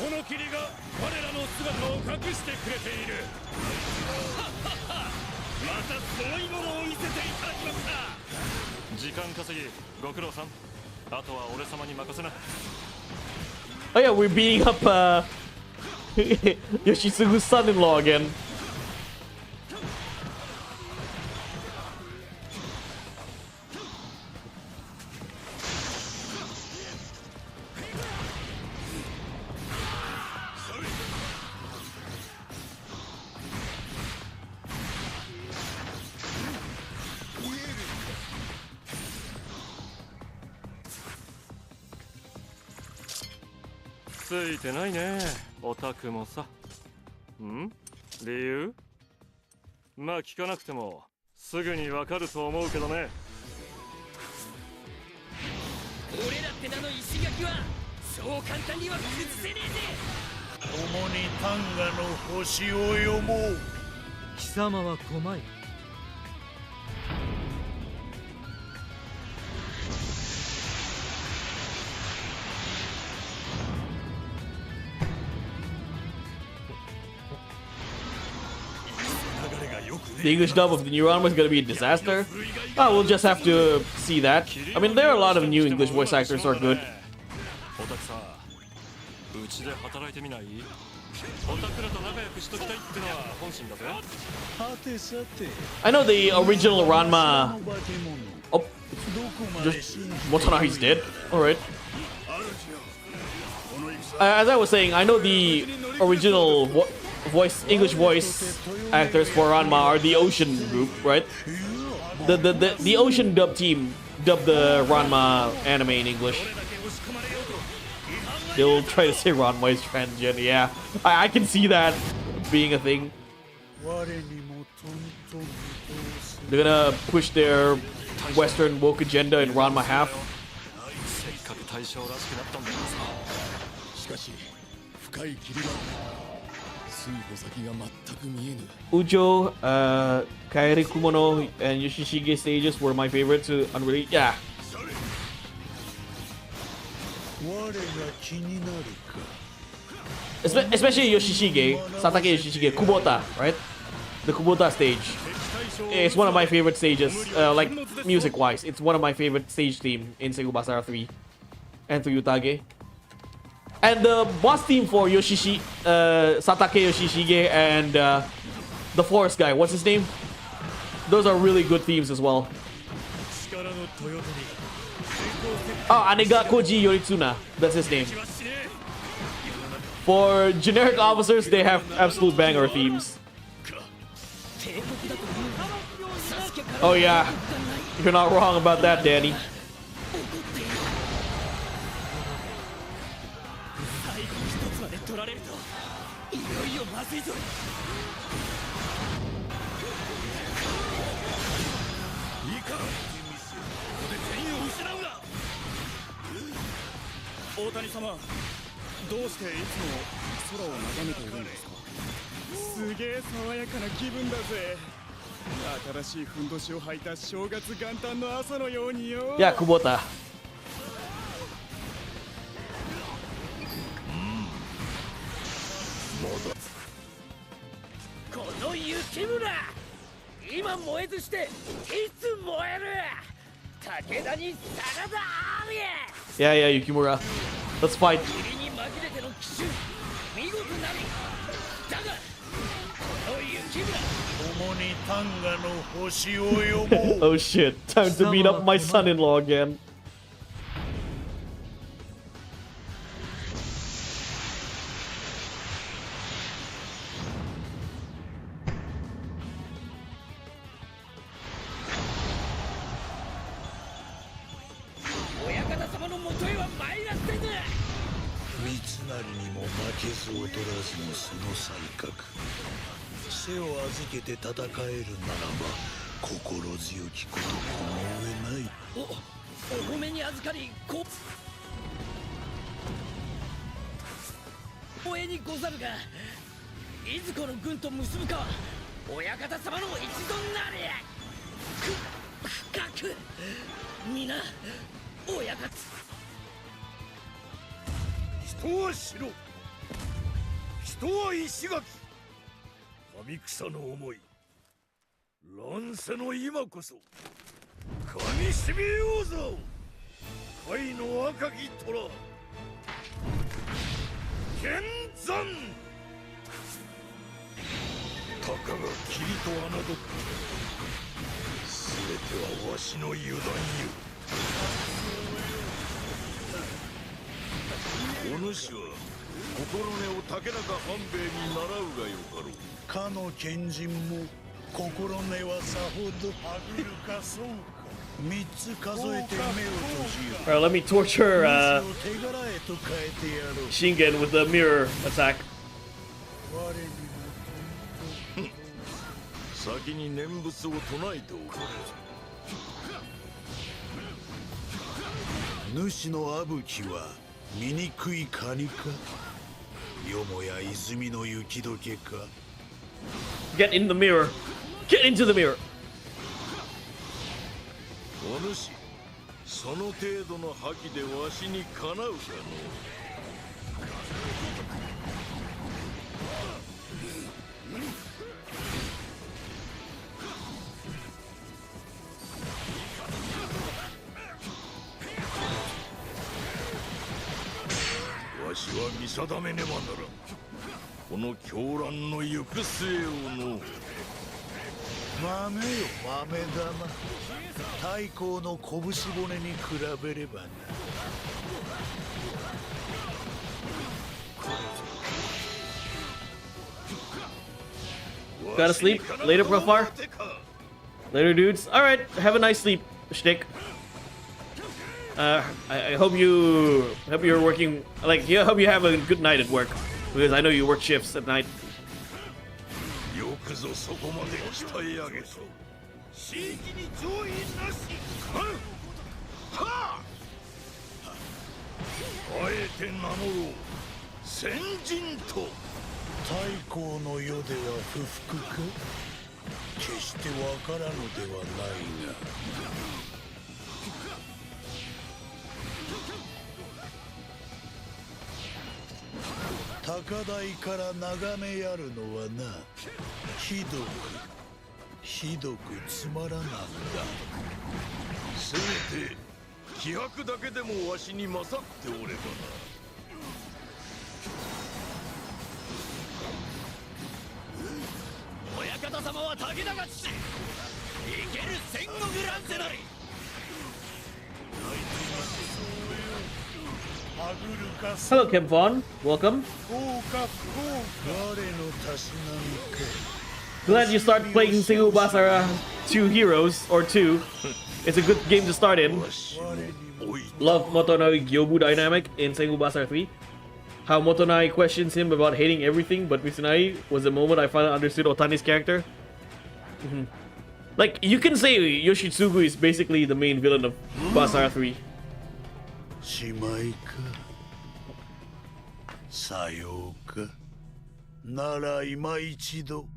Speaker 2: この霧が我らの姿を隠してくれている。またすごいものを見せていただきました。時間稼ぎご苦労さん。あとは俺様に任せな。
Speaker 1: Oh yeah, we're beating up Yoshitsugu's son-in-law again.
Speaker 2: ついてないね、オタクもさ。ん？理由？まあ聞かなくてもすぐにわかると思うけどね。
Speaker 3: 俺らって名の石垣はそう簡単には崩せねえぜ。
Speaker 5: 共にタンガの星を読もう。
Speaker 7: 貴様は狛江。
Speaker 1: The English dub of the new Ranma is going to be a disaster. Oh, we'll just have to see that. I mean, there are a lot of new English voice actors who are good. I know the original Ranma. Oh, just Watanabe's dead. Alright. As I was saying, I know the original English voice actors for Ranma are the Ocean group, right? The Ocean dub team dubbed the Ranma anime in English. They'll try to say Ranma is transgen. Yeah, I can see that being a thing. They're gonna push their Western woke agenda in Ranma Half. Ujo, Kairi Kumono, and Yoshishige stages were my favorite to unreleased. Yeah. Especially Yoshishige, Satake Yoshishige, Kubota, right? The Kubota stage. it's one of my favorite stages. Like music wise, it's one of my favorite stage theme in Sengoku Basara 3 and 3 Utage. And the boss theme for Satake Yoshishige and the forest guy, what's his name? Those are really good themes as well. Oh, Anega Koji Yoritsuna, that's his name. For generic officers, they have absolute banger themes. Oh yeah, you're not wrong about that, Danny.
Speaker 6: Otani様、どうしていつも空を眺めているんですか？すげえ爽やかな気分だぜ。新しいふんどしを履いた正月元旦の朝のようによ。
Speaker 1: Yeah, Kubota.
Speaker 3: この雪村、今燃えずしていつ燃える？武田に真田あり。
Speaker 1: Yeah, Yukimura. Let's fight.
Speaker 3: 霧に紛れての奇襲、見事なり。だが、この雪村、
Speaker 5: 共にタンガの星を呼ぼう。
Speaker 1: Oh shit, time to beat up my son-in-law again.
Speaker 3: 親方様のもとへは参らせぬ。
Speaker 5: 三成にも負けず劣らずのその才覚、背を預けて戦えるならば心強きことこの上ない。
Speaker 3: お褒めに預かり光栄にござるが、いずこの軍と結ぶかは親方様の一存なれ。深く皆親方、
Speaker 5: 人は城、人は石垣。神草の思い、乱世の今こそ噛みしめようぞ。甲斐の赤き虎、剣山。たかが霧と侮く、すべてはわしの油断よ。お主は心根を竹中半兵衛に習うがよかろう。かの賢人も心根はさほどはぐるかそうか。三つ数えて目を閉じよ。
Speaker 1: Alright, let me torture Shingen with the mirror attack.
Speaker 5: 先に念仏を唱えておく。主の阿武器は醜いカニか、よもや泉の雪解けか。
Speaker 1: Get in the mirror. Get into the mirror.
Speaker 5: お主、その程度の覇気でわしにかなうかの。わしは見定めねばならん。この狂乱の行く末をの。豆よ豆玉、太閤の拳骨に比べればな。
Speaker 1: Gotta sleep later, Profar. Later, dudes. All right, have a nice sleep, Shtick. I hope you're working. Like, yeah, hope you have a good night at work, because I know you work shifts at night.
Speaker 5: よくぞそこまで鍛え上げた。地域に上位なし。はあ。あえて名乗ろう。先人と。太閤の世では不服か。決してわからぬではないが。高台から眺めやるのはな、ひどくひどくつまらなんだ。せめて気迫だけでもわしに勝っておればな。
Speaker 2: 親方様は武田が父。生ける戦国乱世なり。
Speaker 1: Hello, Kempon. Welcome. Glad you start playing Sengoku Basara 2 Heroes, or 2. It's a good game to start in. Love Motonai Gyobu dynamic in Sengoku Basara 3. How Motonai questions him about hating everything, but Mitsunai was the moment I finally understood Otani's character. Like, you can say Yoshitsugu is basically the main villain of Basara 3.
Speaker 5: しまいか。さようか。なら今一度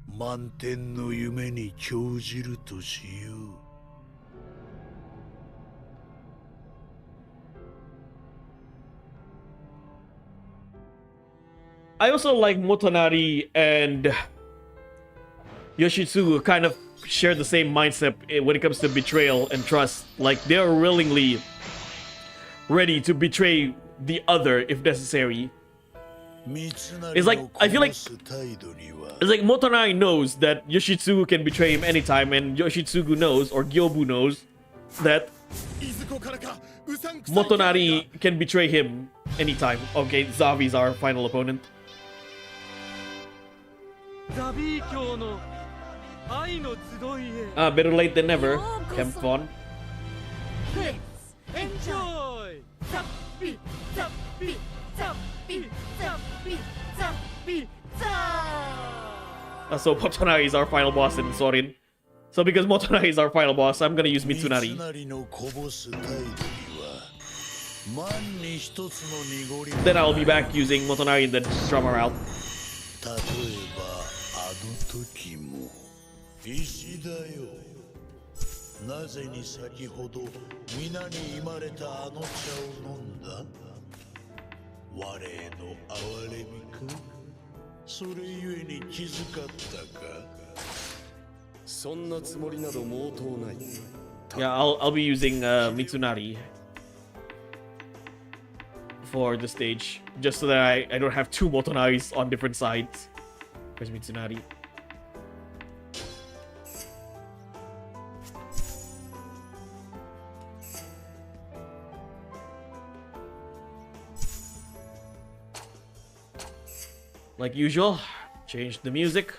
Speaker 5: 満天の夢に興じるとしよう。
Speaker 1: I also like Motonari and Yoshitsugu kind of share the same mindset when it comes to betrayal and trust. Like, they're willingly ready to betray the other if necessary. It's like, I feel like it's like Motonari knows that Yoshitsugu can betray him anytime, and Yoshitsugu knows, or Gyobu knows, that Motonari can betray him anytime. Okay, Zavi's our final opponent. Better late than never, Kempon.
Speaker 6: Enjoy! Zappi, zappi, zappi, zappi, zappi,
Speaker 1: So Motonari is our final boss in Sorin. So because Motonari is our final boss, I'm gonna use Mitsunari. Then I'll be back using Motonari in the drama route.
Speaker 5: なぜに先ほど皆に生まれたあの茶を飲んだ？我への哀れみか？それゆえに気遣ったか？
Speaker 2: そんなつもりなど毛頭ない。
Speaker 1: Yeah, I'll be using Mitsunari for the stage, just so that I don't have 2 Motonaris on different sides. Where's Mitsunari? Like usual, change the music.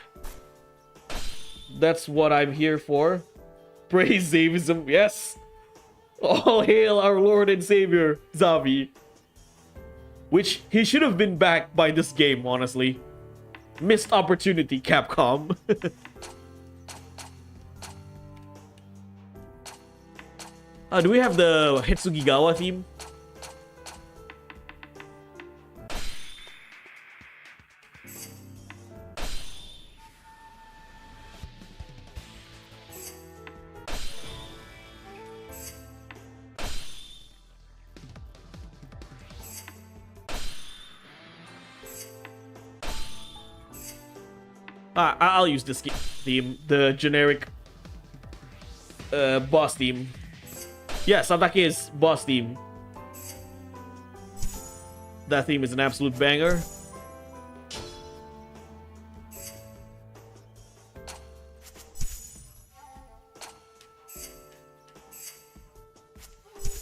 Speaker 1: That's what I'm here for. Praise Zavism, yes! All hail our Lord and Savior, Zavi. Which, he should have been back by this game, honestly. Missed opportunity, Capcom. Do we have the Hitsugigawa theme? I'll use this theme, the generic boss theme. Yeah, Sadake's boss theme. That theme is an absolute banger.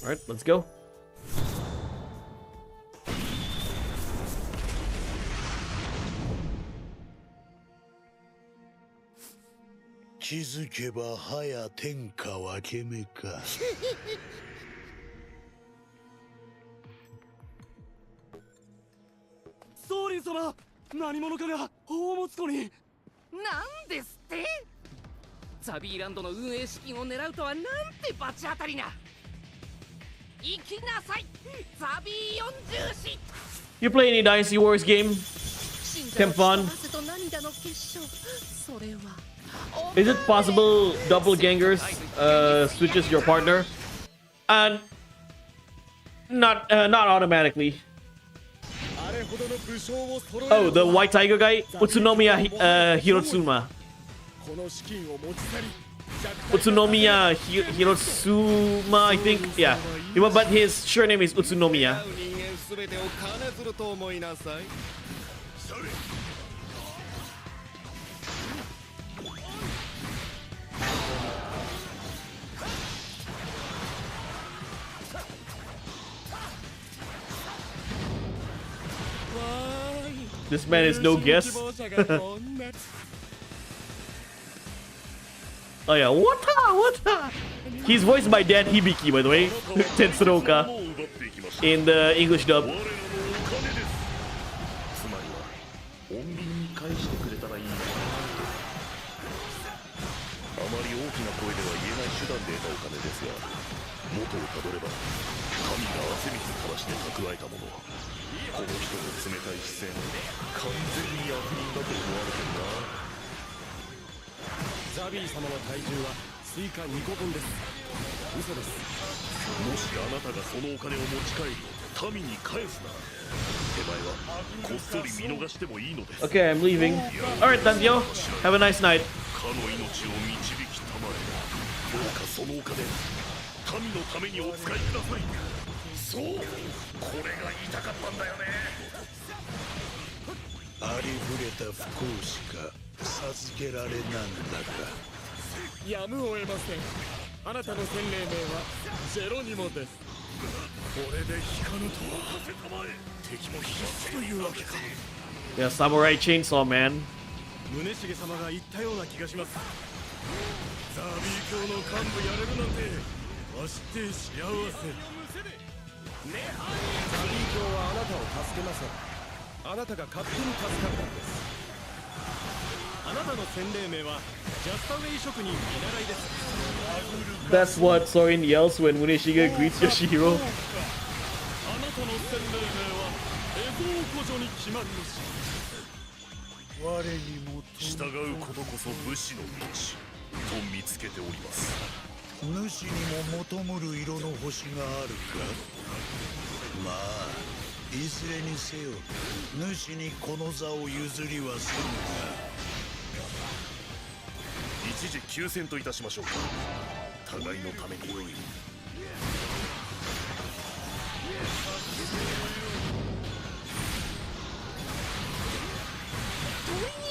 Speaker 1: Alright, let's go.
Speaker 6: Sorin様、何者かが宝物庫に。
Speaker 3: なんですって？ザビーランドの運営資金を狙うとはなんて罰当たりな。行きなさい、ザビー四重士。
Speaker 1: You play any Dynasty Wars game? Kempon? Is it possible doppelgangers switches your partner? And not automatically. Oh, the white tiger guy, Utsunomiya Hirotsuma.
Speaker 6: この資金を持ち去り
Speaker 1: Utsunomiya Hirosuma, I think. Yeah. But his surname is Utsunomiya.
Speaker 6: 人間すべてを金づると思いなさい
Speaker 1: This man is no guess. Oh yeah, what? He's voiced by Dan Hibiki, by the way. Tetsuroka in the English dub.
Speaker 5: つまりは穏便に返してくれたらいいなと。あまり大きな声では言えない手段で得たお金ですが、元をたどれば神が汗水垂らして蓄えたもの。この人の冷たい視線、完全に悪人だと思われてるな。
Speaker 6: ザビー様の体重はスイカ2個分です。嘘です。
Speaker 5: もしあなたがそのお金を持ち帰り民に返すなら、手前はこっそり見逃してもいいのです。
Speaker 1: Okay, I'm leaving. Alright, Tanzio. Have a nice night.
Speaker 5: かの命を導きたまえ。どうかそのお金、民のためにお使いください。そう、これが言いたかったんだよね。
Speaker 8: ありふれた不幸しか授けられなんだか。
Speaker 6: やむを得ません。あなたの洗礼名はジェロニモです。
Speaker 5: これで引かぬとせたまえ。敵も必死というわけか。
Speaker 1: Yeah, Samurai Chainsaw Man.
Speaker 6: 宗重様が言ったような気がします。ザビー教の幹部やれるなんてまして幸せ。ザビー教はあなたを助けません。あなたが勝手に助かったんです。あなたの洗礼名はジャスタウェイ職人見習いです。
Speaker 1: That's what Sorin yells when Muneshiga greets Yoshihiro.
Speaker 6: あなたの洗礼名はエゾー古女に決まります。
Speaker 8: 我にも
Speaker 5: 従うことこそ武士の道と見つけております。
Speaker 8: 主にも求むる色の星があるか。まあいずれにせよ主にこの座を譲りはせぬか。
Speaker 5: 一時休戦といたしましょうか。互いのために。
Speaker 3: 逃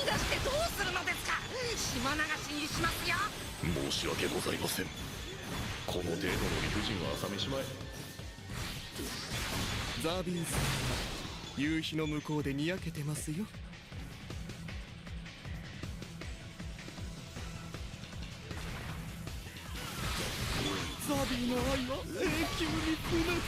Speaker 3: がしてどうするのですか。島流しにしますよ。
Speaker 5: 申し訳ございません。この程度の理不尽は朝飯前。
Speaker 6: ザビーさん、夕日の向こうでにやけてますよ。ザビーの愛は永久に不滅。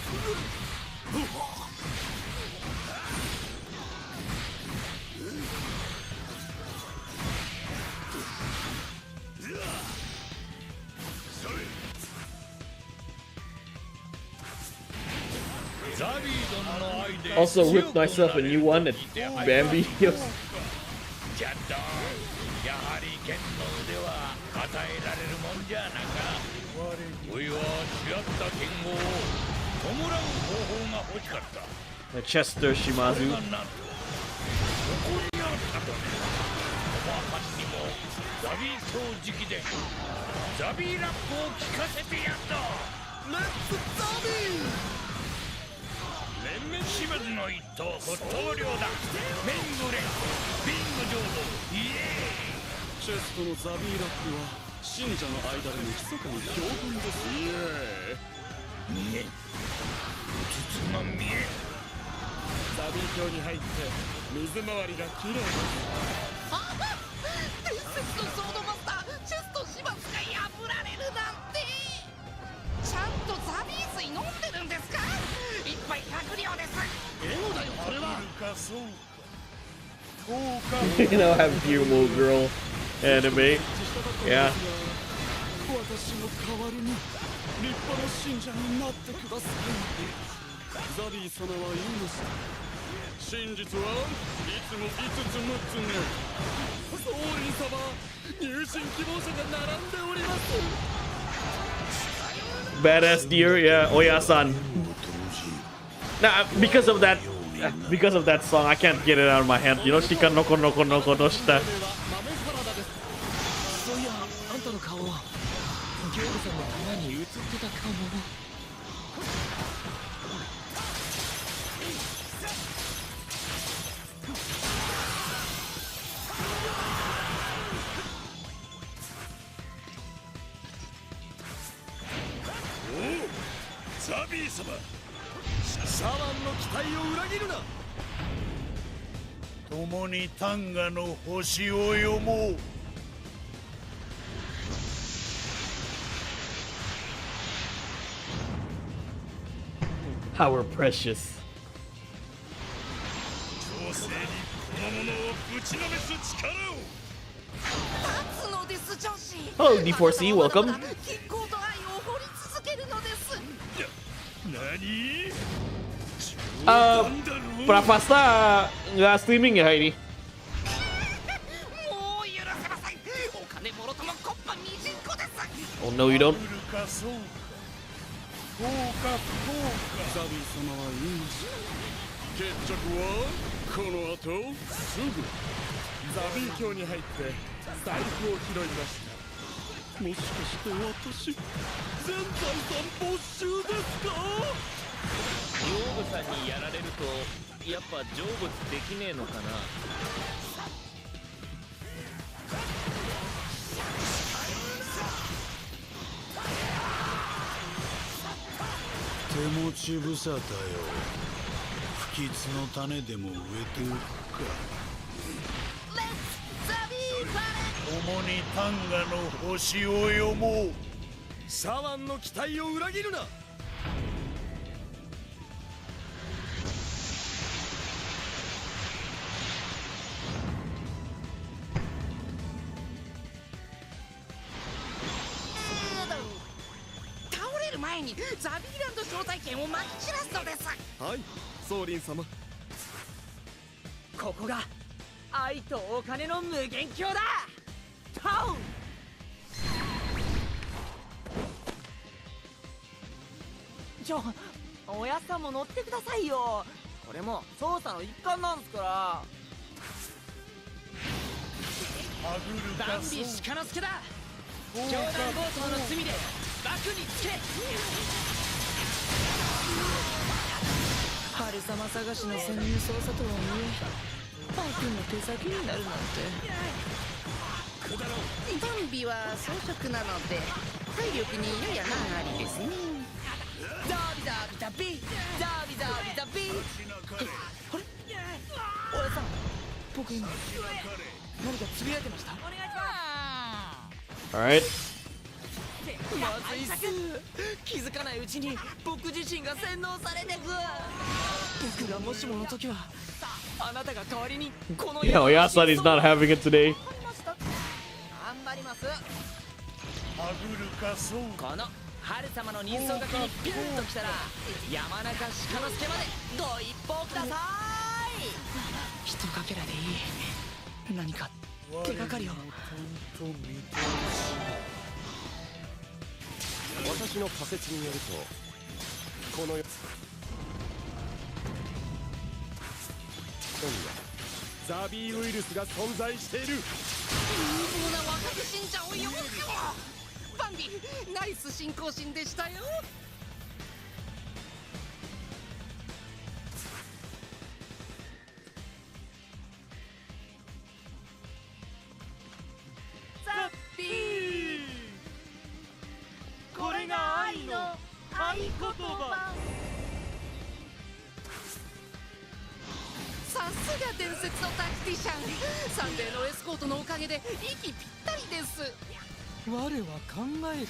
Speaker 1: Also whipped myself a new one at Bambi.
Speaker 5: キャット、やはり剣の腕は与えられるもんじゃなか。おいは違った剣豪を弔う方法が欲しかった。
Speaker 1: Chester Shimazu.
Speaker 5: ここにあったとね。おばあさんにもザビー掃除機でザビーラップを聞かせてやった。
Speaker 6: レッツザビー。
Speaker 5: 連綿島津の一頭骨董領だ。メングレビング浄土イエーイ。
Speaker 6: チェストのザビーラップは信者の間で密かに評判です。イエーイ。
Speaker 5: うつつが見え。
Speaker 6: ザビー教に入って水回りがきれいです。
Speaker 3: 伝説のソードマスターチェスト島津が破られるなんて。ちゃんとザビー水飲んでるんですか。一杯100両です。そうだよそれは。
Speaker 1: You know, have Guillermo girl anime. Yeah.
Speaker 6: 私の代わりに立派な信者になってください。ザビー様は言いました。真実はいつも5つ6つね。総理様、入信希望者が並んでおります。
Speaker 1: Badass deer, yeah, Oya-san. Nah, because of that song, I can't get it out of my head. You know, Shika noko noko noko no shita.
Speaker 5: 様、左腕の期待を裏切るな。
Speaker 8: 共に単価の星を読もう。
Speaker 1: How we're precious.
Speaker 5: 強制にこの者をぶちのめす力を。
Speaker 3: 立つのです女子。
Speaker 1: Hello, D4C, welcome.
Speaker 3: 金光と愛を掘り続けるのです。
Speaker 5: 何？
Speaker 1: Prafasta nggak streaming ya hari ini?
Speaker 3: もう許せません。お金もろともコッパみじんこです。
Speaker 1: Oh no, you don't.
Speaker 5: ザビー様は言いました。決着はこの後すぐ。ザビー卿に入って財布を拾いました。もしかして私全財産没収ですか？
Speaker 9: 養父さんにやられるとやっぱ成仏できねえのかな。
Speaker 8: 手持ち無沙汰よ。不吉の種でも植えておくか。
Speaker 3: レッツザビーバレ
Speaker 8: 共に単価の星を読もう。
Speaker 5: 左腕の期待を裏切るな。
Speaker 3: 倒れる前にザビーランド招待券をまき散らすのです。
Speaker 5: はい、ソーリン様。
Speaker 3: ここが愛とお金の無限境だ。タウン。おやっさんも乗ってくださいよ。これも捜査の一環なんですから。バンビ鹿之助だ。冗談強盗の罪で幕につけ。春様探しの潜入捜査とはいえパン君の手先になるなんて。バンビは装飾なので体力にやや難ありですね。ザビザビザビザビザビザビ。あれおやさん、僕今何かつぶやいてました。お願いします。
Speaker 1: Alright.
Speaker 3: まずいっす。気づかないうちに僕自身が洗脳されてく。僕がもしもの時はあなたが代わりにこの
Speaker 1: Yeah, Oyasan is not having it today.
Speaker 3: 頑張ります。この春様の人相書きにピュンと来たら山中鹿之助までご一報ください。一かけらでいい。何か手がかりを。
Speaker 2: 私の仮説によるとこの世にはザビーウイルスが存在している。
Speaker 3: 有望な若き信者をよく。バンビナイス信仰心でしたよ。ザビー、これが愛の合言葉。さすが伝説のタクティシャン。サンデーのエスコートのおかげで息ぴったりです。
Speaker 7: 我は考えている。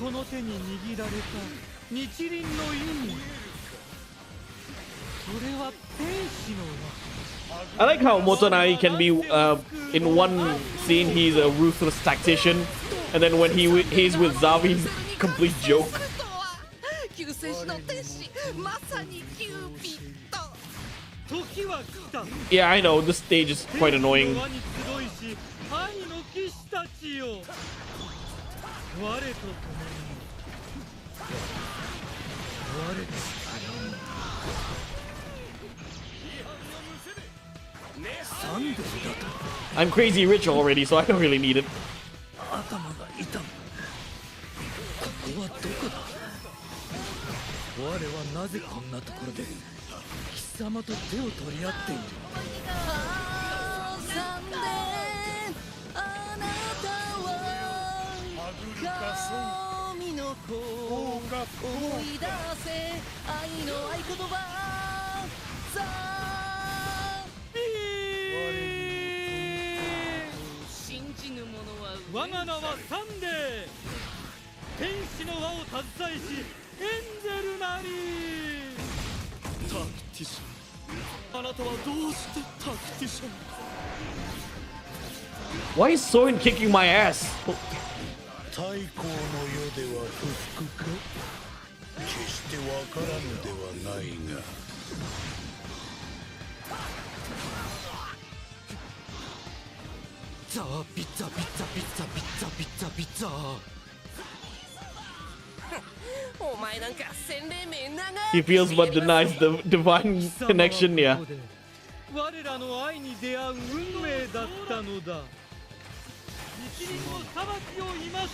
Speaker 7: この手に握られた日輪の意味、それは天使の輪。
Speaker 1: I like how Motonai can be in one scene he's a ruthless tactician, and then when he's with Zavi, he's a complete joke.
Speaker 3: 救世主の天使、まさにキューピッド。
Speaker 7: 時は来た。
Speaker 1: Yeah, I know, this stage is quite annoying.
Speaker 7: 輪に集いし、愛の騎士たちよ。我と共に。我と
Speaker 1: I'm crazy rich already, so I don't really need it.
Speaker 7: 頭が痛む。ここはどこだ。我はなぜこんなところで貴様と手を取り合っている。
Speaker 3: サンデー、あなたは神の
Speaker 7: 思い出せ愛の合言葉さあ信じぬ者は我が名はサンデー天使の輪を携えしエンゼルなりタクティシャンあなたはどうしてタクティシャン
Speaker 1: Why is Soren kicking my ass?
Speaker 8: 太閤の世では不服か決してわからぬではないが
Speaker 7: ザーピザピザピザピザピザピザお前なんか洗礼名長い
Speaker 1: He feels but denies the divine connection, yeah.
Speaker 7: 我らの愛に出会う運命だったのだ一人の裁きを今し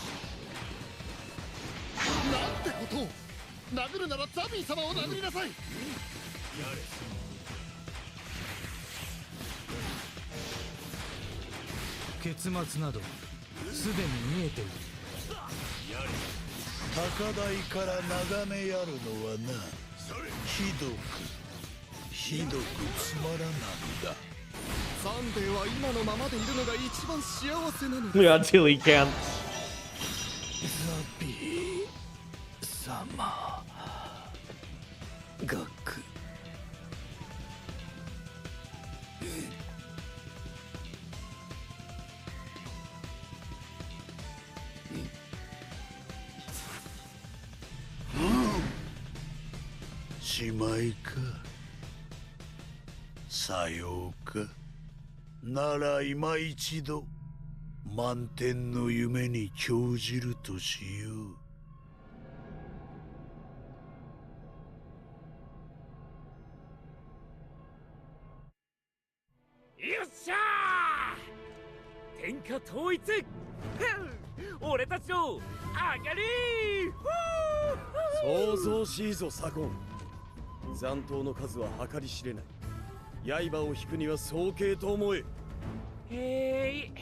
Speaker 10: なんてことを殴るならザビー様を殴りなさい
Speaker 7: 結末などすでに見えている
Speaker 8: 高台から眺めやるのはなひどくつまらなんだ
Speaker 10: サンデーは今のままでいるのが一番幸せなのだ
Speaker 1: Yeah, until he can't.
Speaker 7: ザビー様学
Speaker 8: しまいかさようかなら今一度満天の夢に興じるとしよう
Speaker 9: よっしゃー天下統一俺たちの上がり
Speaker 6: 想像しいぞ左近残党の数は計り知れない刃を引くには早計と思え
Speaker 9: へい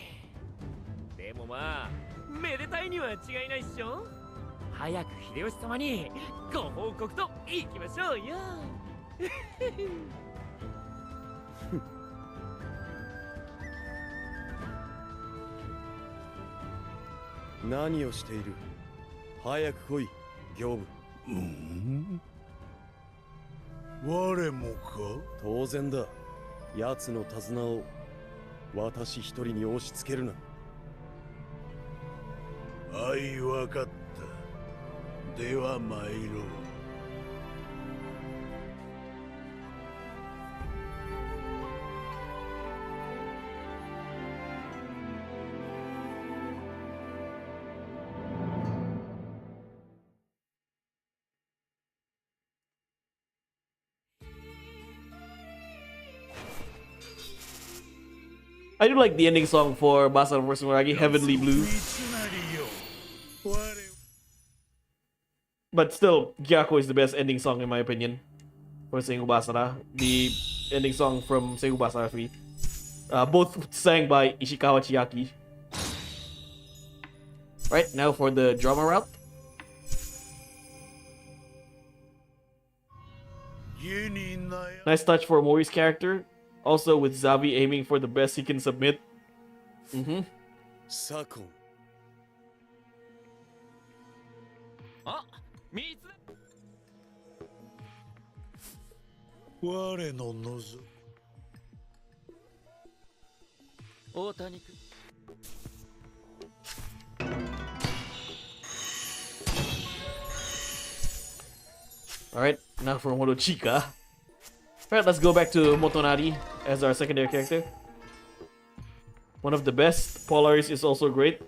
Speaker 9: でもまあめでたいには違いないっしょ早く秀吉様にご報告といきましょうよ
Speaker 6: 何をしている早く来い行部
Speaker 8: 我もか
Speaker 6: 当然だ奴の手綱を私一人に押し付けるな
Speaker 8: はいわかったでは参ろう
Speaker 1: I do like the ending song for Basara vs. Sumeragi, Heavenly Blue. But still, Gyako is the best ending song in my opinion for Sengoku Basara. The ending song from Sengoku Basara 3. Both sang by Ishikawa Chiaki. Right, now for the drama route. Nice touch for Mori's character. Also with Zavi aiming for the best he can submit.
Speaker 6: Sakon.
Speaker 9: あ、見つ
Speaker 8: 我の望
Speaker 9: 大谷君
Speaker 1: Alright, now for Motochika. Alright, let's go back to Motonari as our secondary character. One of the best. Polaris is also great.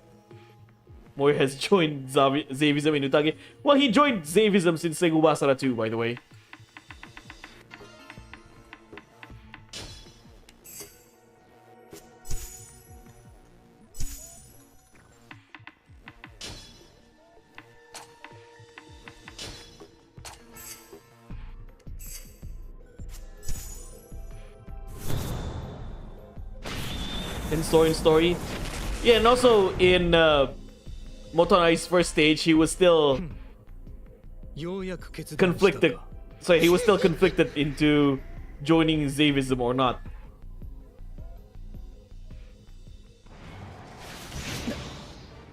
Speaker 1: Mori has joined Zavism in Utage. Well, he joined Zavism since Sengoku Basara 2, by the way. In story. Yeah, and also in Motonari's first stage, he was still
Speaker 10: ようやく決断した
Speaker 1: conflicted. So he was still conflicted into joining Zavism or not.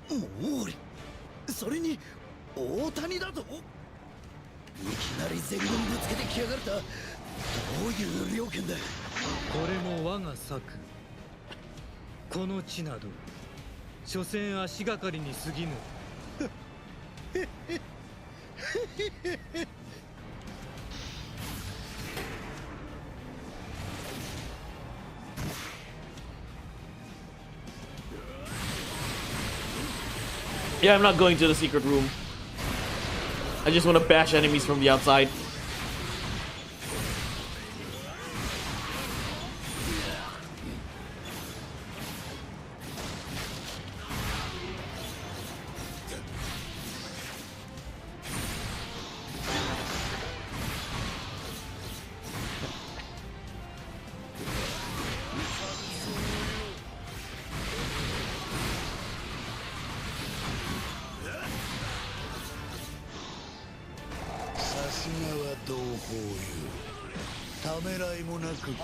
Speaker 5: 毛利、それに大谷だと。いきなり全軍ぶつけてきやがった。どういう了見だ。
Speaker 10: これも我が策。この地など所詮足がかりに過ぎぬ。
Speaker 1: Yeah, I'm not going to the secret room. I just want to bash enemies from the outside.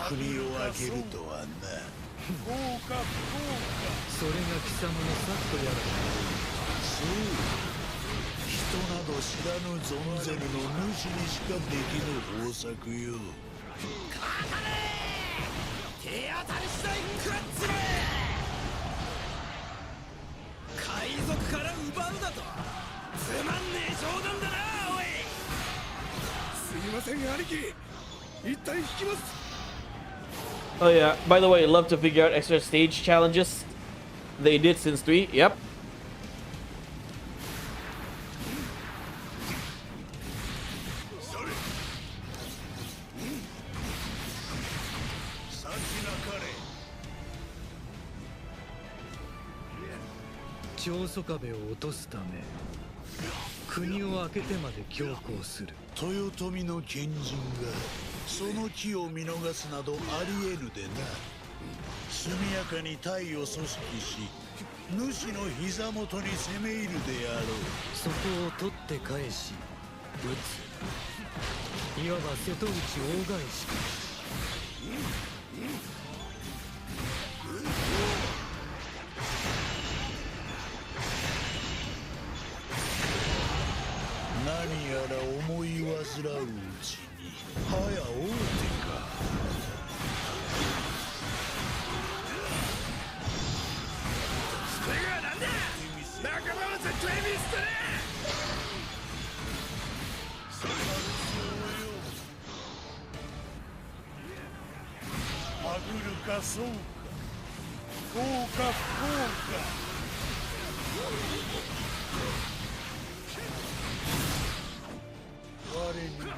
Speaker 8: 国を挙げるとはな。
Speaker 10: それが貴様の策とやら。
Speaker 8: そう。人など知らぬ存ぜぬの主にしかできぬ方策よ。
Speaker 5: 手当たり次第食らっちまえ。海賊から奪うだと。つまんねえ冗談だな、おい。すみません、兄貴。一旦引きます。
Speaker 1: Oh yeah, by the way, I'd love to figure out extra stage challenges they did since 3. Yep.
Speaker 10: Chosokabe を落とすため国を開けてまで強行する。
Speaker 8: 豊臣の賢人がその機を見逃すなどありえぬでな。速やかに隊を組織し、主の膝元に攻め入るであろう。
Speaker 10: そこを取って返し撃つ。いわば瀬戸内大返しか。
Speaker 8: 何やら思い煩ううちに早うてか。
Speaker 5: それがなんだ。仲間は絶対見捨てね
Speaker 8: え。はぐるかそうか。こうか不幸か。我にも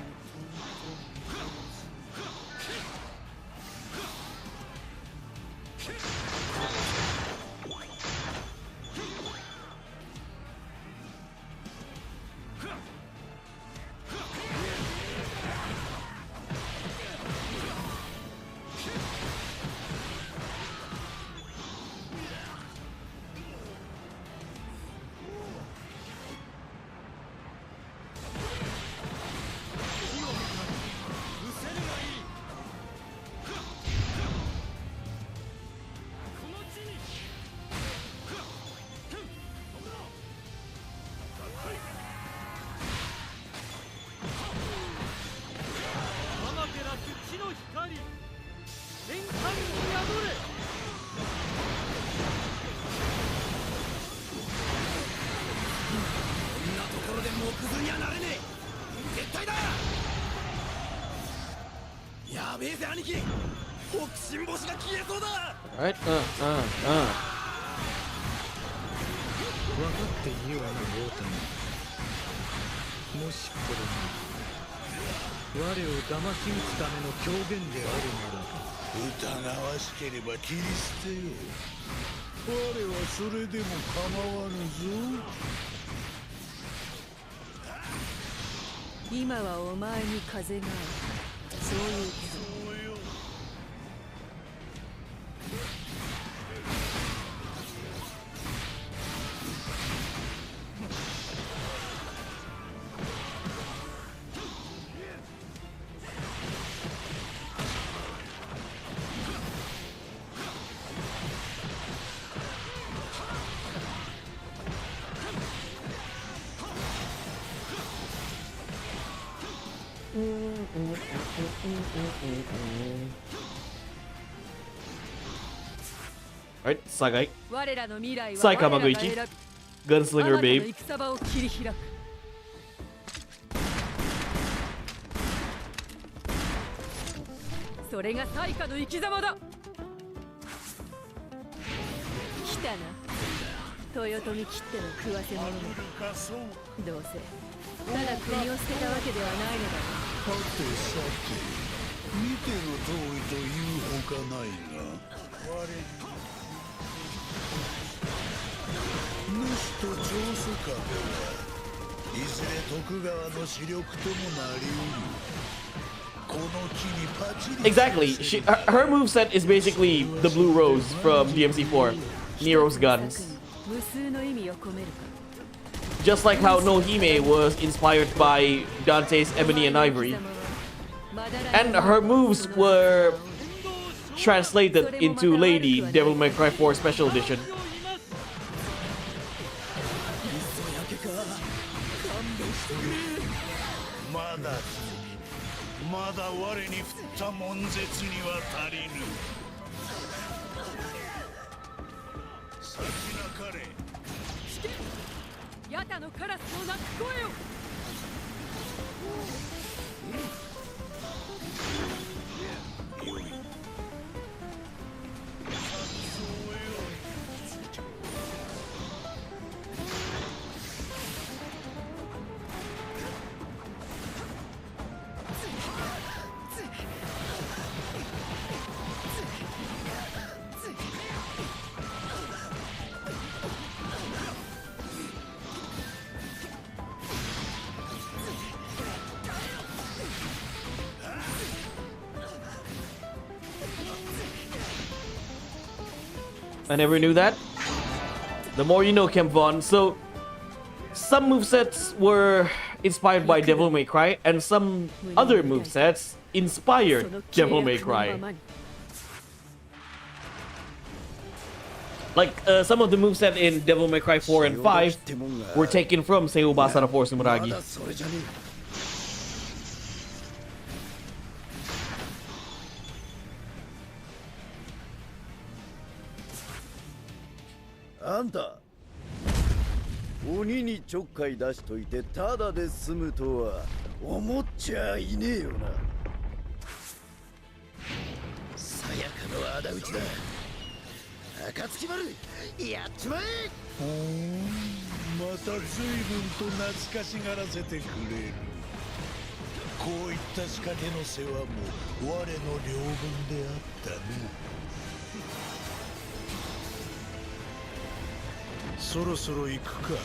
Speaker 5: 兄貴、北進星が消えそうだ。
Speaker 10: 分かっているわな、大谷。もしこれが我を騙し撃つための狂言であるなら、
Speaker 8: 疑わしければ切り捨てよう。我はそれでも構わぬぞ。
Speaker 3: 今はお前に風がある。そういうけど。
Speaker 1: Alright, Sagai.
Speaker 3: 我らの未来は
Speaker 1: Saika
Speaker 3: 我らが
Speaker 1: Maguichi.
Speaker 3: 選
Speaker 1: Gunslinger
Speaker 3: ぶ
Speaker 1: babe.
Speaker 3: 戦場を切り開くそれが大化の生き様だ来たな豊臣きっての食わせ者めどうせただ国を捨てたわけではないのだろ
Speaker 8: はてさて見ての通りというほかないが我主と長宗我部はいずれ徳川の主力ともなりうるこの木にパチリ
Speaker 1: Exactly. Her moveset is basically the blue rose from DMC4. Nero's guns.
Speaker 3: 無数の意味を込めるか
Speaker 1: Just like how Nohime was inspired by Dante's Ebony and Ivory. And her moves were translated into Lady Devil May Cry 4 Special Edition.
Speaker 8: まだ我に振った悶絶には足りぬ先なかれ
Speaker 3: ヤタのカラスの鳴く声を
Speaker 8: よい
Speaker 1: I never knew that. The more you know, Kempvon. So, some movesets were inspired by Devil May Cry, and some other movesets inspired Devil May Cry. Like, some of the moveset in Devil May Cry 4 and 5 were taken from Sengoku Basara for Sumeragi.
Speaker 5: あんた鬼にちょっかい出しといてただで済むとは思っちゃいねえよなさやかの仇討ちだ暁丸やっちまえ
Speaker 8: また随分と懐かしがらせてくれるこういった仕掛けの世話も我の領分であったなそろそろ行くか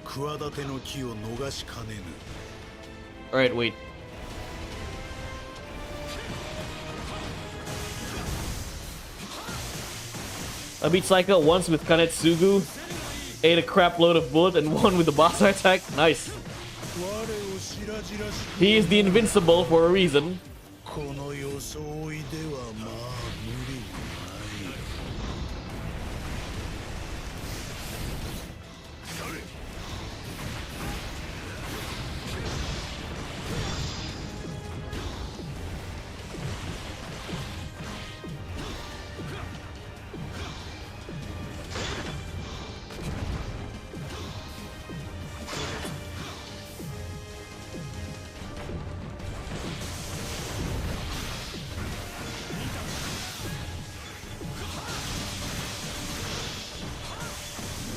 Speaker 8: 企ての木を逃しかねぬ
Speaker 1: Alright, wait. I beat Saika once with Kanetsugu, ate a crap load of bullets, and won with the boss attack. Nice. He is the invincible for a reason.
Speaker 8: この装いではまあ無理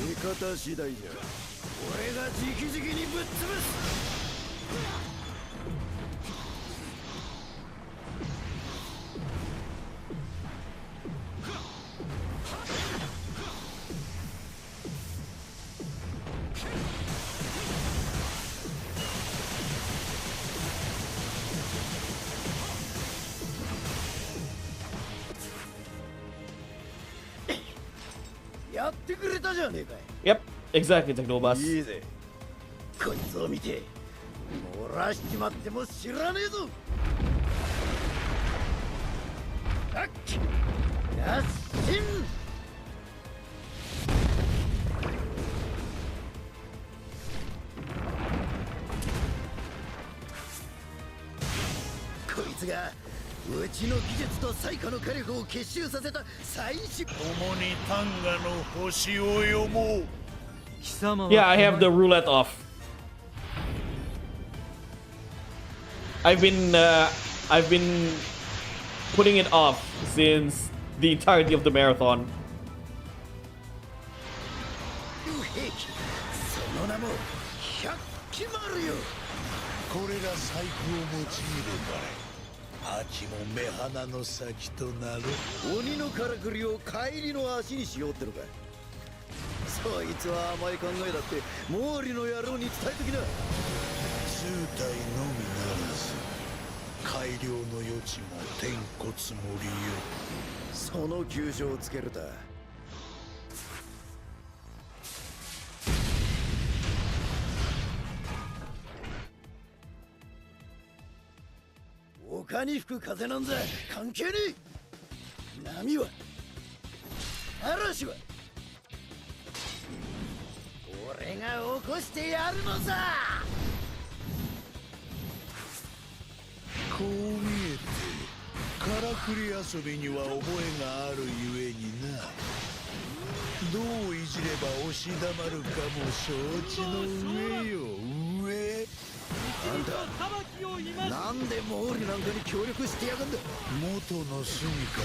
Speaker 8: ない
Speaker 5: 方次第じゃ俺が直々にぶっ潰すやってくれたじゃねえかい
Speaker 1: Yep, exactly, Technobus.
Speaker 5: いいぜこいつを見て漏らしちまっても知らねえぞあっやっしん
Speaker 8: こ
Speaker 5: ちの技術と最下の火力を結集させた最新。
Speaker 8: 共にタンガの星を読もう。
Speaker 10: 貴様は
Speaker 1: Yeah, I have the roulette off. I've been putting it off since the entirety of the marathon.
Speaker 5: 兵器、その名も百鬼丸よ。
Speaker 8: これら細工を用いれば秋も目鼻の先となる。
Speaker 5: 鬼のからくりを帰りの足にしようってのか。そいつは甘い考えだって毛利の野郎に伝えときな。
Speaker 8: 数体のみならず改良の余地もてんこつもりよ。
Speaker 5: その窮状をつけるだ。丘に吹く風なんざ関係ねえ。波は嵐は俺が起こしてやるのさ。
Speaker 8: こう見えてからくり遊びには覚えがあるゆえにな。どういじれば押し黙るかも承知の上よ。上
Speaker 5: あんたなんで毛利なんかに協力してやがんだ。
Speaker 8: 元の住みかで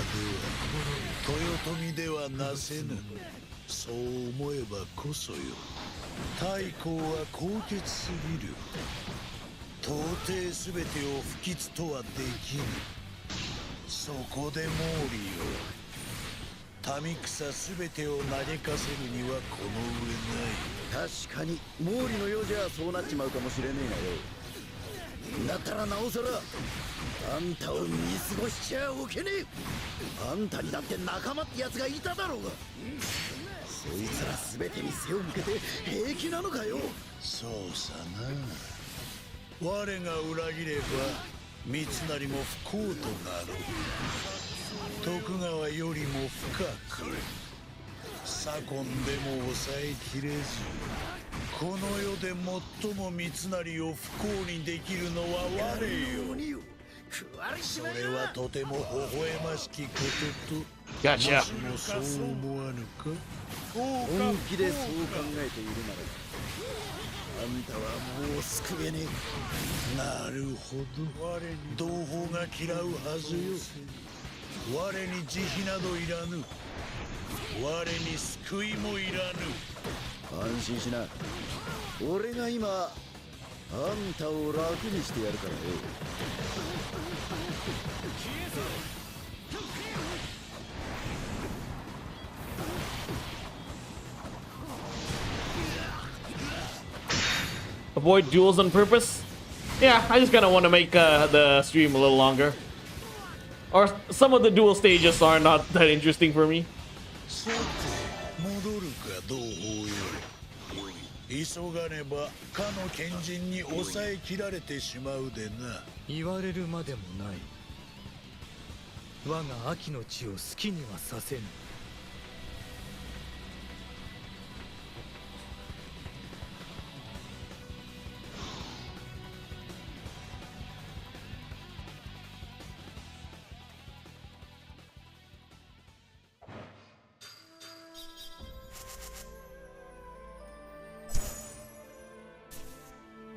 Speaker 8: は豊臣ではなせぬ。そう思えばこそよ。太閤は高潔すぎる。到底全てを不吉とはできぬ。そこで毛利よ、民草全てを投げかせるにはこの上ない。
Speaker 5: 確かに毛利のようじゃそうなっちまうかもしれねえがよ。だったらなおさらあんたを見過ごしちゃおけねえ。あんたにだって仲間ってやつがいただろうが。そいつら全てに背を向けて平気なのかよ。
Speaker 8: そうさな。我が裏切れば三成も不幸となる。徳川よりも深く左近でも抑えきれず、この世で最も三成を不幸にできるのは我よ。それはとても微笑ましきことと、もしもそう思わぬか。
Speaker 5: 本気でそう考えているならあんたはもう救えねえ。
Speaker 8: なるほど。同胞が嫌うはずよ。我に慈悲などいらぬ。我に救いもいらぬ。
Speaker 5: 安心しな。俺が今あんたを楽にしてやるからよ。
Speaker 1: Avoid duels on purpose? Yeah, I just kind of want to make the stream a little longer. Or some of the duel stages are not that interesting for me.
Speaker 8: さて戻るか同胞よ。急がねばかの賢人に抑えきられてしまうでな。
Speaker 10: 言われるまでもない。我が秋の地を好きにはさせぬ。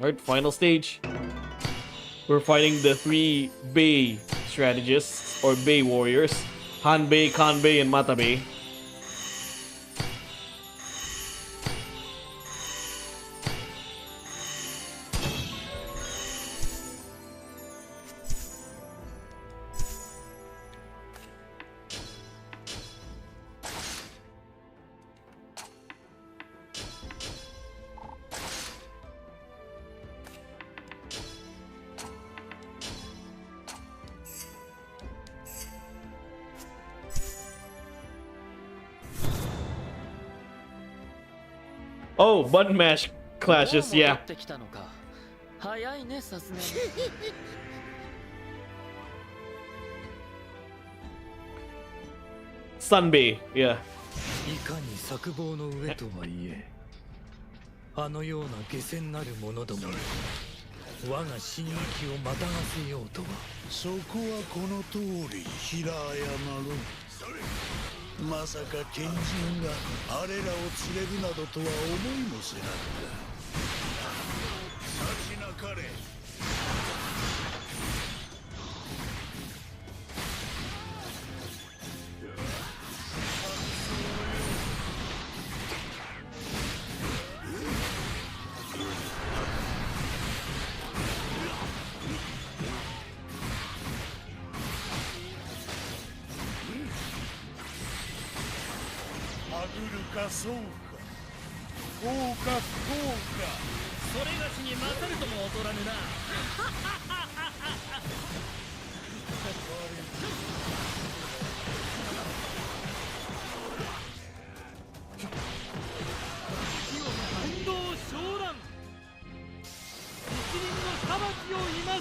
Speaker 1: Alright, final stage. We're fighting the three Bei strategists, or Bei warriors. Hanbei, Kanbei, and Matabei. Oh, button mash clashes, yeah.
Speaker 6: 早いね、さすがに。
Speaker 1: Sunbei, yeah.
Speaker 10: いかに策謀の上とはいえ、あのような下船なる者ども我が進撃をまたがせようとは。
Speaker 8: そこはこの通り平謝る。まさか賢人があれらを連れるなどとは思いもせなんだ。立ちなかれ。そうか、こうか不幸か。
Speaker 7: それがしに勝るとも劣らぬな。運動昇乱、一輪の裁きをいます。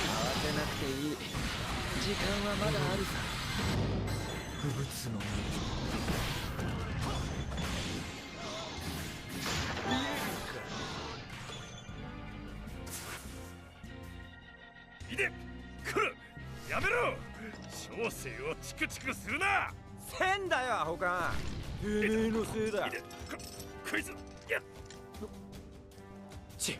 Speaker 11: 慌てなくていい。時間はまだあるさ。
Speaker 10: 不物の
Speaker 5: いで、こら、やめろ。小生をチクチクするな。
Speaker 11: せんだよ、アホか。てめえのせいだ。
Speaker 5: いで、こいつ、や。
Speaker 11: ち。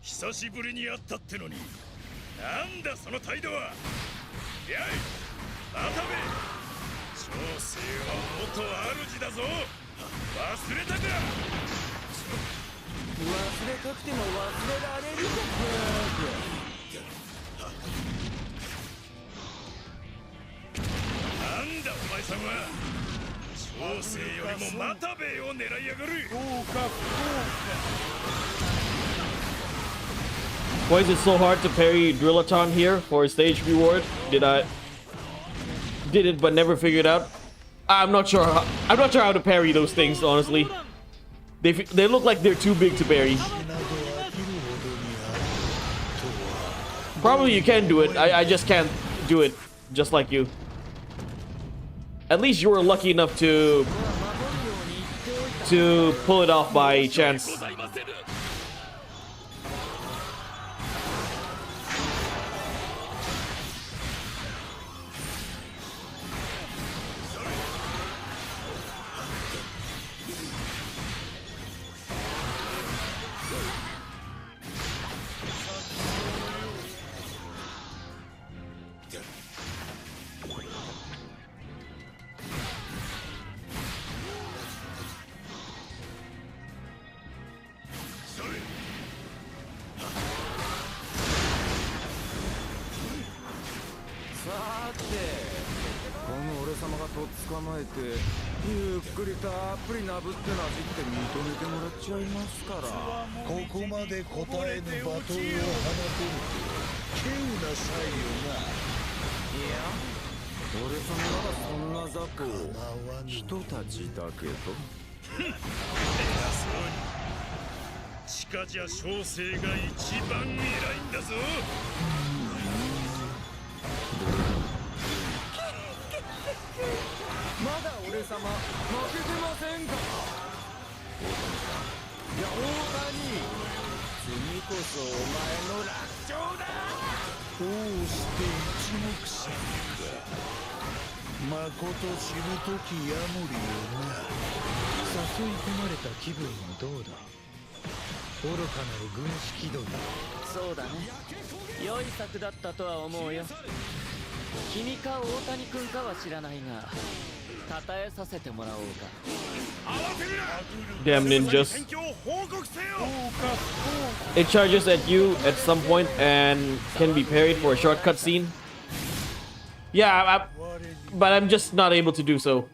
Speaker 5: 久しぶりに会ったってのに、なんだその態度は。やい、またべ。小生は元主だぞ。忘れたか。
Speaker 11: 忘れたくても忘れられる
Speaker 5: なんだお前さんは。小生よりもまたべを狙いやがる。こうか不幸か。
Speaker 1: Why is it so hard to parry Drillaton here for a stage reward? Did it but never figured out? I'm not sure how to parry those things, honestly. They look like they're too big to parry. Probably you can do it. I just can't do it just like you. At least you were lucky enough to pull it off by chance.
Speaker 5: 近じゃ小生が一番偉いんだぞ。
Speaker 11: まだ俺様負けてませんか。いや、大谷、次こそお前の楽勝だ。
Speaker 8: こうして一目散か。まこと死ぬ時やむりよな。
Speaker 10: 誘い込まれた気分はどうだ。愚かなる軍師気取り。
Speaker 11: そうだね、良い策だったとは思うよ。君か大谷君かは知らないが、称えさせてもらおうか。
Speaker 1: Damn ninjas. It charges at you at some point and can be parried for a shortcut scene. Yeah, but I'm just not able to do so.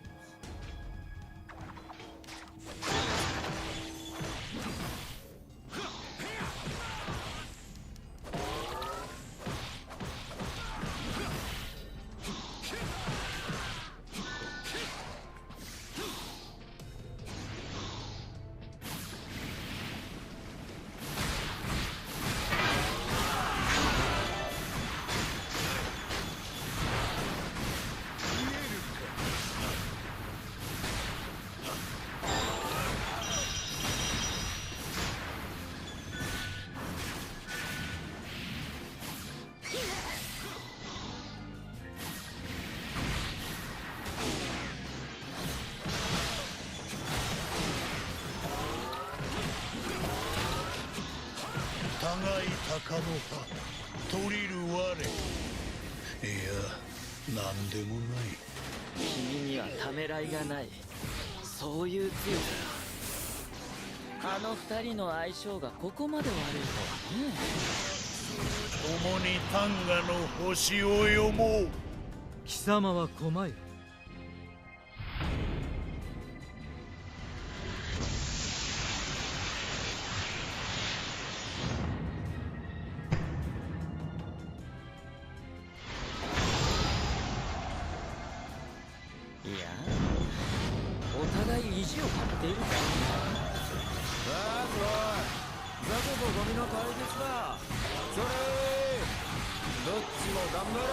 Speaker 8: 互い鷹の葉取りる我。いや、なんでもない。
Speaker 11: 君にはためらいがない。そういう強さ。あの二人の相性がここまで悪いとはね。
Speaker 8: 共に単価の星を読もう。
Speaker 10: 貴様は狛江。
Speaker 11: いや、お互い意地を張っているからな。
Speaker 6: さあすごい、雑魚とゴミの対決だ。それどっちも頑張れ。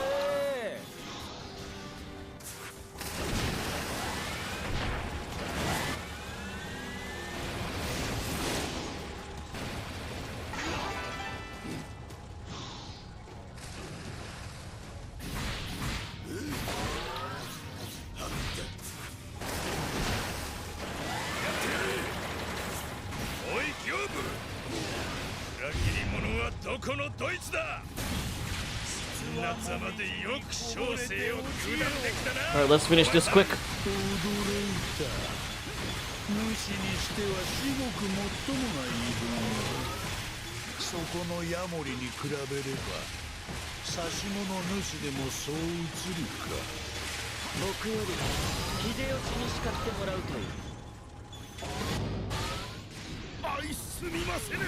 Speaker 5: おい刑部、裏切り者はどこのドイツだ。夏までよく小生を糾弾できたな。
Speaker 1: Alright, let's finish this quick.
Speaker 8: 驚いた。主にしては至極最もな言い分。そこのヤモリに比べれば差し物主でもそう映るか。
Speaker 11: 僕より秀吉に叱ってもらうといい。
Speaker 5: 愛すみませぬ。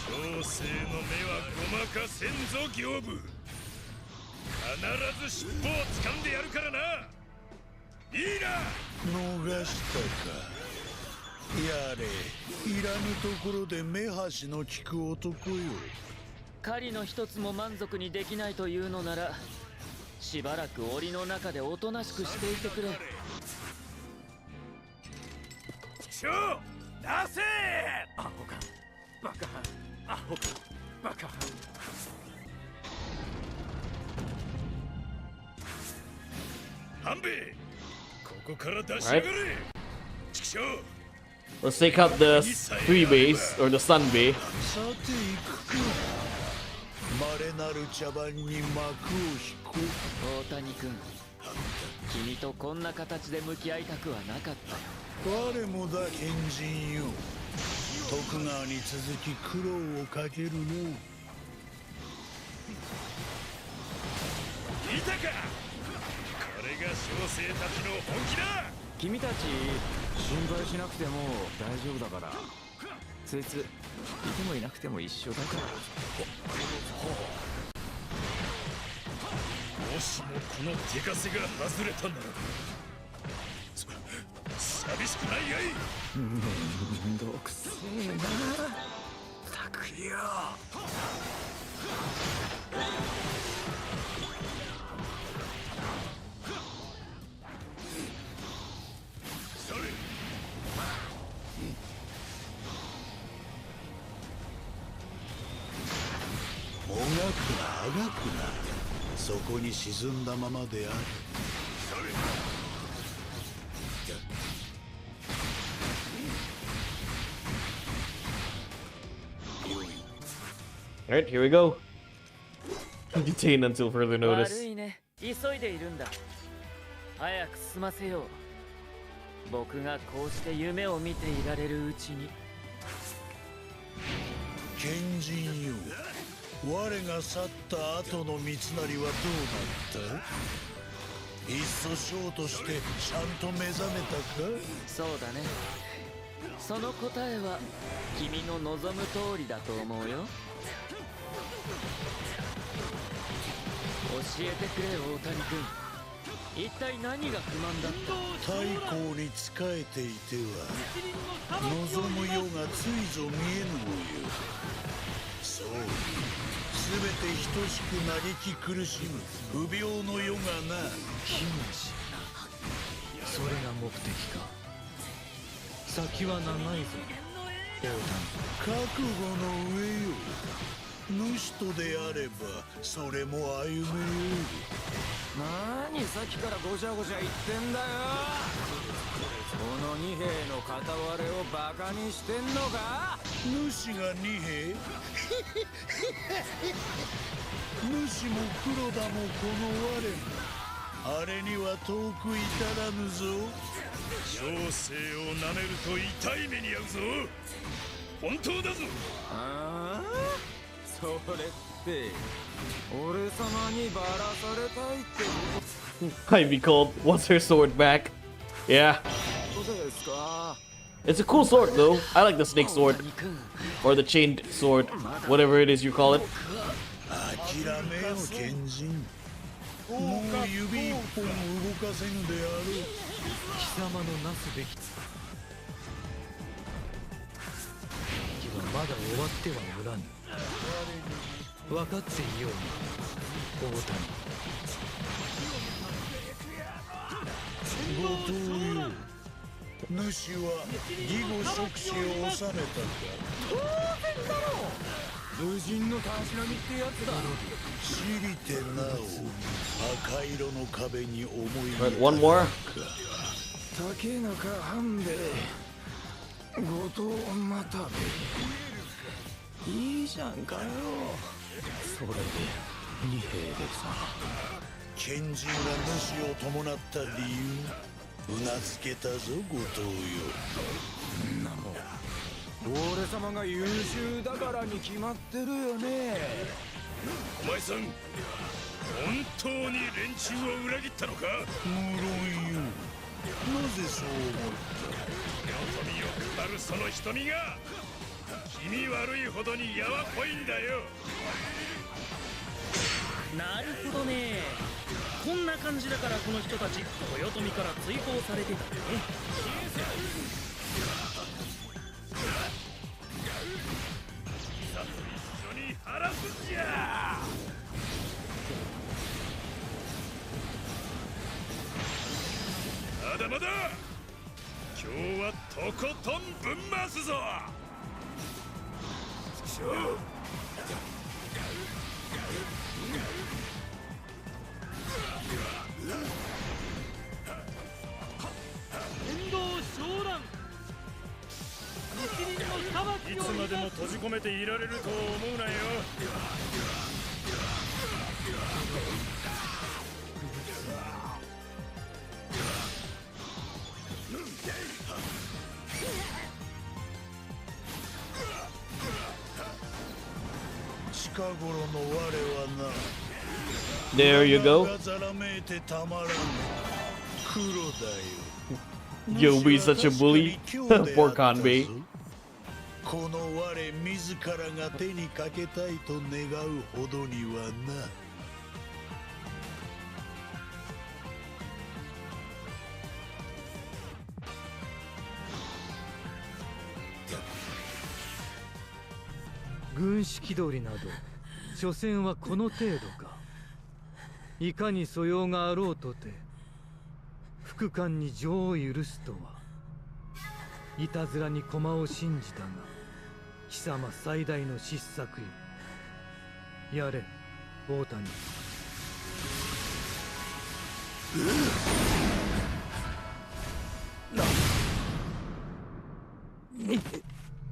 Speaker 5: 小生の目はごまかせんぞ刑部。必ず尻尾を掴んでやるからな。いいな。
Speaker 8: 逃したか。やれ、いらぬところで目端の利く男よ。
Speaker 11: 狩りの一つも満足にできないというのなら、しばらく檻の中でおとなしくしていてくれ。
Speaker 5: しょう出せ。
Speaker 9: アホかバカアホかバカ。
Speaker 5: 半兵衛、ここから出しやがれ。畜生。
Speaker 1: Let's take out the 3 base, or the sun bay.
Speaker 8: さて行くか。稀なる茶番に幕を引こう。
Speaker 11: 大谷君、君とこんな形で向き合いたくはなかったよ。
Speaker 8: 我もだ賢人よ。徳川に続き苦労をかけるの。
Speaker 5: いたか。これが小生たちの本気だ。
Speaker 6: 君たち心配しなくても大丈夫だから。そいついてもいなくても一緒だから。
Speaker 5: もしもこの手枷が外れたなら寂しくないやい。
Speaker 6: めんどくせえな。たくよ。
Speaker 5: それ。
Speaker 8: もがくなあがくな。そこに沈んだままである。
Speaker 1: Alright, here we go. Detained until further
Speaker 11: 悪
Speaker 1: notice.
Speaker 11: いね、急いでいるんだ。早く済ませよう。僕がこうして夢を見ていられるうちに。
Speaker 8: 賢人よ、我が去った後の三成はどうなった？いっそ将としてちゃんと目覚めたか？
Speaker 11: そうだね。その答えは君の望む通りだと思うよ。教えてくれ、大谷君。一体何が不満だった？
Speaker 8: 太閤に仕えていては望む世がついぞ見えぬのよ。そう、すべて等しく嘆き苦しむ不病の世がな。
Speaker 10: 君し、それが目的か。先は長いぞ、大谷。
Speaker 8: 覚悟の上よ。主とであればそれも歩めよう。
Speaker 6: なにさっきからごちゃごちゃ言ってんだよ。の二兵の片割れをバカにしてんのか？
Speaker 8: 主が二兵主も黒田もこの我もあれには遠く至らぬぞ。
Speaker 5: 小生をなめると痛い目に遭うぞ。本当だぞ。
Speaker 6: ああ、それって俺様にバラされたいってこ
Speaker 1: I'd be cold. Wants her sword back. Yeah.
Speaker 6: とですか？
Speaker 1: It's a cool sword though. I like the snake sword. Or the chained sword. Whatever it is you call it.
Speaker 8: 諦めよ賢人。もう指一本動かせぬであろう。
Speaker 10: 貴様のなすべき時はまだ終わってはおらぬ。分かっていような大谷。
Speaker 8: 後藤よ、主は義後職使を収めたか。
Speaker 6: 無人のたしなみってやつだ。
Speaker 8: 知りてなお赤色の壁に思い
Speaker 1: Right, one more.
Speaker 6: 竹中半兵衛、後藤又兵衛、いいじゃんかよ。
Speaker 10: それで二兵でさ。
Speaker 8: 賢人が主を伴った理由うなずけたぞ後藤よ。
Speaker 6: んなもん俺様が優秀だからに決まってるよね。
Speaker 5: お前さん、本当に連中を裏切ったのか？
Speaker 8: 無論よ。なぜそう思った？
Speaker 5: 瞳を配るその瞳が気味悪いほどにやわっぽいんだよ。
Speaker 7: なるほどね。こんな感じだからこの人たち豊臣から追放されてたね。
Speaker 5: 一緒に晴らすんじゃ。まだまだ今日はとことんぶん回すぞ。
Speaker 7: 天道昇乱。一輪の裁きを
Speaker 5: いつまでも閉じ込めていられると思うなよ。
Speaker 8: 近頃の我はな。
Speaker 1: There you go.
Speaker 8: がざらめいてたまらん。黒だよ。
Speaker 1: You'll be such a bully. Poor Kanbei.
Speaker 8: この我自らが手にかけたいと願うほどにはな。
Speaker 10: 軍師気取りなど所詮はこの程度か。いかに素養があろうとて副官に情を許すとは。いたずらに駒を信じたが貴様最大の失策よ。やれ大谷。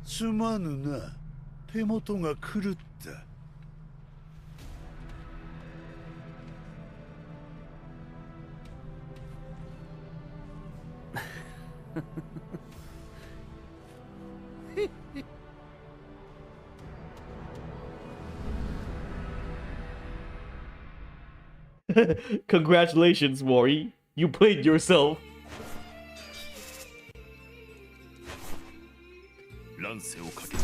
Speaker 8: すまぬな。手元が狂った。
Speaker 1: Congratulations, Mori. You played yourself.
Speaker 5: 乱世をかける。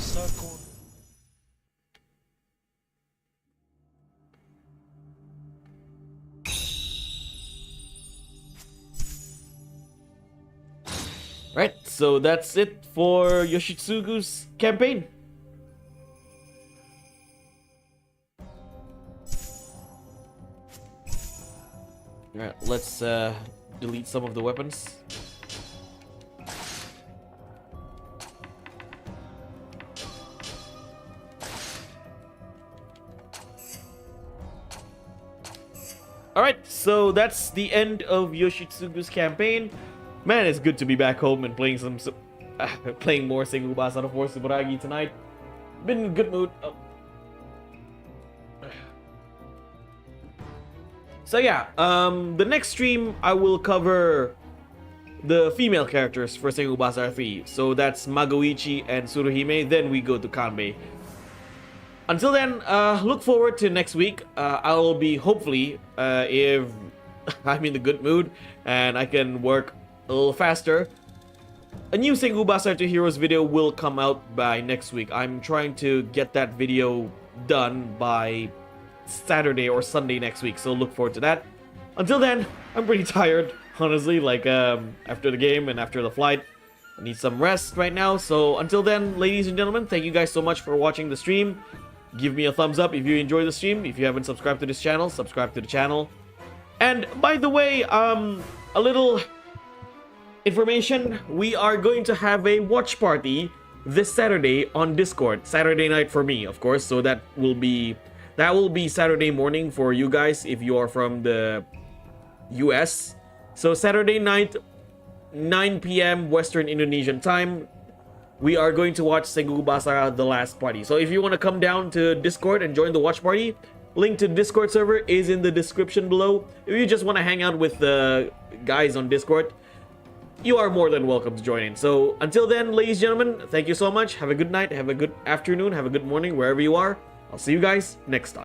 Speaker 1: Right, so that's it for Yoshitsugu's campaign. Alright, let's delete some of the weapons. Alright, so that's the end of Yoshitsugu's campaign. Man, it's good to be back home and playing playing more Sengoku Basara for Sumeragi tonight. Been in a good mood. Oh. So yeah, the next stream I will cover the female characters for Sengoku Basara 3. So that's Magoichi and Tsuruhime. Then we go to Kanbei. Until then, look forward to next week. I'll be hopefully, if I'm in the good mood and I can work a little faster, a new Sengoku Basara 2 Heroes video will come out by next week. I'm trying to get that video done by Saturday or Sunday next week, so look forward to that. Until then, I'm pretty tired, honestly, like after the game and after the flight. I need some rest right now, so until then, ladies and gentlemen, thank you guys so much for watching the stream. Give me a thumbs up if you enjoyed the stream. If you haven't subscribed to this channel, subscribe to the channel. And by the way, a little information, we are going to have a watch party this Saturday on Discord. Saturday night for me, of course, so that will be Saturday morning for you guys if you are from the US. So Saturday night, 9 p.m. Western Indonesian time, we are going to watch Sengoku Basara The Last Party. So if you want to come down to Discord and join the watch party, link to the Discord server is in the description below. If you just want to hang out with the guys on Discord, you are more than welcome to join in. So until then, ladies and gentlemen, thank you so much. Have a good night, have a good afternoon, have a good morning, wherever you are. I'll see you guys next time.